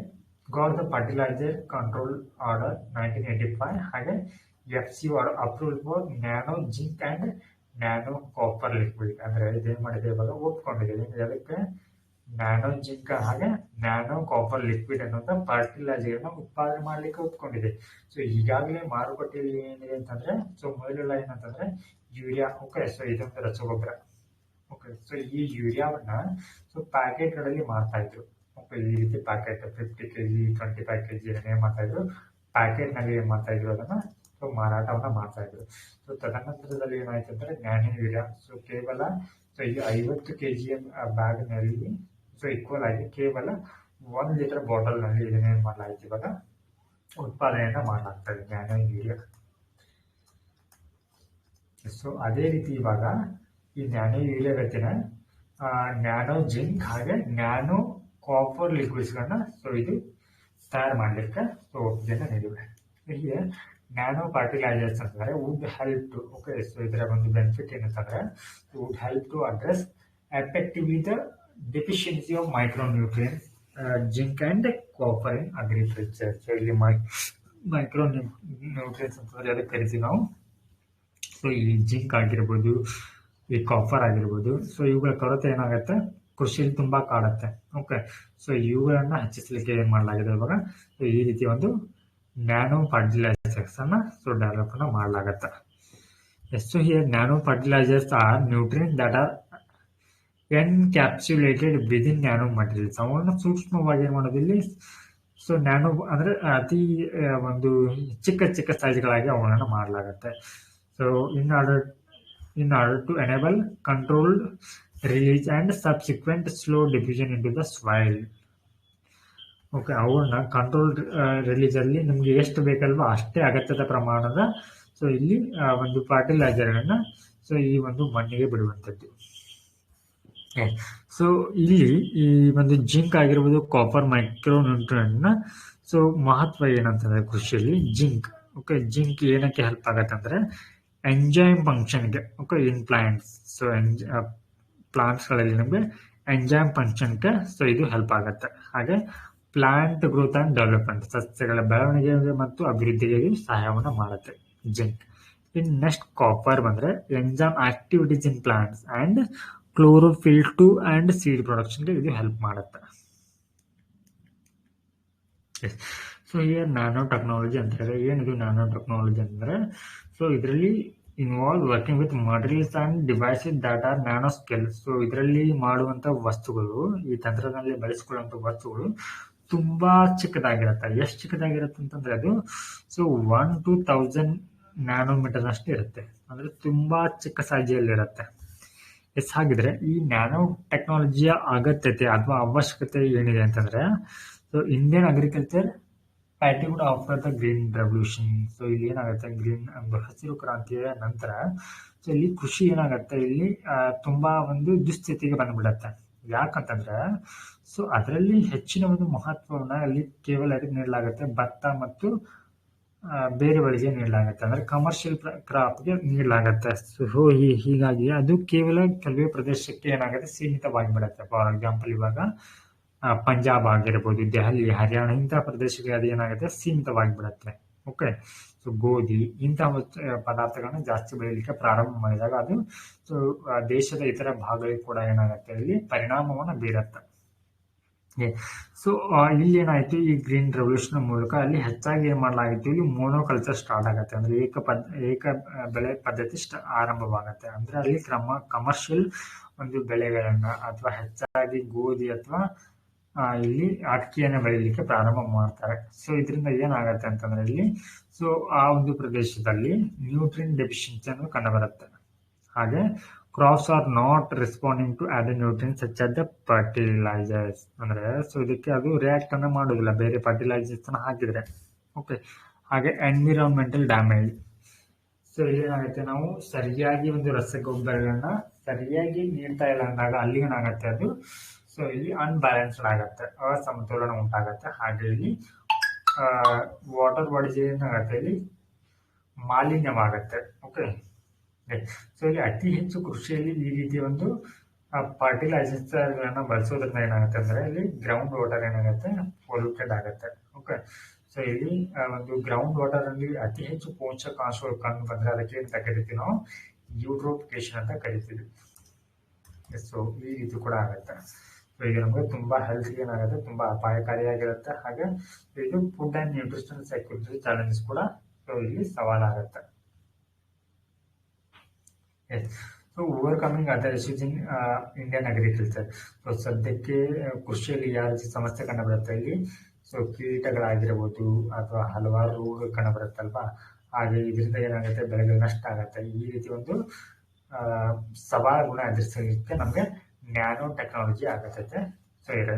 got the fertiliser control order 1985. ಹಾಗೆ FCO approval for nano zinc and nano copper liquid. ಅಂದ್ರೆ ಇದೇನ್ ಮಾಡಿದೆ, ಇವಾಗ ಒಪ್ಕೊಂಡಿದೆ ಅದಕ್ಕೆ ನ್ಯಾನೋ ಜಿಂಕ್ ಹಾಗೆ ನ್ಯಾನೋ ಕಾಪರ್ ಲಿಕ್ವಿಡ್ ಅನ್ನೋಂಥ ಫರ್ಟಿಲೈಸರ್ನ ಉತ್ಪಾದನೆ ಮಾಡ್ಲಿಕ್ಕೆ ಒಪ್ಕೊಂಡಿದೆ. ಸೊ ಈಗಾಗಲೇ ಮಾರುಕಟ್ಟೆಯಲ್ಲಿ ಏನಿದೆ ಅಂತಂದ್ರೆ, ಸೊ ಮೊದಲೆಲ್ಲ ಏನಂತಂದ್ರೆ ಯೂರಿಯಾ. ಓಕೆ, ಸೊ ಇದೊಂದು ರಸಗೊಬ್ಬರ. ಓಕೆ, ಸೊ ಈ ಯೂರಿಯಾವನ್ನ ಸೊ ಪ್ಯಾಕೆಟ್ಗಳಲ್ಲಿ ಮಾರ್ತಾ ಇದ್ರು. ಓಕೆ, ಈ ರೀತಿ ಪ್ಯಾಕೆಟ್ 50 kg 25 kg ಏನೇ ಮಾಡ್ತಾ ಇದ್ರು, ಪ್ಯಾಕೆಟ್ ನಲ್ಲಿ ಏನ್ ಮಾಡ್ತಾ ಇದ್ರು ಅದನ್ನ ಸೊ ಮಾರಾಟವನ್ನ ಮಾಡ್ತಾ ಇದ್ರು. ಸೊ ತದನಂತರದಲ್ಲಿ ಏನಾಯ್ತು ಅಂದ್ರೆ ನ್ಯಾನೋ ಯೂರಿಯಾ ಸೊ ಕೇವಲ ಸೊ ಈ 50 kg ಬ್ಯಾಗ್ ನಲ್ಲಿ ಸೊ ಈಕ್ವಲ್ ಆಗಿ ಕೇವಲ 1 ಲೀಟರ್ ಬಾಟಲ್ ನಲ್ಲಿ ಇದನ್ನೇನ್ ಮಾಡಲಾಯ್ತು, ಇವಾಗ ಉತ್ಪಾದನೆಯನ್ನ ಮಾಡಲಾಗ್ತದೆ ನ್ಯಾನೋ ಯೂರಿಯಾ. ಸೊ ಅದೇ ರೀತಿ ಇವಾಗ ಈ ನ್ಯಾನೋ ಯೂರಿಯಾ ಗತಿನ ನ್ಯಾನೋ ಜಿಂಕ್ ಹಾಗೆ ನ್ಯಾನೋ ಕಾಪರ್ ಲಿಕ್ವಿಡ್ಸ್ ಗಳನ್ನ ಸೊ ಇದು ತಯಾರು ಮಾಡ್ಲಿಕ್ಕೆ ಸೊ ಒಪ್ಪಿಗೆಯನ್ನ ನೀಡಿವೆ. ಹೀಗೆ ನ್ಯಾನೋ ಫರ್ಟಿಲೈಸರ್ಸ್ ಅಂತಂದ್ರೆ would help to. Okay, so ಇದರ ಒಂದು ಬೆನಿಫಿಟ್ ಏನಂತಂದ್ರೆ would help to address effectively the deficiency of micro nutrients zinc and copper in agriculture. So ಇಲ್ಲಿ ಮೈಕ್ರೋ ನ್ಯೂಟ್ರಿಯೆಂಟ್ಸ್ ಅಂತಂದ್ರೆ ಅದಕ್ಕೆ ಕರಿತೀವಿ ನಾವು. ಸೊ ಈ ಜಿಂಕ್ ಆಗಿರ್ಬೋದು, ಈ ಕಾಪರ್ ಆಗಿರ್ಬೋದು, ಸೊ ಇವುಗಳ ಕೊರತೆ ಏನಾಗುತ್ತೆ ಕೃಷಿಯಲ್ಲಿ ತುಂಬಾ ಕಾಡುತ್ತೆ. ಓಕೆ, ಸೊ ಇವುಗಳನ್ನ ಹೆಚ್ಚಿಸಲಿಕ್ಕೆ ಏನ್ ಮಾಡಲಾಗಿದೆ ಇವಾಗ, ಸೊ ಈ ರೀತಿ ಒಂದು ನ್ಯಾನೋ ಫರ್ಟಿಲೈಸರ್ಸ್ ಅನ್ನ ಸೊ ಡೆವಲಪ್ ಮಾಡಲಾಗತ್ತೆ. So here nano fertilisers are nutrients that are encapsulated within nanomaterials. ಅವನ್ನ ಸೂಕ್ಷ್ಮವಾಗಿ ಏನ್ ಮಾಡೋದು ಇಲ್ಲಿ, ಸೊ ನ್ಯಾನೋ ಅಂದ್ರೆ ಅತಿ ಒಂದು ಚಿಕ್ಕ ಚಿಕ್ಕ ಸೈಜ್ಗಳಾಗಿ ಅವುಗಳನ್ನ ಮಾಡಲಾಗತ್ತೆ. So in order to enable controlled release and subsequent slow diffusion into the soil. Okay, ಅವನ್ನ ಕಂಟ್ರೋಲ್ ರಿಲೀಸ್ ಅಲ್ಲಿ ನಿಮ್ಗೆ ಎಷ್ಟು ಬೇಕಲ್ವಾ ಅಷ್ಟೇ ಅಗತ್ಯದ ಪ್ರಮಾಣದ ಸೊ ಇಲ್ಲಿ ಒಂದು ಫರ್ಟಿಲೈಸರ್ಗಳನ್ನ ಸೊ ಈ ಒಂದು ಮಣ್ಣಿಗೆ ಬಿಡುವಂಥದ್ದು. ಸೊ ಇಲ್ಲಿ ಈ ಒಂದು ಜಿಂಕ್ ಆಗಿರ್ಬೋದು, ಕಾಪರ್, ಮೈಕ್ರೋ ನ್ಯೂಟ್ರಿಯೆಂಟ್ ಸೊ ಮಹತ್ವ ಏನಂತಂದ್ರೆ ಕೃಷಿಯಲ್ಲಿ ಜಿಂಕ್. ಓಕೆ, ಜಿಂಕ್ ಏನಕ್ಕೆ ಹೆಲ್ಪ್ ಆಗತ್ತೆ ಅಂದ್ರೆ ಎಂಜೈಮ್ ಫಂಕ್ಷನ್ಗೆ. ಓಕೆ, ಇನ್ ಪ್ಲಾಂಟ್ಸ್. ಸೊ ಪ್ಲಾಂಟ್ಸ್ ಗಳಲ್ಲಿ ನಮಗೆ ಎಂಜೈಮ್ ಫಂಕ್ಷನ್ಗೆ ಸೊ ಇದು ಹೆಲ್ಪ್ ಆಗುತ್ತೆ. ಹಾಗೆ ಪ್ಲಾಂಟ್ ಗ್ರೋತ್ ಅಂಡ್ ಡೆವಲಪ್ಮೆಂಟ್, ಸಸ್ಯಗಳ ಬೆಳವಣಿಗೆ ಮತ್ತು ಅಭಿವೃದ್ಧಿಗೆ ಸಹಾಯವನ್ನು ಮಾಡುತ್ತೆ ಜಿಂಕ್. ಇನ್ ನೆಕ್ಸ್ಟ್ ಕಾಪರ್ ಬಂದ್ರೆ enzyme activities in plants and chlorophyll to and seed ಪ್ರೊಡಕ್ಷನ್ಗೆ ಇದು ಹೆಲ್ಪ್ ಮಾಡುತ್ತೆ. ಸೊ ಈಗ ನ್ಯಾನೋ ಟೆಕ್ನಾಲಜಿ ಅಂತ ಹೇಳಿದ್ರೆ ಏನಿದು ನ್ಯಾನೋ ಟೆಕ್ನಾಲಜಿ ಅಂದ್ರೆ, ಸೊ ಇದರಲ್ಲಿ involve working with materials and devices that are nano scale. So ಇದರಲ್ಲಿ ಮಾಡುವಂತ ವಸ್ತುಗಳು, ಈ ತಂತ್ರದಲ್ಲಿ ಬಳಸಿಕೊಳ್ಳುವಂತ ವಸ್ತುಗಳು ತುಂಬಾ ಚಿಕ್ಕದಾಗಿರುತ್ತೆ. ಎಷ್ಟು ಚಿಕ್ಕದಾಗಿರುತ್ತೆ ಅಂತಂದ್ರೆ ಅದು 1 to 1000 ನ್ಯಾನೋಮೀಟರ್ ಅಷ್ಟು ಇರುತ್ತೆ. ಅಂದ್ರೆ ತುಂಬಾ ಚಿಕ್ಕ ಸಾಯಿಜಿಯಲ್ಲಿರುತ್ತೆ. ಎಸ್ ಹಾಗಿದ್ರೆ ಈ ನ್ಯಾನೋ ಟೆಕ್ನಾಲಜಿಯ ಅಗತ್ಯತೆ ಅಥವಾ ಅವಶ್ಯಕತೆ ಏನಿದೆ ಅಂತಂದ್ರೆ, so Indian agriculture plateaued after the green revolution. So ಇಲ್ಲಿ ಏನಾಗುತ್ತೆ, ಗ್ರೀನ್ ಹಸಿರು ಕ್ರಾಂತಿಯ ನಂತರ ಸೊ ಇಲ್ಲಿ ಕೃಷಿ ಏನಾಗುತ್ತೆ, ಇಲ್ಲಿ ತುಂಬಾ ಒಂದು ದುಸ್ಥಿತಿಗೆ ಬಂದ್ಬಿಡತ್ತೆ. ಯಾಕಂತಂದ್ರೆ ಸೊ ಅದರಲ್ಲಿ ಹೆಚ್ಚಿನ ಒಂದು ಮಹತ್ವವನ್ನ ಅಲ್ಲಿ ಕೇವಲ ಅದಕ್ಕೆ ನೀಡಲಾಗುತ್ತೆ, ಭತ್ತ ಮತ್ತು ಬೇರೆ ಬೆಳೆಗೆ ನೀಡಲಾಗುತ್ತೆ, ಅಂದ್ರೆ ಕಮರ್ಷಿಯಲ್ ಕ್ರಾಪ್ಗೆ ನೀಡಲಾಗುತ್ತೆ. ಸೊ ಹೀಗಾಗಿ ಅದು ಕೇವಲ ಕೆಲವೇ ಪ್ರದೇಶಕ್ಕೆ ಏನಾಗುತ್ತೆ, ಸೀಮಿತವಾಗಿ ಬಿಡುತ್ತೆ. ಫಾರ್ ಎಕ್ಸಾಂಪಲ್ ಇವಾಗ ಪಂಜಾಬ್ ಆಗಿರ್ಬೋದು, ದೆಹಲಿ, ಹರಿಯಾಣ ಇಂತಹ ಪ್ರದೇಶಕ್ಕೆ ಅದು ಏನಾಗುತ್ತೆ, ಸೀಮಿತವಾಗಿ ಬಿಡುತ್ತೆ. ಓಕೆ, ಸೊ ಗೋಧಿ ಇಂತಹ ಪದಾರ್ಥಗಳನ್ನ ಜಾಸ್ತಿ ಬೆಳೀಲಿಕ್ಕೆ ಪ್ರಾರಂಭ ಮಾಡಿದಾಗ ಅದು ಸೊ ದೇಶದ ಇತರ ಭಾಗಗಳಿಗೆ ಕೂಡ ಏನಾಗುತ್ತೆ, ಇಲ್ಲಿ ಪರಿಣಾಮವನ್ನು ಬೀರುತ್ತೆ. ಸೊ ಇಲ್ಲಿ ಏನಾಯ್ತು, ಈ ಗ್ರೀನ್ ರೆವಲ್ಯೂಷನ್ ಮೂಲಕ ಅಲ್ಲಿ ಹೆಚ್ಚಾಗಿ ಏನ್ ಮಾಡಲಾಗಿತ್ತು, ಇಲ್ಲಿ ಮೋನೋಕಲ್ಚರ್ ಸ್ಟಾರ್ಟ್ ಆಗುತ್ತೆ. ಅಂದ್ರೆ ಏಕ ಬೆಳೆ ಪದ್ಧತಿ ಆರಂಭವಾಗುತ್ತೆ. ಅಂದ್ರೆ ಅಲ್ಲಿ ಕಮರ್ಷಿಯಲ್ ಒಂದು ಬೆಳೆಗಳನ್ನ ಅಥವಾ ಹೆಚ್ಚಾಗಿ ಗೋಧಿ ಅಥವಾ ಇಲ್ಲಿ ಅಕ್ಕಿಯನ್ನು ಬೆಳೀಲಿಕ್ಕೆ ಪ್ರಾರಂಭ ಮಾಡ್ತಾರೆ. ಸೊ ಇದರಿಂದ ಏನಾಗತ್ತೆ ಅಂತಂದ್ರೆ ಇಲ್ಲಿ ಸೊ ಆ ಒಂದು ಪ್ರದೇಶದಲ್ಲಿ ನ್ಯೂಟ್ರಿಯನ್ ಡೆಫಿಷಿಯನ್ಸಿ ಅನ್ನು ಕಂಡುಬರುತ್ತೆ. ಹಾಗೆ crops are not responding to added nutrients such as the fertilisers. ಅಂದ್ರೆ ಸೊ ಇದಕ್ಕೆ ಅದು ರಿಯಾಕ್ಟ್ ಅನ್ನ ಮಾಡೋದಿಲ್ಲ ಬೇರೆ ಫರ್ಟಿಲೈಸರ್ಸ್ ಅನ್ನ ಹಾಕಿದ್ರೆ. ಓಕೆ, ಹಾಗೆ ಎನ್ವಿರಾನ್ಮೆಂಟಲ್ ಡ್ಯಾಮೇಜ್. ಸೊ ಇಲ್ಲಿ ಏನಾಗುತ್ತೆ, ನಾವು ಸರಿಯಾಗಿ ಒಂದು ರಸಗೊಬ್ಬರಗಳನ್ನ ಸರಿಯಾಗಿ ನೀಡ್ತಾ ಇಲ್ಲ ಅಂದಾಗ ಅಲ್ಲಿ ಏನಾಗುತ್ತೆ, ಅದು ಸೊ ಇಲ್ಲಿ ಅನ್ಬ್ಯಾಲೆನ್ಸ್ಡ್ ಆಗುತ್ತೆ, ಅಸಮತೋಲನ ಉಂಟಾಗತ್ತೆ. ಹಾಗೆ ಇಲ್ಲಿ ವಾಟರ್ ಬಾಡೀಸ್ ಏನಾಗುತ್ತೆ, ಇಲ್ಲಿ ಮಾಲಿನ್ಯವಾಗತ್ತೆ. ಓಕೆ, ಸೊ ಇಲ್ಲಿ ಅತಿ ಹೆಚ್ಚು ಕೃಷಿಯಲ್ಲಿ ಈ ರೀತಿ ಒಂದು ಫರ್ಟಿಲೈಸರ್ಸ್ ಗಳನ್ನ ಬಳಸೋದ್ರಿಂದ ಏನಾಗುತ್ತೆ ಅಂದ್ರೆ ಇಲ್ಲಿ ಗ್ರೌಂಡ್ ವಾಟರ್ ಏನಾಗುತ್ತೆ, ಪೊಲ್ಯೂಟೆಡ್ ಆಗುತ್ತೆ. ಓಕೆ, ಸೊ ಇಲ್ಲಿ ಒಂದು ಗ್ರೌಂಡ್ ವಾಟರ್ ಅಲ್ಲಿ ಅತಿ ಹೆಚ್ಚು ಪೋಷಕಾಂಶಗಳು ಕಂಡು ಬಂದ್ರೆ ಅದಕ್ಕೆ ಅಂತ ಕರಿತೀವಿ ನಾವು ಯೂಟ್ರೋಫಿಕೇಶನ್ ಅಂತ ಕರಿತೀವಿ. ಸೊ ಈ ರೀತಿ ಕೂಡ ಆಗುತ್ತೆ. ಸೊ ಇದು ನಮಗೆ ತುಂಬಾ ಹೆಲ್ತ್ ಏನಾಗುತ್ತೆ, ತುಂಬಾ ಅಪಾಯಕಾರಿಯಾಗಿರುತ್ತೆ. ಹಾಗೆ ಇದು food and nutrition security challenges ಕೂಡ ಸೊ ಇಲ್ಲಿ ಸವಾಲಾಗುತ್ತೆ. So overcoming other issues in Indian agriculture. So ಸದ್ಯಕ್ಕೆ ಕೃಷಿಯಲ್ಲಿ ಯಾವ ರೀತಿ ಸಮಸ್ಯೆ ಕಂಡುಬರುತ್ತೆ, ಇಲ್ಲಿ ಸೊ ಕೀಟಗಳಾಗಿರ್ಬೋದು ಅಥವಾ ಹಲವಾರು ರೋಗಗಳು ಕಂಡುಬರುತ್ತಲ್ವಾ. ಹಾಗೆ ಇದರಿಂದ ಏನಾಗುತ್ತೆ, ಬೆಳೆಗಳು ನಷ್ಟ ಆಗುತ್ತೆ. ಈ ರೀತಿ ಒಂದು ಸವಾಲುಗಳನ್ನ ಎದುರಿಸಲಿಕ್ಕೆ ನಮಗೆ ನ್ಯಾನೋ ಟೆಕ್ನಾಲಜಿ ಆಗತ್ತೈತೆ. ಸೊ ಇದೆ.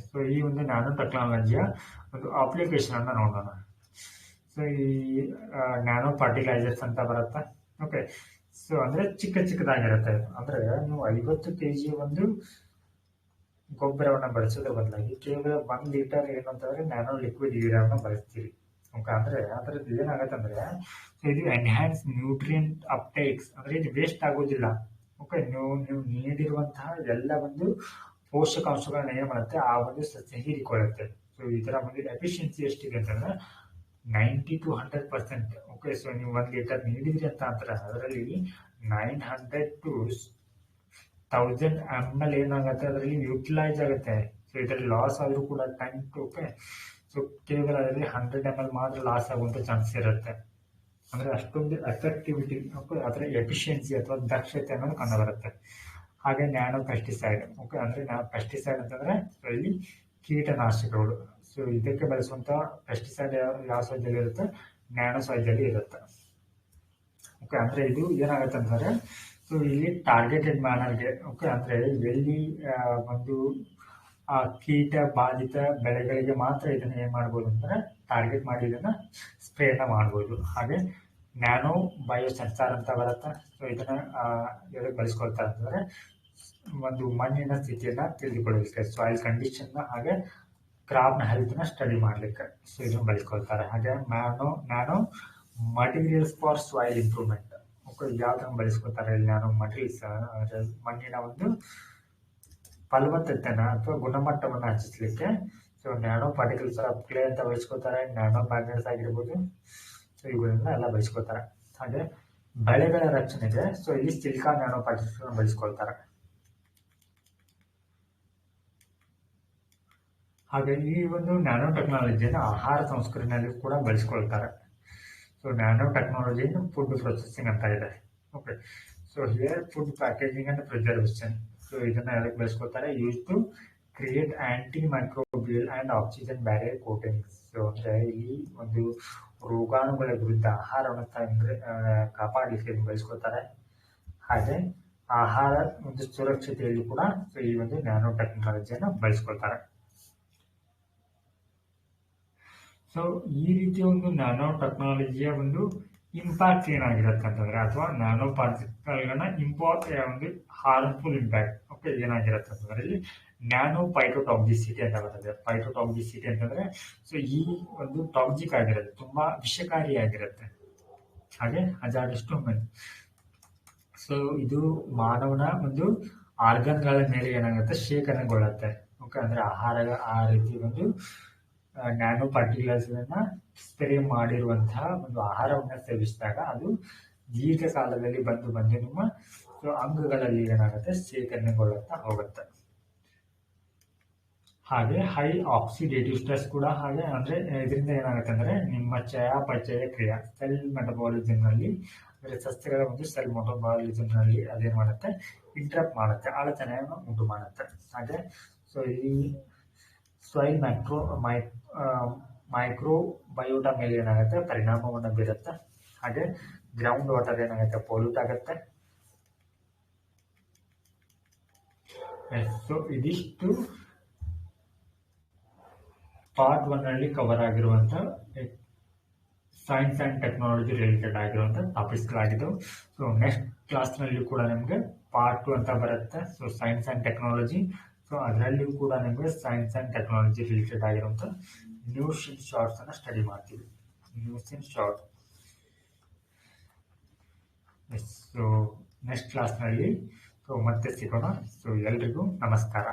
ಸೊ ಈ ಒಂದು ನ್ಯಾನೋ ಟೆಕ್ನಾಲಜಿಯ ಒಂದು ಅಪ್ಲಿಕೇಶನ್ ಅನ್ನ ನೋಡೋಣ. ಸೊ ಈ ನ್ಯಾನೋ ಫರ್ಟಿಲೈಸರ್ಸ್ ಅಂತ ಬರುತ್ತೆ. ಓಕೆ, ಸೊ ಅಂದ್ರೆ ಚಿಕ್ಕದಾಗಿರುತ್ತೆ. ಅಂದ್ರೆ ನೀವು 50 kg ಒಂದು ಗೊಬ್ಬರವನ್ನ ಬಳಸೋದ್ರ ಬದಲಾಗಿ ಕೇವಲ 1 ಲೀಟರ್ ಏನಂತಂದ್ರೆ ನ್ಯಾನೋ ಲಿಕ್ವಿಡ್ ಯೂರಿಯಾವನ್ನ ಬಳಸ್ತೀವಿ. ಓಕೆ, ಅಂದ್ರೆ ಅದ್ರದ್ದು ಏನಾಗತ್ತೆ ಅಂದ್ರೆ ಇದು ಎನ್ಹ್ಯಾನ್ಸ್ ನ್ಯೂಟ್ರಿಯೆಂಟ್ ಅಪ್ಟೇಕ್ಸ್, ಅಂದ್ರೆ ಇದು ವೇಸ್ಟ್ ಆಗೋದಿಲ್ಲ. ಓಕೆ, ನೀವು ನೀಡಿರುವಂತಹ ಎಲ್ಲ ಒಂದು ಪೋಷಕಾಂಶಗಳನ್ನ ಏನ್ ಮಾಡುತ್ತೆ, ಆ ಒಂದು ಸಸ್ಯ ಹೀರಿಕೊಳ್ಳುತ್ತೆ. ಸೊ ಇದರ ಒಂದು ಎಫಿಷಿಯನ್ಸಿ ಎಷ್ಟಿದೆ ಅಂತಂದ್ರೆ 90 to 100%. ಓಕೆ, ಸೊ ನೀವು 1 ಲೀಟರ್ ನೀಡಿದ್ರಿ ಅಂತ ಅಂತಾರೆ, ಅದರಲ್ಲಿ 900 to 1000 ml ಏನಾಗುತ್ತೆ, ಅದರಲ್ಲಿ ಯುಟಿಲೈಸ್ ಆಗುತ್ತೆ. ಸೊ ಇದರಲ್ಲಿ ಲಾಸ್ ಆದ್ರೂ ಕೂಡ 10 to ಓಕೆ, ಸೊ ಕೇವಲ ಅದರಲ್ಲಿ 100 ml ಮಾತ್ರ ಲಾಸ್ ಆಗುವಂತ ಚಾನ್ಸ್ ಇರುತ್ತೆ. ಅಂದ್ರೆ ಅಷ್ಟೊಂದು ಎಫೆಕ್ಟಿವಿಟಿ, ಓಕೆ, ಅದರ ಎಫಿಷಿಯನ್ಸಿ ಅಥವಾ ದಕ್ಷತೆ ಅನ್ನೋದು ಕಂಡು ಬರುತ್ತೆ. ಹಾಗೆ ನ್ಯಾನೋ ಪೆಸ್ಟಿಸೈಡ್. ಓಕೆ, ಅಂದ್ರೆ ಪೆಸ್ಟಿಸೈಡ್ ಅಂತಂದ್ರೆ ಇಲ್ಲಿ ಕೀಟನಾಶಕಗಳು. ಸೊ ಇದಕ್ಕೆ ಬಳಸುವಂತ ಪೆಸ್ಟಿಸೈಡ್ ಯಾವ ಸೈಜಲ್ಲಿ ಇರುತ್ತೆ, ನ್ಯಾನೋ ಸೈಜಲ್ಲಿ ಇರುತ್ತೆ. ಓಕೆ, ಅಂದ್ರೆ ಇದು ಏನಾಗುತ್ತೆ ಅಂತಂದ್ರೆ ಸೊ ಇಲ್ಲಿ ಟಾರ್ಗೆಟೆಡ್ ಮ್ಯಾನರ್ಗೆ, ಓಕೆ, ಅಂದ್ರೆ ಎಲ್ಲಿ ಒಂದು ಕೀಟ ಬಾಧಿತ ಬೆಳೆಗಳಿಗೆ ಮಾತ್ರ ಇದನ್ನ ಏನ್ ಮಾಡ್ಬೋದು ಅಂದ್ರೆ ಟಾರ್ಗೆಟ್ ಮಾಡಿ ಇದನ್ನ ಸ್ಪ್ರೇನ ಮಾಡ್ಬೋದು. ಹಾಗೆ ನ್ಯಾನೋ ಬಯೋ ಸೆನ್ಸಾರ್ ಅಂತ ಬರುತ್ತೆ. ಸೊ ಇದನ್ನ ಎದಕ್ಕೆ ಬಳಸ್ಕೊಳ್ತಾರೆ ಅಂತಂದ್ರೆ ಒಂದು ಮಣ್ಣಿನ ಸ್ಥಿತಿಯನ್ನ ತಿಳಿದುಕೊಳ್ಳಲಿಕ್ಕೆ, ಸಾಯಿಲ್ ಕಂಡೀಷನ್ ಹಾಗೆ ಕ್ರಾಪ್ ನ ಹೆಲ್ತ್ ನ ಸ್ಟಡಿ ಮಾಡ್ಲಿಕ್ಕೆ ಸೊ ಇದನ್ನ ಬಳಸ್ಕೊಳ್ತಾರೆ. ಹಾಗೆ nano materials for soil improvement. Okay, ಯಾವ್ದನ್ನ ಬಳಸ್ಕೊಳ್ತಾರೆ ಇಲ್ಲಿ ನ್ಯಾನೋ ಮಟೀರಿಯಲ್ಸ್ ಅಂದ್ರೆ ಮಣ್ಣಿನ ಒಂದು ಫಲವತ್ತತೆನ ಅಥವಾ ಗುಣಮಟ್ಟವನ್ನ ಹೆಚ್ಚಿಸಲಿಕ್ಕೆ so nanoparticles of clay ಅಂತ ಬಳಸ್ಕೊತಾರೆ. ನ್ಯಾನೋ ಮ್ಯಾಗ್ನೆಟ್ಸ್ ಆಗಿರ್ಬೋದು, ಸೊ ಇವುಗಳನ್ನ ಎಲ್ಲ ಬಳಸ್ಕೊತಾರೆ. ಹಾಗೆ ಬೆಳೆಗಳ ರಕ್ಷಣೆಗೆ ಸೊ ಇಲ್ಲಿ ಸಿಲಿಕಾ ನ್ಯಾನೋ ಪಾರ್ಟಿಕಲ್ಸ್ ಬಳಸ್ಕೊಳ್ತಾರೆ. ಹಾಗೆ ಈ ಒಂದು ನ್ಯಾನೋ ಟೆಕ್ನಾಲಜಿಯನ್ನು ಆಹಾರ ಸಂಸ್ಕರಣೆಯಲ್ಲಿ ಕೂಡ ಬಳಸ್ಕೊಳ್ತಾರೆ. So nano technology in food processing ಅಂತ ಇದೆ. Okay, so here food packaging and preservation. So ಇದನ್ನ ಯಾವ್ದಕ್ಕೆ ಬಳಸ್ಕೊತಾರೆ? Use to create antimicrobial and oxygen barrier coatings. So ಅಂದ್ರೆ ಈ ಒಂದು ರೋಗಾಣುಗಳ ವಿರುದ್ಧ ಆಹಾರವನ್ನು ಕಾಪಾಡಲಿಕ್ಕೆ ಬಳಸ್ಕೊತಾರೆ. ಹಾಗೆ ಆಹಾರ ಒಂದು ಸುರಕ್ಷತೆಯಲ್ಲಿ ಕೂಡ ಸೊ ಈ ಒಂದು ನ್ಯಾನೋ ಟೆಕ್ನಾಲಜಿಯನ್ನು ಬಳಸ್ಕೊಳ್ತಾರೆ. ಸೊ ಈ ರೀತಿಯ ಒಂದು ನ್ಯಾನೋ ಟೆಕ್ನಾಲಜಿಯ ಒಂದು ಇಂಪ್ಯಾಕ್ಟ್ ಏನಾಗಿರುತ್ತೆ ಅಂತಂದ್ರೆ, ಅಥವಾ ನ್ಯಾನೋ ಪಾರ್ಟಿಕಲ್ಗಳನ್ನ ಒಂದು ಹಾರ್ಮ್ಫುಲ್ ಇಂಪ್ಯಾಕ್ಟ್ ಓಕೆ ಏನಾಗಿರುತ್ತೆ ಅಂತಂದ್ರೆ, ಇಲ್ಲಿ ನ್ಯಾನೋ ಪೈಟೋಟಾಕ್ಸಿಸಿಟಿ ಅಂತ ಬರ್ತದೆ. ಪೈಟೋಟಾಕ್ಸಿಸಿಟಿ ಅಂತಂದ್ರೆ ಸೊ ಈ ಒಂದು ಟಾಕ್ಸಿಕ್ ಆಗಿರುತ್ತೆ, ತುಂಬಾ ವಿಷಕಾರಿಯಾಗಿರುತ್ತೆ, ಹಾಗೆ ಹಜಾರ್ಡಸ್ ಸೊ ಇದು ಮಾನವನ ಒಂದು ಆರ್ಗನ್ಗಳ ಮೇಲೆ ಏನಾಗುತ್ತೆ ಶೇಖರಣೆಗೊಳ್ಳುತ್ತೆ. ಓಕೆ, ಅಂದ್ರೆ ಆ ರೀತಿ ಒಂದು ನ್ಯಾನೋ ಪಾರ್ಟಿಕಲ್ಸ್ ಸ್ಪ್ರೇ ಮಾಡಿರುವಂತಹ ಒಂದು ಆಹಾರವನ್ನ ಸೇವಿಸಿದಾಗ ಅದು ದೀರ್ಘಕಾಲದಲ್ಲಿ ಬಂದು ನಿಮ್ಮ ಅಂಗಗಳಲ್ಲಿ ಏನಾಗುತ್ತೆ ಶೇಖರಣೆಗೊಳ್ಳುತ್ತಾ ಹೋಗುತ್ತೆ. ಹಾಗೆ ಹೈ ಆಕ್ಸಿಡೇಟಿವ್ ಸ್ಟ್ರೆಸ್ ಕೂಡ ಹಾಗೆ, ಅಂದ್ರೆ ಇದರಿಂದ ಏನಾಗುತ್ತೆ ಅಂದ್ರೆ ನಿಮ್ಮ ಚಯಾಪಚಯ ಕ್ರಿಯೆ ಸೆಲ್ ಮೆಟಬಾಲಿಸಮ್ ನಲ್ಲಿ, ಅಂದ್ರೆ ಸಸ್ಯಗಳ ಒಂದು ಸೆಲ್ ಮೆಟಬಾಲಿಸಮ್ ನಲ್ಲಿ ಅದೇನ್ ಮಾಡುತ್ತೆ ಇಂಟರಪ್ಟ್ ಮಾಡುತ್ತೆ, ಅಡಚಣೆಯನ್ನು ಉಂಟು ಮಾಡುತ್ತೆ. ಹಾಗೆ ಸೊ ಈ ಸಾಯಿಲ್ ಮೈಕ್ರೋಬಯೋಟಾ ಮೇಲೆ ಏನಾಗುತ್ತೆ ಪರಿಣಾಮವನ್ನು ಬೀರುತ್ತೆ. ಹಾಗೆ ಗ್ರೌಂಡ್ ವಾಟರ್ ಏನಾಗುತ್ತೆ ಪೊಲ್ಯೂಟ್ ಆಗುತ್ತೆ. ಸೊ ಇದಿಷ್ಟು ಪಾರ್ಟ್ 1 ಅಲ್ಲಿ ಕವರ್ ಆಗಿರುವಂತ ಸೈನ್ಸ್ ಅಂಡ್ ಟೆಕ್ನಾಲಜಿ ರಿಲೇಟೆಡ್ ಆಗಿರುವಂತ ಟಾಪಿಕ್ಸ್ಗಳಾಗಿದ್ದವು. ಸೊ ನೆಕ್ಸ್ಟ್ ಕ್ಲಾಸ್ ನಲ್ಲಿ ಕೂಡ ನಿಮ್ಗೆ ಪಾರ್ಟ್ 2 ಅಂತ ಬರುತ್ತೆ. So science and technology, so ಅದರಲ್ಲಿಯೂ ಕೂಡ ನಿಮಗೆ ಸೈನ್ಸ್ ಅಂಡ್ ಟೆಕ್ನಾಲಜಿ ರಿಲೇಟೆಡ್ ಆಗಿರುವಂತ ನ್ಯೂಸ್ ಇನ್ ಶಾರ್ಟ್ಸ್ ಅನ್ನ ಸ್ಟಡಿ ಮಾಡ್ತೀವಿ. News in short. So next class ನಲ್ಲಿ ಸೊ ಮತ್ತೆ ಸಿಗೋಣ. ಸೊ ಎಲ್ರಿಗೂ ನಮಸ್ಕಾರ.